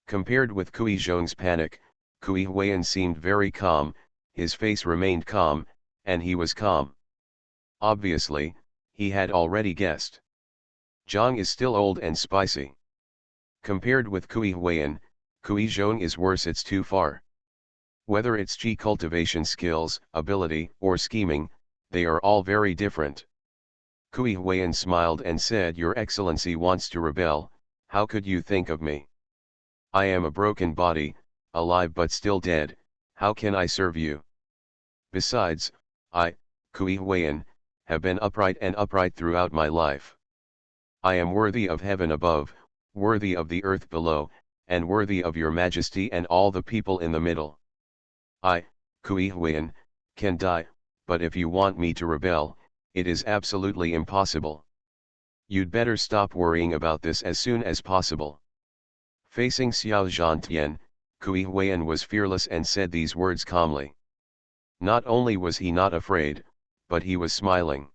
Compared with Kui Zhong's panic, Kui Huiyan seemed very calm, his face remained calm, and he was calm. Obviously, he had already guessed. Zhang is still old and spicy. Compared with Kui Huiyan, Kui Zhong is worse, it's too far. Whether it's Qi cultivation skills, ability, or scheming, they are all very different. Kui Huiyan smiled and said, Your Excellency wants to rebel, how could you think of me? I am a broken body, alive but still dead, how can I serve you? Besides, I, Kui Huiyan, have been upright throughout my life. I am worthy of heaven above, worthy of the earth below, and worthy of your Majesty and all the people in the middle. I, Kui Huiyan, can die, but if you want me to rebel, it is absolutely impossible. You'd better stop worrying about this as soon as possible. Facing Xiao Zhantian, Kui Huiyan was fearless and said these words calmly. Not only was he not afraid, but he was smiling.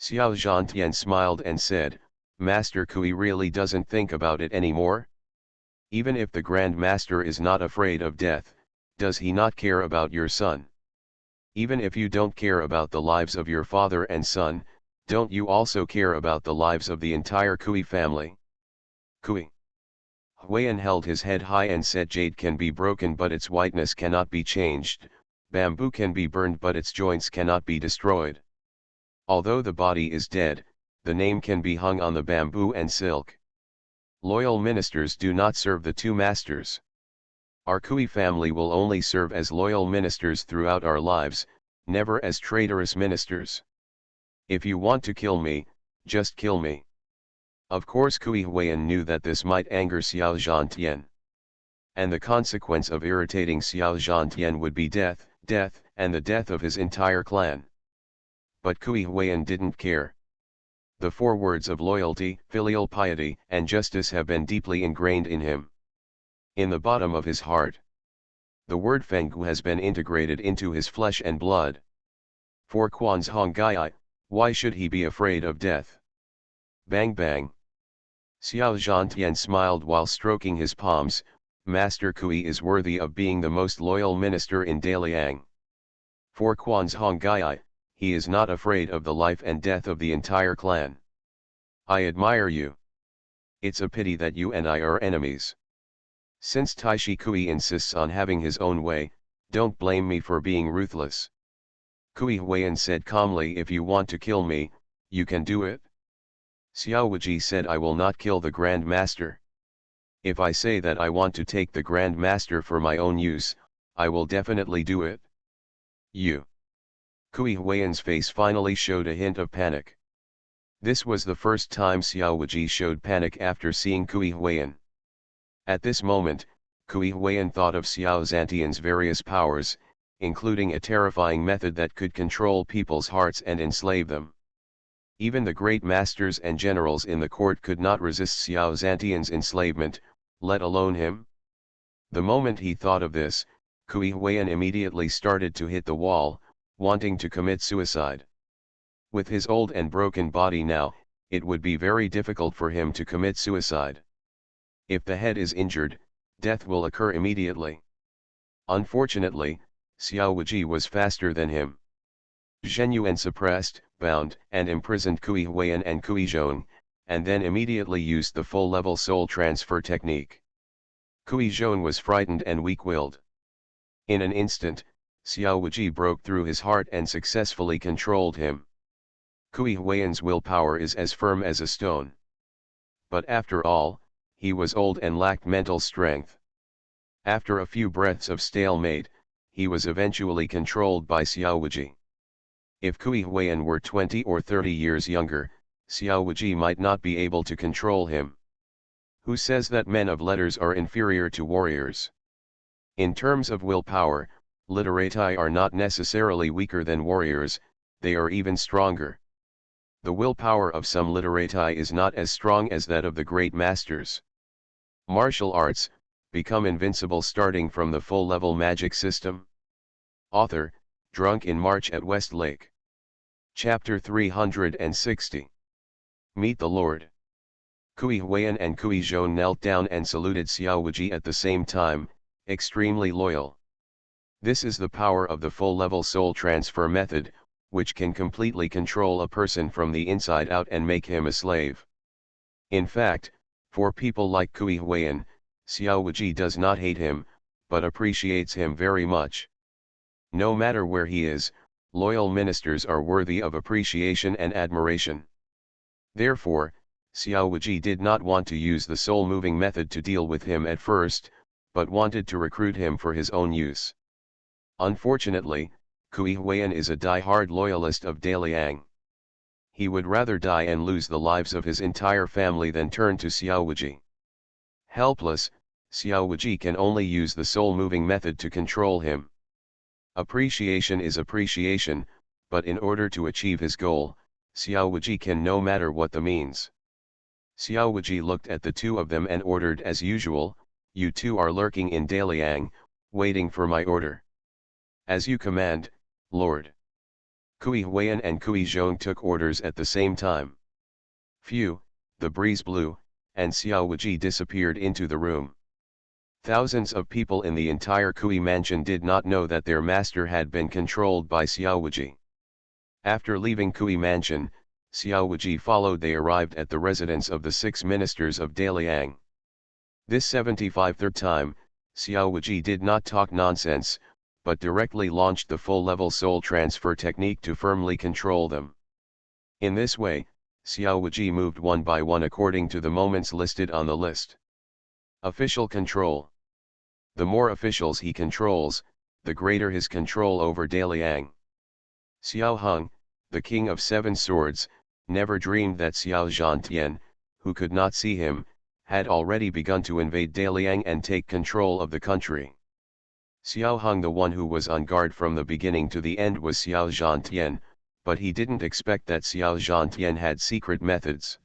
Xiao Zhantian smiled and said, Master Kui really doesn't think about it anymore? Even if the Grand Master is not afraid of death, does he not care about your son? Even if you don't care about the lives of your father and son, don't you also care about the lives of the entire Kui family? Kui Huiyan held his head high and said, Jade can be broken but its whiteness cannot be changed, bamboo can be burned but its joints cannot be destroyed. Although the body is dead, the name can be hung on the bamboo and silk. Loyal ministers do not serve the two masters. Our Kui family will only serve as loyal ministers throughout our lives, never as traitorous ministers. If you want to kill me, just kill me. Of course Kui Huiyan knew that this might anger Xiao Zhantian. And the consequence of irritating Xiao Zhantian would be death, and the death of his entire clan. But Kui Huiyan didn't care. The 4 words of loyalty, filial piety, and justice have been deeply ingrained in him. In the bottom of his heart. The word Fenggu has been integrated into his flesh and blood. For Quan's Hongai, why should he be afraid of death? Bang bang. Xiao Zhantian smiled while stroking his palms. Master Kui is worthy of being the most loyal minister in Daliang. For Quan's Hongai, he is not afraid of the life and death of the entire clan. I admire you. It's a pity that you and I are enemies. Since Taishi Kui insists on having his own way, don't blame me for being ruthless. Kui Huiyan said calmly, if you want to kill me, you can do it. Xiao Wuji said, I will not kill the Grand Master. If I say that I want to take the Grand Master for my own use, I will definitely do it. You. Kui Huiyan's face finally showed a hint of panic. This was the first time Xiao Wuji showed panic after seeing Kui Huiyan. At this moment, Kui Huiyan thought of Xiao Zhantian's various powers, including a terrifying method that could control people's hearts and enslave them. Even the great masters and generals in the court could not resist Xiao Zhantian's enslavement, let alone him. The moment he thought of this, Kui Huiyan immediately started to hit the wall, wanting to commit suicide. With his old and broken body now, it would be very difficult for him to commit suicide. If the head is injured, death will occur immediately. Unfortunately, Xiao Wuji was faster than him. Zhen Yuan suppressed, bound, and imprisoned Kui Huiyan and Kui Zhong, and then immediately used the full-level soul transfer technique. Kui Zhong was frightened and weak-willed. In an instant, Xiao Wuji broke through his heart and successfully controlled him. Kui Huiyan's willpower is as firm as a stone. But after all, he was old and lacked mental strength. After a few breaths of stalemate, he was eventually controlled by Xiao Wuji. If Kui Huiyan were 20 or 30 years younger, Xiao Wuji might not be able to control him. Who says that men of letters are inferior to warriors? In terms of willpower, literati are not necessarily weaker than warriors, they are even stronger. The willpower of some literati is not as strong as that of the great masters. Martial arts, become invincible starting from the full-level magic system. Author, Drunk in March at West Lake. Chapter 360. Meet the Lord. Kui Huiyan and Kui Zhong knelt down and saluted Xiao Wuji at the same time, extremely loyal. This is the power of the full-level soul transfer method, which can completely control a person from the inside out and make him a slave. In fact, for people like Kui Huiyan, Xiao Wuji does not hate him, but appreciates him very much. No matter where he is, loyal ministers are worthy of appreciation and admiration. Therefore, Xiao Wuji did not want to use the soul-moving method to deal with him at first, but wanted to recruit him for his own use. Unfortunately, Kui Huiyan is a die-hard loyalist of Daliang. He would rather die and lose the lives of his entire family than turn to Xiao Wuji. Helpless, Xiao Wuji can only use the soul-moving method to control him. Appreciation is appreciation, but in order to achieve his goal, Xiao Wuji can no matter what the means. Xiao Wuji looked at the two of them and ordered as usual, "You two are lurking in Daliang, waiting for my order." "As you command, Lord." Kui Huiyan and Kui Zhong took orders at the same time. Phew, the breeze blew, and Xiao Wuji disappeared into the room. Thousands of people in the entire Kui mansion did not know that their master had been controlled by Xiao Wuji. After leaving Kui mansion, Xiao Wuji followed. They arrived at the residence of the 6 ministers of Daliang. This 75th time, Xiao Wuji did not talk nonsense, but directly launched the full-level soul transfer technique to firmly control them. In this way, Xiao Wuji moved one by one according to the moments listed on the list. Official control. The more officials he controls, the greater his control over Daliang. Xiao Heng, the king of 7 swords, never dreamed that Xiao Zhantian, who could not see him, had already begun to invade Daliang and take control of the country. Xiao Heng, the one who was on guard from the beginning to the end, was Xiao Zhantian, but he didn't expect that Xiao Zhantian had secret methods.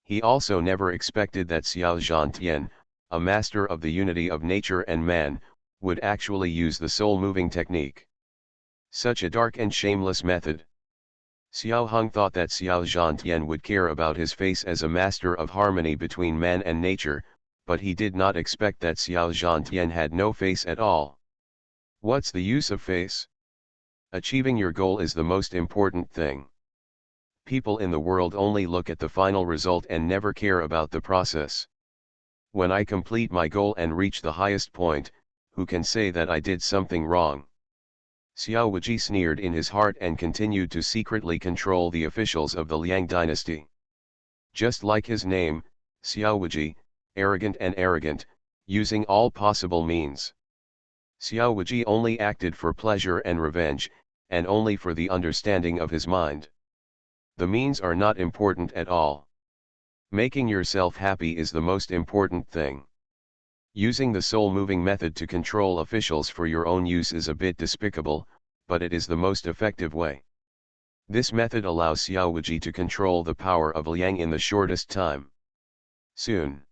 He also never expected that Xiao Zhantian, a master of the unity of nature and man, would actually use the soul-moving technique. Such a dark and shameless method. Xiao Heng thought that Xiao Zhantian would care about his face as a master of harmony between man and nature, but he did not expect that Xiao Zhantian had no face at all. What's the use of face? Achieving your goal is the most important thing. People in the world only look at the final result and never care about the process. When I complete my goal and reach the highest point, who can say that I did something wrong? Xiao Wuji sneered in his heart and continued to secretly control the officials of the Liang dynasty. Just like his name, Xiao Wuji, arrogant and arrogant, using all possible means. Xiao Wuji only acted for pleasure and revenge, and only for the understanding of his mind. The means are not important at all. Making yourself happy is the most important thing. Using the soul-moving method to control officials for your own use is a bit despicable, but it is the most effective way. This method allows Xiao Wuji to control the power of Liang in the shortest time. Soon,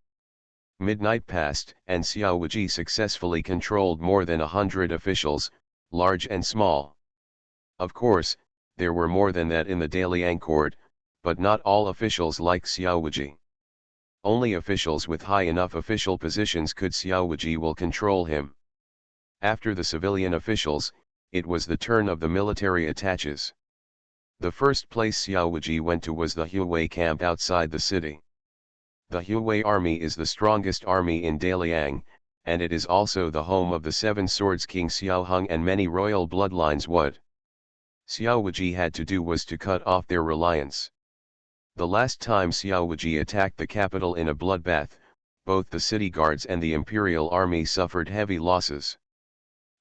midnight passed, and Xiao Wuji successfully controlled more than 100 officials, large and small. Of course, there were more than that in the Daliang court, but not all officials like Xiao Wuji. Only officials with high enough official positions could Xiao Wuji will control him. After the civilian officials, it was the turn of the military attaches. The first place Xiao Wuji went to was the Huawei camp outside the city. The Huawei army is the strongest army in Daliang, and it is also the home of the Seven Swords King Xiao Hung and many royal bloodlines. What Xiao Wuji had to do was to cut off their reliance. The last time Xiao Wuji attacked the capital in a bloodbath, both the city guards and the imperial army suffered heavy losses.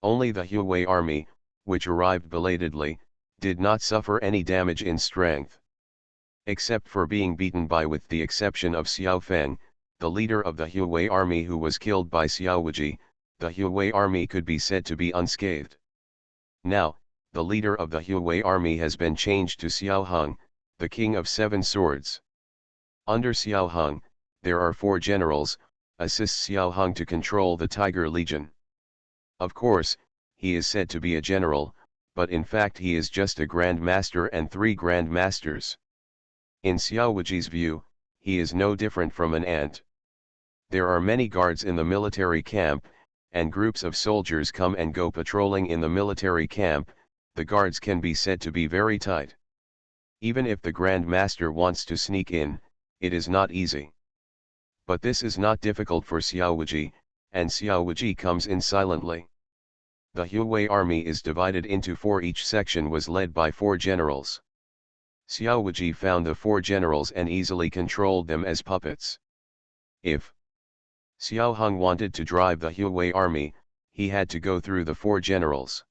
Only the Hui army, which arrived belatedly, did not suffer any damage in strength. Except for being beaten by, with the exception of Xiao Feng, the leader of the Hui army, who was killed by Xiao Wuji, the Hui army could be said to be unscathed. Now, the leader of the Hui army has been changed to Xiao Hung, the king of seven swords. Under Xiao Hung, there are 4 generals, assist Xiao Hung to control the Tiger Legion. Of course, he is said to be a general, but in fact he is just a Grand Master and 3 Grand Masters. In Xiao Wuji's view, he is no different from an ant. There are many guards in the military camp, and groups of soldiers come and go patrolling in the military camp. The guards can be said to be very tight. Even if the Grand Master wants to sneak in, it is not easy. But this is not difficult for Xiao Wuji, and Xiao Wuji comes in silently. The Hui army is divided into 4. Each section was led by 4 generals. Xiao Wuji found the 4 generals and easily controlled them as puppets. If Xiao Hung wanted to drive the Hui army, he had to go through the 4 generals.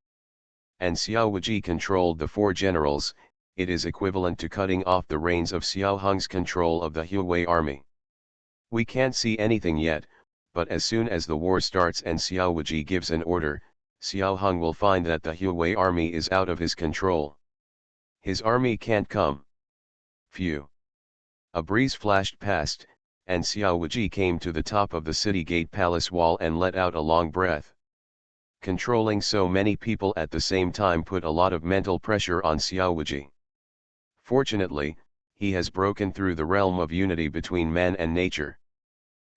And Xiao Wuji controlled the 4 generals. It is equivalent to cutting off the reins of Xiao Hung's control of the Hui army. We can't see anything yet, but as soon as the war starts and Xiao Wuji gives an order, Xiao Hung will find that the Hui army is out of his control. His army can't come. Phew. A breeze flashed past, and Xiao Wuji came to the top of the city gate palace wall and let out a long breath. Controlling so many people at the same time put a lot of mental pressure on Xiao Wuji. Fortunately, he has broken through the realm of unity between man and nature.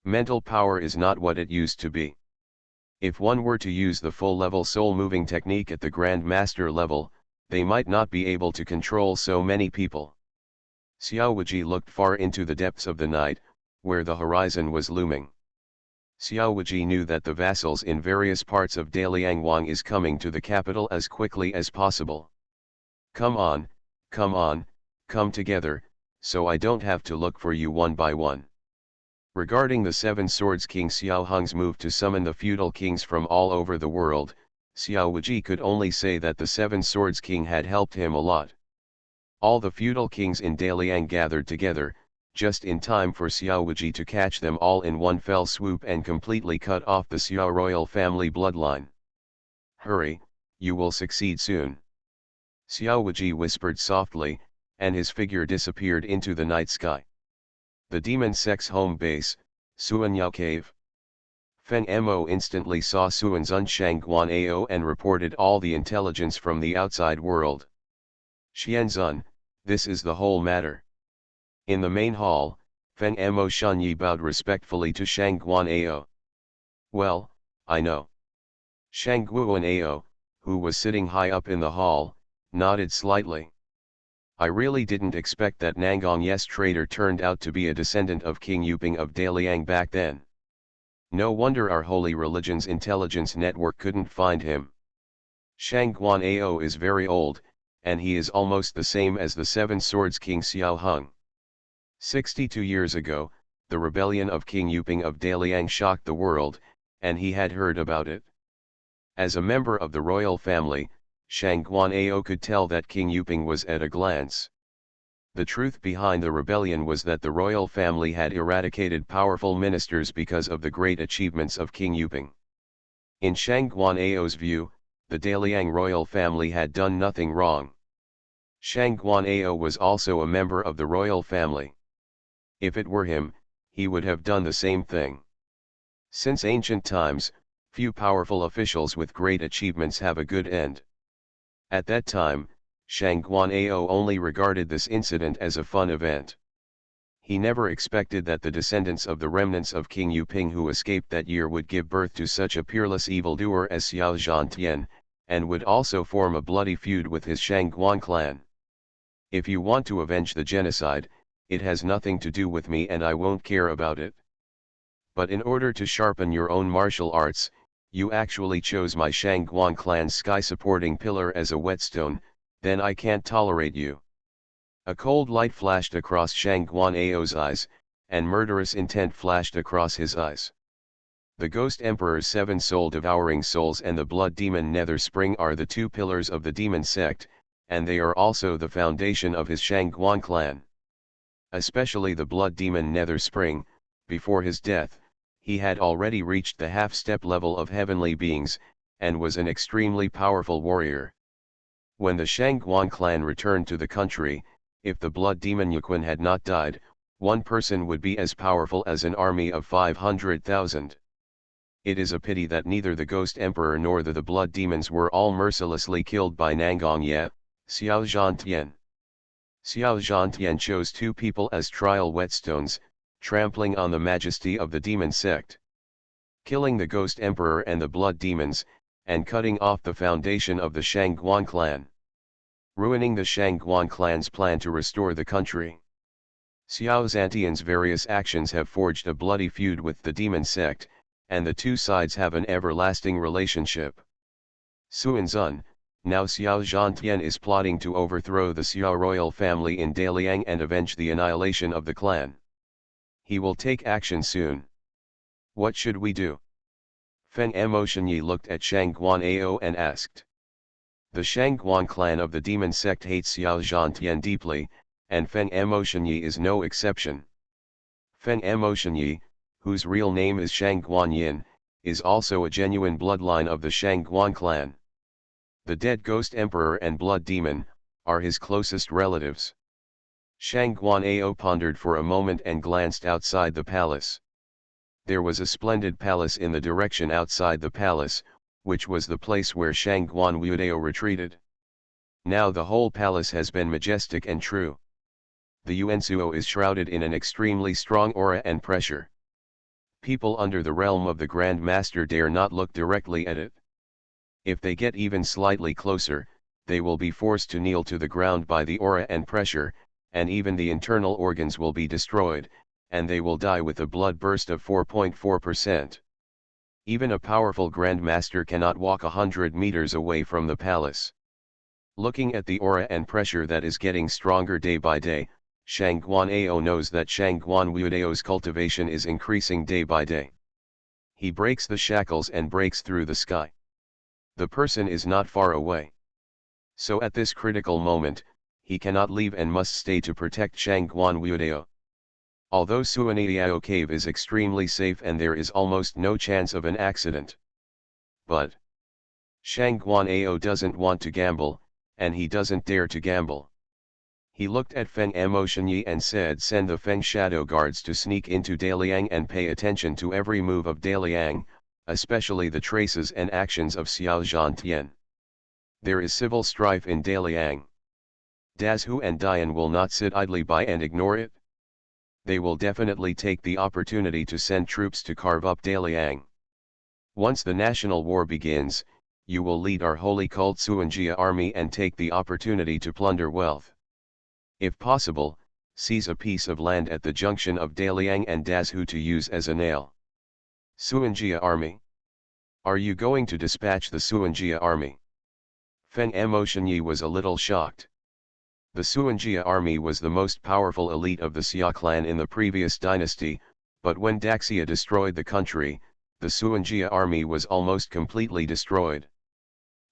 Mental power is not what it used to be. If one were to use the full-level soul-moving technique at the Grand Master level, they might not be able to control so many people. Xiao Wuji looked far into the depths of the night, where the horizon was looming. Xiao Wuji knew that the vassals in various parts of Daliangwang is coming to the capital as quickly as possible. Come on, come together, so I don't have to look for you one by one. Regarding the Seven Swords King Xiao Hung's move to summon the feudal kings from all over the world, Xiao Wuji could only say that the Seven Swords King had helped him a lot. All the feudal kings in Daliang gathered together, just in time for Xiao Wuji to catch them all in one fell swoop and completely cut off the Xiao royal family bloodline. Hurry, you will succeed soon. Xiao Wuji whispered softly, and his figure disappeared into the night sky. The demon sect's home base, Suanyao Cave. Feng Mo instantly saw Suanzun Shangguan Ao and reported all the intelligence from the outside world. Xianzun, this is the whole matter. In the main hall, Feng Mo Shanyi bowed respectfully to Shangguan Ao. Well, I know. Shangguan Ao, who was sitting high up in the hall, nodded slightly. I really didn't expect that Nangong Yes traitor turned out to be a descendant of King Yuping of Daliang back then. No wonder our holy religion's intelligence network couldn't find him. Shangguan Ao is very old, and he is almost the same as the Seven Swords King Xiao Hung. 62 years ago, the rebellion of King Yuping of Daliang shocked the world, and he had heard about it. As a member of the royal family, Shangguan Ao could tell that King Yuping was at a glance. The truth behind the rebellion was that the royal family had eradicated powerful ministers because of the great achievements of King Yuping. In Shangguan Ao's view, the Daliang royal family had done nothing wrong. Shangguan Ao was also a member of the royal family. If it were him, he would have done the same thing. Since ancient times, few powerful officials with great achievements have a good end. At that time, Shangguan Ao only regarded this incident as a fun event. He never expected that the descendants of the remnants of King Yuping who escaped that year would give birth to such a peerless evildoer as Xiao Zhantian, and would also form a bloody feud with his Shangguan clan. If you want to avenge the genocide, it has nothing to do with me and I won't care about it. But in order to sharpen your own martial arts, you actually chose my Shangguan clan's sky-supporting pillar as a whetstone, then I can't tolerate you. A cold light flashed across Shangguan Ao's eyes, and murderous intent flashed across his eyes. The Ghost Emperor's 7 soul-devouring souls and the blood demon Nether Spring are the 2 pillars of the demon sect, and they are also the foundation of his Shangguan clan. Especially the blood demon Nether Spring, before his death, he had already reached the half-step level of heavenly beings, and was an extremely powerful warrior. When the Shangguan clan returned to the country, if the blood demon Yuquan had not died, one person would be as powerful as an army of 500,000. It is a pity that neither the Ghost Emperor nor the blood demons were all mercilessly killed by Nangong Ye, Xiao Zhantian. Xiao Zhantian chose 2 people as trial whetstones, trampling on the majesty of the demon sect. Killing the Ghost Emperor and the blood demons, and cutting off the foundation of the Shangguan clan. Ruining the Shangguan clan's plan to restore the country. Xiao Zhantian's various actions have forged a bloody feud with the demon sect, and the 2 sides have an everlasting relationship. Suanzun, now Xiao Zhantian is plotting to overthrow the Xiao royal family in Daliang and avenge the annihilation of the clan. He will take action soon. What should we do? Feng Emoshenyi looked at Shangguan Ao and asked. The Shangguan clan of the demon sect hates Xiao Zhantian deeply, and Feng Emoshenyi is no exception. Feng Emoshenyi, whose real name is Shangguan Yin, is also a genuine bloodline of the Shangguan clan. The dead Ghost Emperor and Blood Demon are his closest relatives. Shangguan Ao pondered for a moment and glanced outside the palace. There was a splendid palace in the direction outside the palace, which was the place where Shangguan Wuxiao retreated. Now the whole palace has been majestic and true. The Yuansuo is shrouded in an extremely strong aura and pressure. People under the realm of the Grand Master dare not look directly at it. If they get even slightly closer, they will be forced to kneel to the ground by the aura and pressure, and even the internal organs will be destroyed, and they will die with a blood burst of 4.4%. Even a powerful Grand Master cannot walk 100 meters away from the palace. Looking at the aura and pressure that is getting stronger day by day, Shangguan Ao knows that Shangguan Wuxiao's cultivation is increasing day by day. He breaks the shackles and breaks through the sky. The person is not far away. So at this critical moment, he cannot leave and must stay to protect Shangguan Wuxiao. Although Suaniao cave is extremely safe and there is almost no chance of an accident. But Shangguan Ao doesn't want to gamble, and he doesn't dare to gamble. He looked at Feng Emoshenyi and said, send the Feng Shadow Guards to sneak into Daliang and pay attention to every move of Daliang, especially the traces and actions of Xiao Zhantian. There is civil strife in Daliang. Dazhu and Dian will not sit idly by and ignore it. They will definitely take the opportunity to send troops to carve up Daliang. Once the national war begins, you will lead our holy cult Suanjia army and take the opportunity to plunder wealth. If possible, seize a piece of land at the junction of Daliang and Dazhu to use as a nail. Suanjia army. Are you going to dispatch the Suanjia army? Feng Emoshenyi was a little shocked. The Suanjia army was the most powerful elite of the Xia clan in the previous dynasty, but when Daxia destroyed the country, the Suanjia army was almost completely destroyed.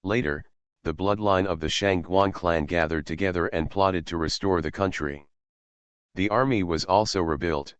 Later, the bloodline of the Shangguan clan gathered together and plotted to restore the country. The army was also rebuilt.